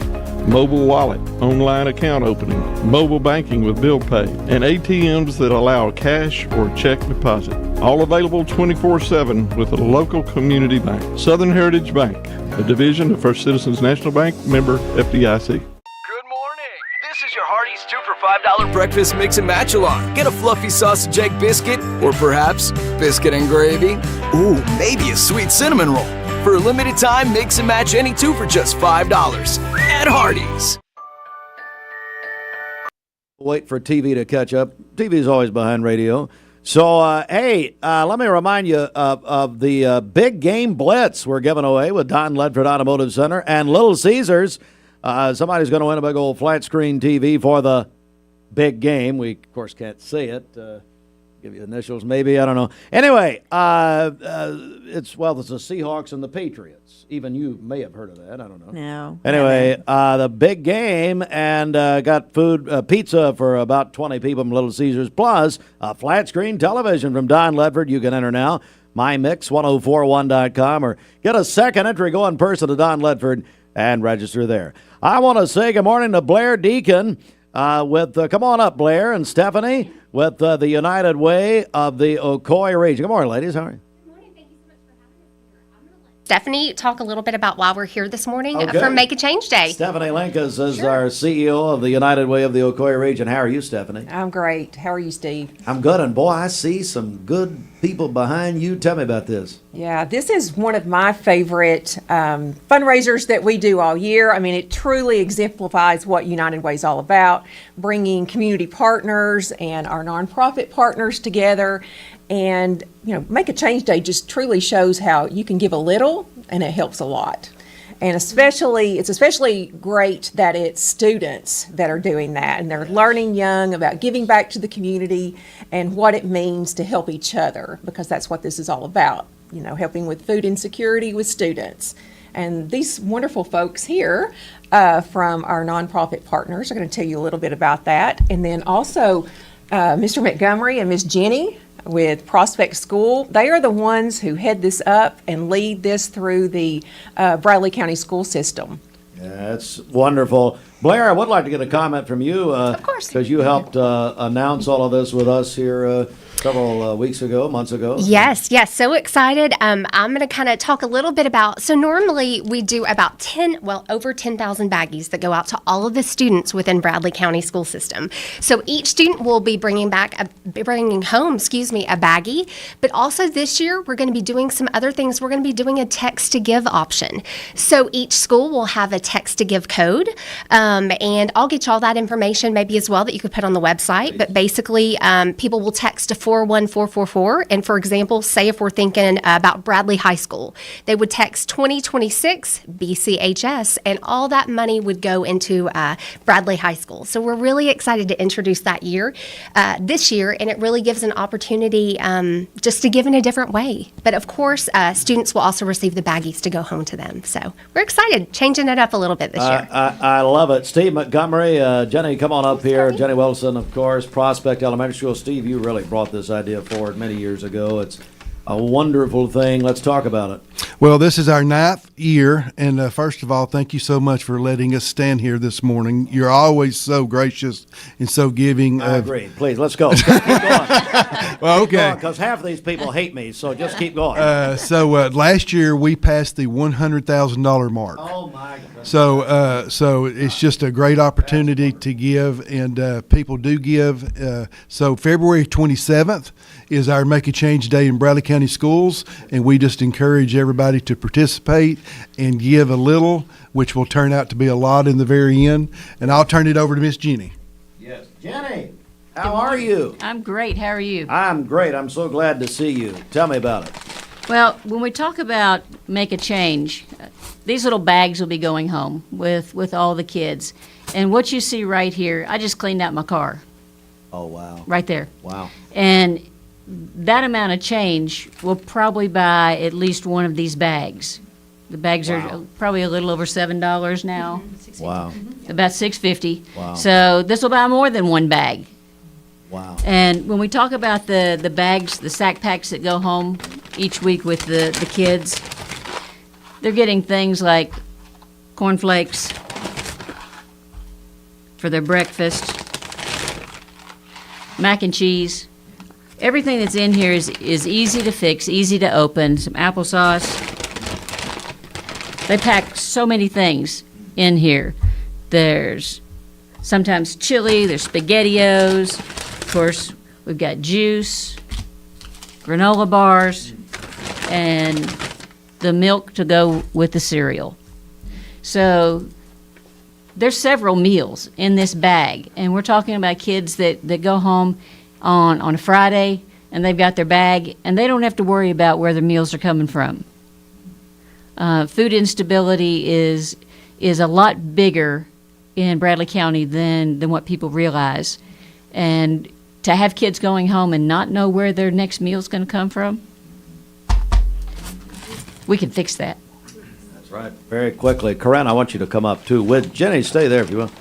mobile wallet, online account opening, mobile banking with bill pay, and ATMs that allow cash or check deposit. All available 24/7 with a local community bank. Southern Heritage Bank, a division of First Citizens National Bank, member FDIC. This is your Hardee's 2 for $5 breakfast mix and match along. Get a fluffy sausage egg biscuit, or perhaps biscuit and gravy. Ooh, maybe a sweet cinnamon roll. For a limited time, mix and match any 2 for just $5 at Hardee's. Wait for TV to catch up. TV is always behind radio. So, let me remind you of the big game blitz we're giving away with Don Ledford Automotive Center and Little Caesars. Somebody's going to win a big old flat screen TV for the big game. We, of course, can't see it. Give you initials, maybe. I don't know. Anyway, it's the Seahawks and the Patriots. Even you may have heard of that. I don't know. No. Anyway, the big game, and got food, pizza for about 20 people from Little Caesars, plus a flat screen television from Don Ledford. You can enter now, mymix1041.com, or get a second entry. Go in person to Don Ledford and register there. I want to say good morning to Blair Deacon come on up, Blair and Stephanie, with the United Way of the Ocoee region. Good morning, ladies. How are you? Stephanie, talk a little bit about why we're here this morning Okay. for Make a Change Day. Stephanie Linkus is our CEO of the United Way of the Ocoee region. How are you, Stephanie? I'm great. How are you, Steve? I'm good, and boy, I see some good people behind you. Tell me about this. Yeah, this is one of my favorite fundraisers that we do all year. I mean, it truly exemplifies what United Way is all about, bringing community partners and our nonprofit partners together. And, Make a Change Day just truly shows how you can give a little and it helps a lot. And it's especially great that it's students that are doing that, and they're learning young about giving back to the community and what it means to help each other, because that's what this is all about, helping with food insecurity with students. And these wonderful folks here from our nonprofit partners are going to tell you a little bit about that. And then also Mr. Montgomery and Miss Jenny with Prospect School. They are the ones who head this up and lead this through the Bradley County school system. Yeah, that's wonderful. Blair, I would like to get a comment from you. Of course. Because you helped announce all of this with us here several months ago. Yes, so excited. I'm going to kind of talk a little bit about, so normally we do about over 10,000 baggies that go out to all of the students within Bradley County school system. So each student will be bringing home, a baggie, but also this year we're going to be doing some other things. We're going to be doing a text to give option. So each school will have a text to give code, and I'll get you all that information maybe as well that you could put on the website, but basically people will text to 41444, and for example, say if we're thinking about Bradley High School, they would text 2026 BCHS, and all that money would go into Bradley High School. So we're really excited to introduce that this year, and it really gives an opportunity just to give in a different way. But of course, students will also receive the baggies to go home to them. So we're excited, changing it up a little bit this year. I love it. Steve Montgomery, Jenny, come on up here. Jenny Wilson, of course, Prospect Elementary School. Steve, you really brought this idea forward many years ago. It's a wonderful thing. Let's talk about it. Well, this is our 9th year, and first of all, thank you so much for letting us stand here this morning. You're always so gracious and so giving. I agree. Please, let's go. Keep going. Well, okay. Because half of these people hate me, so just keep going. So last year we passed the $100,000 mark. Oh my goodness. So it's just a great opportunity to give, and people do give. So February 27th is our Make a Change Day in Bradley County Schools, and we just encourage everybody to participate and give a little, which will turn out to be a lot in the very end. And I'll turn it over to Miss Jenny. Yes. Jenny, how are you? I'm great. How are you? I'm great. I'm so glad to see you. Tell me about it. Well, when we talk about Make a Change, these little bags will be going home with all the kids. And what you see right here, I just cleaned out my car. Oh, wow. Right there. Wow. And that amount of change will probably buy at least one of these bags. The bags are probably a little over $7 now. Wow. About $6.50. Wow. So this will buy more than one bag. Wow. And when we talk about the bags, the sack packs that go home each week with the kids, they're getting things like cornflakes for their breakfast, mac and cheese. Everything that's in here is easy to fix, easy to open. Some applesauce. They pack so many things in here. There's sometimes chili, there's SpaghettiOs. Of course, we've got juice, granola bars, and the milk to go with the cereal. So there's several meals in this bag, and we're talking about kids that go home on a Friday, and they've got their bag, and they don't have to worry about where their meals are coming from. Food instability is a lot bigger in Bradley County than what people realize. And to have kids going home and not know where their next meal is going to come from, we can fix that. That's right. Very quickly. Corinne, I want you to come up, too. With Jenny, stay there if you will.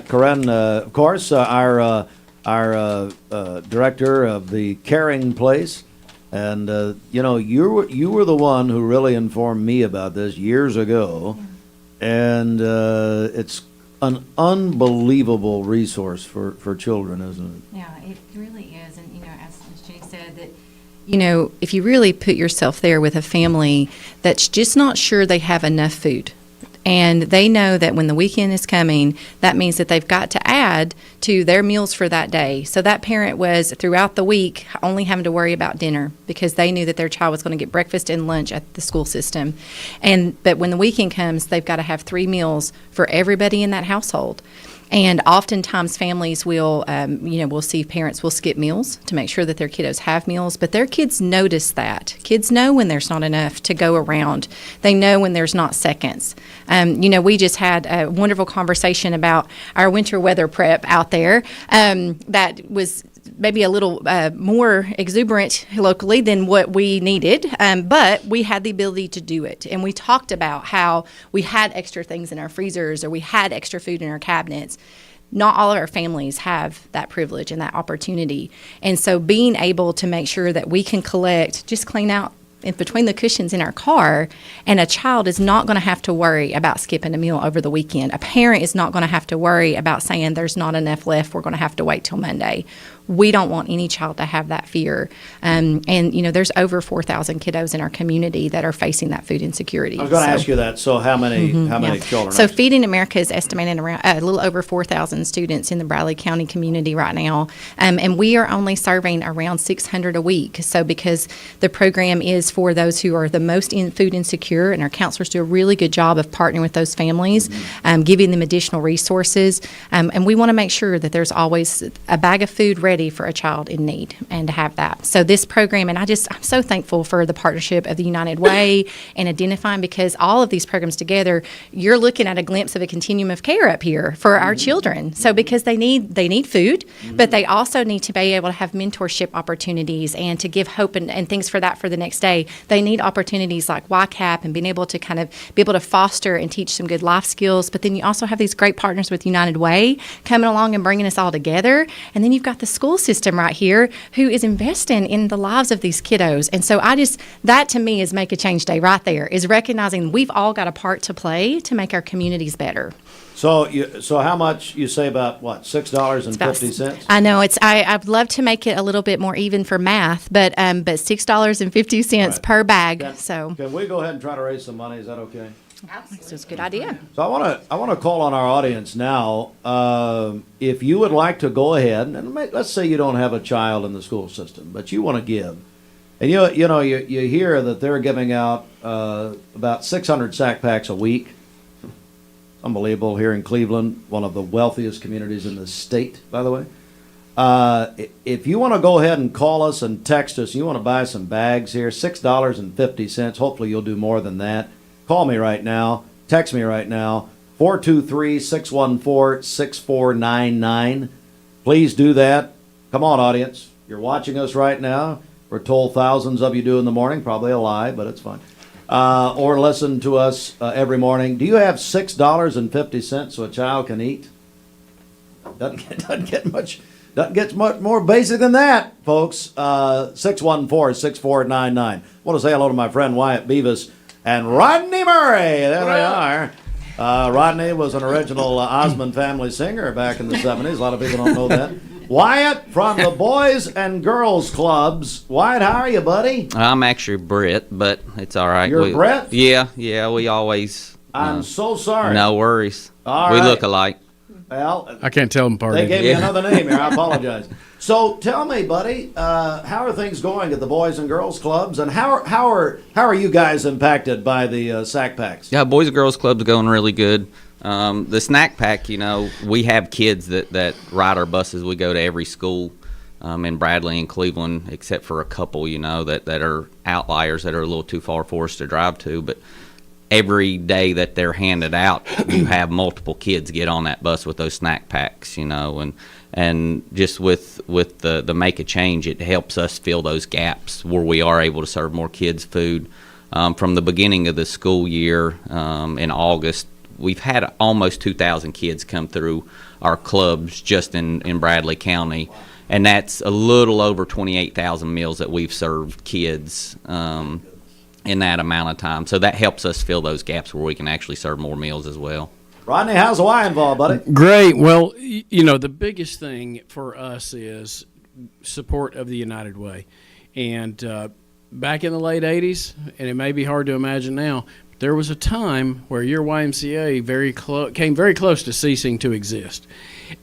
Corinne, of course, our director of the Caring Place, and you were the one who really informed me about this years ago, and it's an unbelievable resource for children, isn't it? Yeah, it really is, and as Jay said, that if you really put yourself there with a family that's just not sure they have enough food. And they know that when the weekend is coming, that means that they've got to add to their meals for that day. So that parent was, throughout the week, only having to worry about dinner because they knew that their child was going to get breakfast and lunch at the school system. But when the weekend comes, they've got to have 3 meals for everybody in that household. And oftentimes families will, we'll see parents will skip meals to make sure that their kiddos have meals, but their kids notice that. Kids know when there's not enough to go around. They know when there's not seconds. We just had a wonderful conversation about our winter weather prep out there that was maybe a little more exuberant locally than what we needed, but we had the ability to do it. And we talked about how we had extra things in our freezers or we had extra food in our cabinets. Not all of our families have that privilege and that opportunity. And so being able to make sure that we can collect, just clean out in between the cushions in our car, and a child is not going to have to worry about skipping a meal over the weekend. A parent is not going to have to worry about saying there's not enough left, we're going to have to wait till Monday. We don't want any child to have that fear. And, there's over 4,000 kiddos in our community that are facing that food insecurity. I was going to ask you that. So how many children? So Feeding America is estimating around a little over 4,000 students in the Bradley County community right now. And we are only serving around 600 a week. So because the program is for those who are the most food insecure, and our counselors do a really good job of partnering with those families, giving them additional resources. And we want to make sure that there's always a bag of food ready for a child in need, and to have that. So this program, and I'm so thankful for the partnership of the United Way and identifying, because all of these programs together, you're looking at a glimpse of a continuum of care up here for our children. So because they need food, but they also need to be able to have mentorship opportunities and to give hope and things for the next day. They need opportunities like YCAP and being able to kind of be able to foster and teach some good life skills. But then you also have these great partners with United Way coming along and bringing us all together. And then you've got the school system right here who is investing in the lives of these kiddos. And so that to me is Make a Change Day right there, is recognizing we've all got a part to play to make our communities better. So how much you say about what, $6.50? I know I'd love to make it a little bit more even for math, but $6.50 per bag. Can we go ahead and try to raise some money? Is that okay? That's a good idea. So I want to call on our audience now. If you would like to go ahead and let's say you don't have a child in the school system, but you want to give, and you hear that they're giving out about 600 sack packs a week. Unbelievable, here in Cleveland, one of the wealthiest communities in the state, by the way. If you want to go ahead and call us and text us, you want to buy some bags here, $6.50. Hopefully you'll do more than that. Call me right now. Text me right now, 423-614-6499. Please do that. Come on, audience. You're watching us right now. We're told thousands of you do in the morning. Probably a lie, but it's fine. Or listen to us every morning. Do you have $6.50 so a child can eat? Doesn't get much more basic than that, folks. 614-6499. I want to say hello to my friend Wyatt Beavis and Rodney Murray. There they are. Rodney was an original Osmond family singer back in the 70s. A lot of people don't know that. Wyatt from the Boys and Girls Clubs. Wyatt, how are you, buddy? I'm actually Brett, but it's all right. You're Brett? Yeah, we always... I'm so sorry. No worries. All we right. look alike. Well, I can't tell them apart. They gave me another name here. I apologize. So tell me, buddy, how are things going at the Boys and Girls Clubs, and how are you guys impacted by the sack packs? Yeah, Boys and Girls Club's going really good. The snack pack, we have kids that ride our buses. We go to every school in Bradley and Cleveland, except for a couple, that are outliers that are a little too far for us to drive to. But every day that they're handed out, you have multiple kids get on that bus with those snack packs, and just with the Make a Change, it helps us fill those gaps where we are able to serve more kids food. From the beginning of the school year in August, we've had almost 2,000 kids come through our clubs just in Bradley County, and that's a little over 28,000 meals that we've served kids in that amount of time. So that helps us fill those gaps where we can actually serve more meals as well. Rodney, how's the Y involved, buddy? Great. Well, the biggest thing for us is support of the United Way. And back in the late 80s, and it may be hard to imagine now, there was a time where your YMCA came very close to ceasing to exist.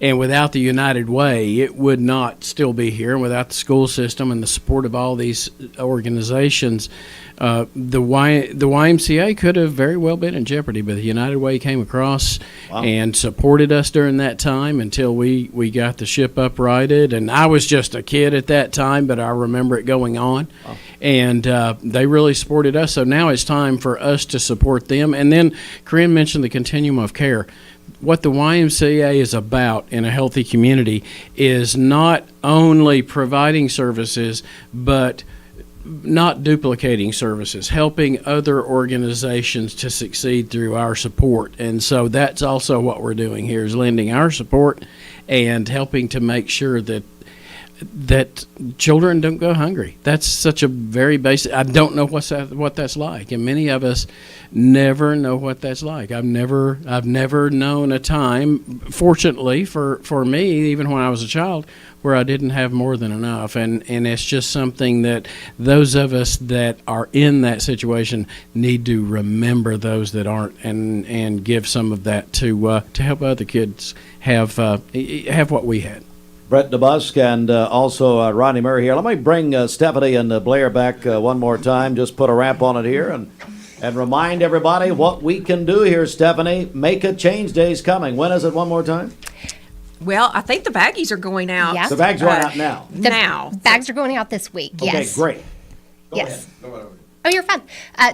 And without the United Way, it would not still be here. And without the school system and the support of all these organizations, the YMCA could have very well been in jeopardy. But the United Way came across and supported us during that time until we got the ship uprighted. And I was just a kid at that time, but I remember it going on. Wow. And they really supported us. So now it's time for us to support them. And then Corinne mentioned the continuum of care. What the YMCA is about in a healthy community is not only providing services, but not duplicating services, helping other organizations to succeed through our support. And so that's also what we're doing here, is lending our support and helping to make sure that that children don't go hungry. That's such a very basic. I don't know what that's like, and many of us never know what that's like. I've never known a time, fortunately for me, even when I was a child, where I didn't have more than enough, and it's just something that those of us that are in that situation need to remember those that aren't, and give some of that to help other kids have what we had. Brett DeBusk and also Ronnie Murray here. Let me bring Stephanie and Blair back one more time. Just put a wrap on it here and remind everybody what we can do here, Stephanie. Make a Change Day's coming. When is it one more time? Well, I think the baggies are going out. Yeah. The bags are out now. The bags are going out this week. Yes. Okay, great. Go yes. ahead. Oh, you're fine.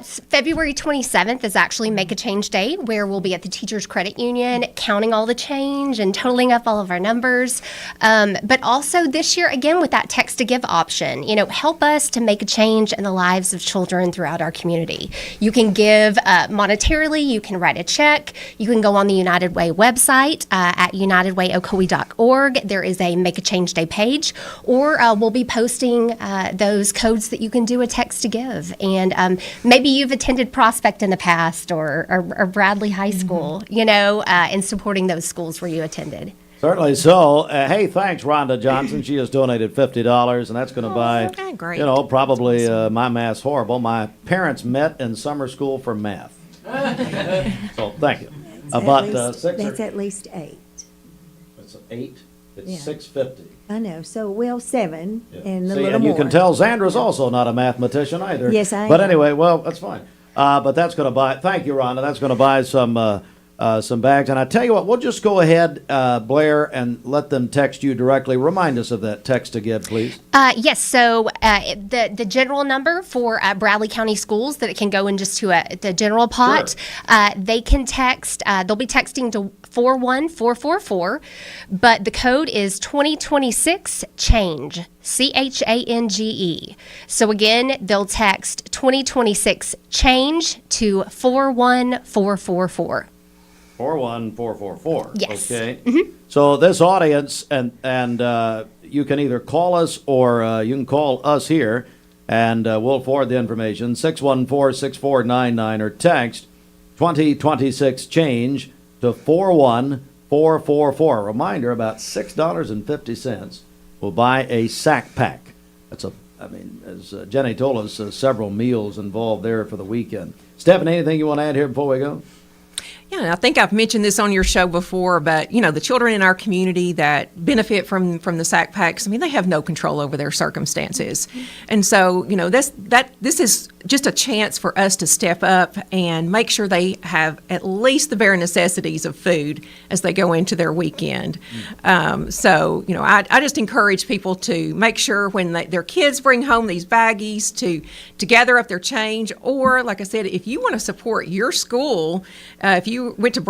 February 27th is actually Make a Change Day, where we'll be at the Teachers Credit Union counting all the change and totaling up all of our numbers. But also this year, again, with that text to give option, help us to make a change in the lives of children throughout our community. You can give monetarily, you can write a check, you can go on the United Way website at unitedwayocoee.org. There is a Make a Change Day page, or we'll be posting those codes that you can do a text to give. And maybe you've attended Prospect in the past or Bradley High School, and supporting those schools where you attended. Certainly so. Hey, thanks, Rhonda Johnson. She has donated $50, and that's going to buy, okay, great. Probably my math's horrible. My parents met in summer school for math. So thank you. That's at least 8. It's 8. It's Yeah. 650. I know. So, 7 and a See, little and more. you can tell Zandra's also not a mathematician either. Yes, I But am. anyway, well, that's fine. But that's going to buy. Thank you, Rhonda. That's going to buy some bags. And I tell you what, we'll just go ahead, Blair, and let them text you directly. Remind us of that text to give, please. Yes. So the general number for Bradley County Schools that it can go in just to the general pot. Sure. They can text. They'll be texting to 41444, but the code is 2026 change. CHANGE. So again, they'll text 2026 change to 41444. 41444. Yes. Okay. Mm-hmm. So this audience, and you can either call us or you can call us here, and we'll forward the information, 614-6499, or text 2026 change to 41444. Reminder, about $6.50 will buy a sack pack. That's as Jenny told us, several meals involved there for the weekend. Stephanie, anything you want to add here before we go? Yeah, I think I've mentioned this on your show before, but the children in our community that benefit from the sack packs, they have no control over their circumstances, and so this is just a chance for us to step up and make sure they have at least the bare necessities of food as they go into their weekend. So I just encourage people to make sure when their kids bring home these baggies to gather up their change, or like I said, if you want to support your school, if you went to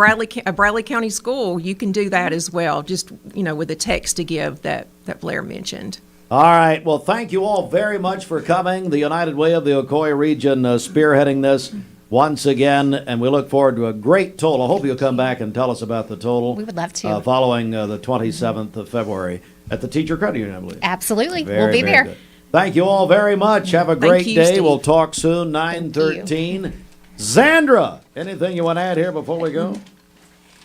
a Bradley County school, you can do that as well, just with the text to give that Blair mentioned. All right. Well, thank you all very much for coming. The United Way of the Ocoee region spearheading this once again, and we look forward to a great total. I hope you'll come back and tell us about the total. We would love to. Following the 27th of February at the Teacher Credit Union, I believe. Absolutely. We'll be there. Good. Thank you all very much. Have a great you, day. Steve. We'll talk soon, 9:13. Zandra, anything you want to add here before we go?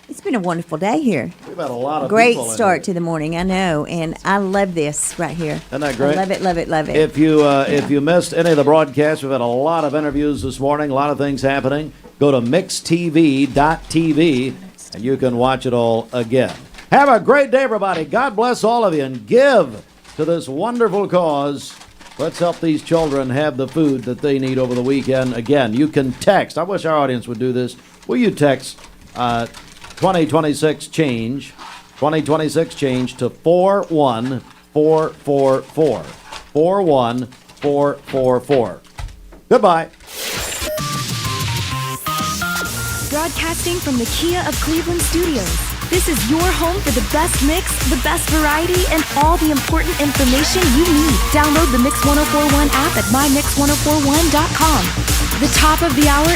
It's been a wonderful day here. We've had a lot of great people in start here. to the morning, I know, and I love this right here. Isn't that great? I love it, love it, love it. If you missed any of the broadcasts, we've had a lot of interviews this morning, a lot of things happening. Go to mixtv.tv and you can watch it all again. Have a great day, everybody. God bless all of you, and give to this wonderful cause. Let's help these children have the food that they need over the weekend. Again, you can text. I wish our audience would do this. Will you text 2026 change, 2026 change to 41444. 41444. Goodbye. Broadcasting from the Kia of Cleveland studios. This is your home for the best mix, the best variety, and all the important information you need. Download the Mix 1041 app at mymix1041.com. The top of the hour.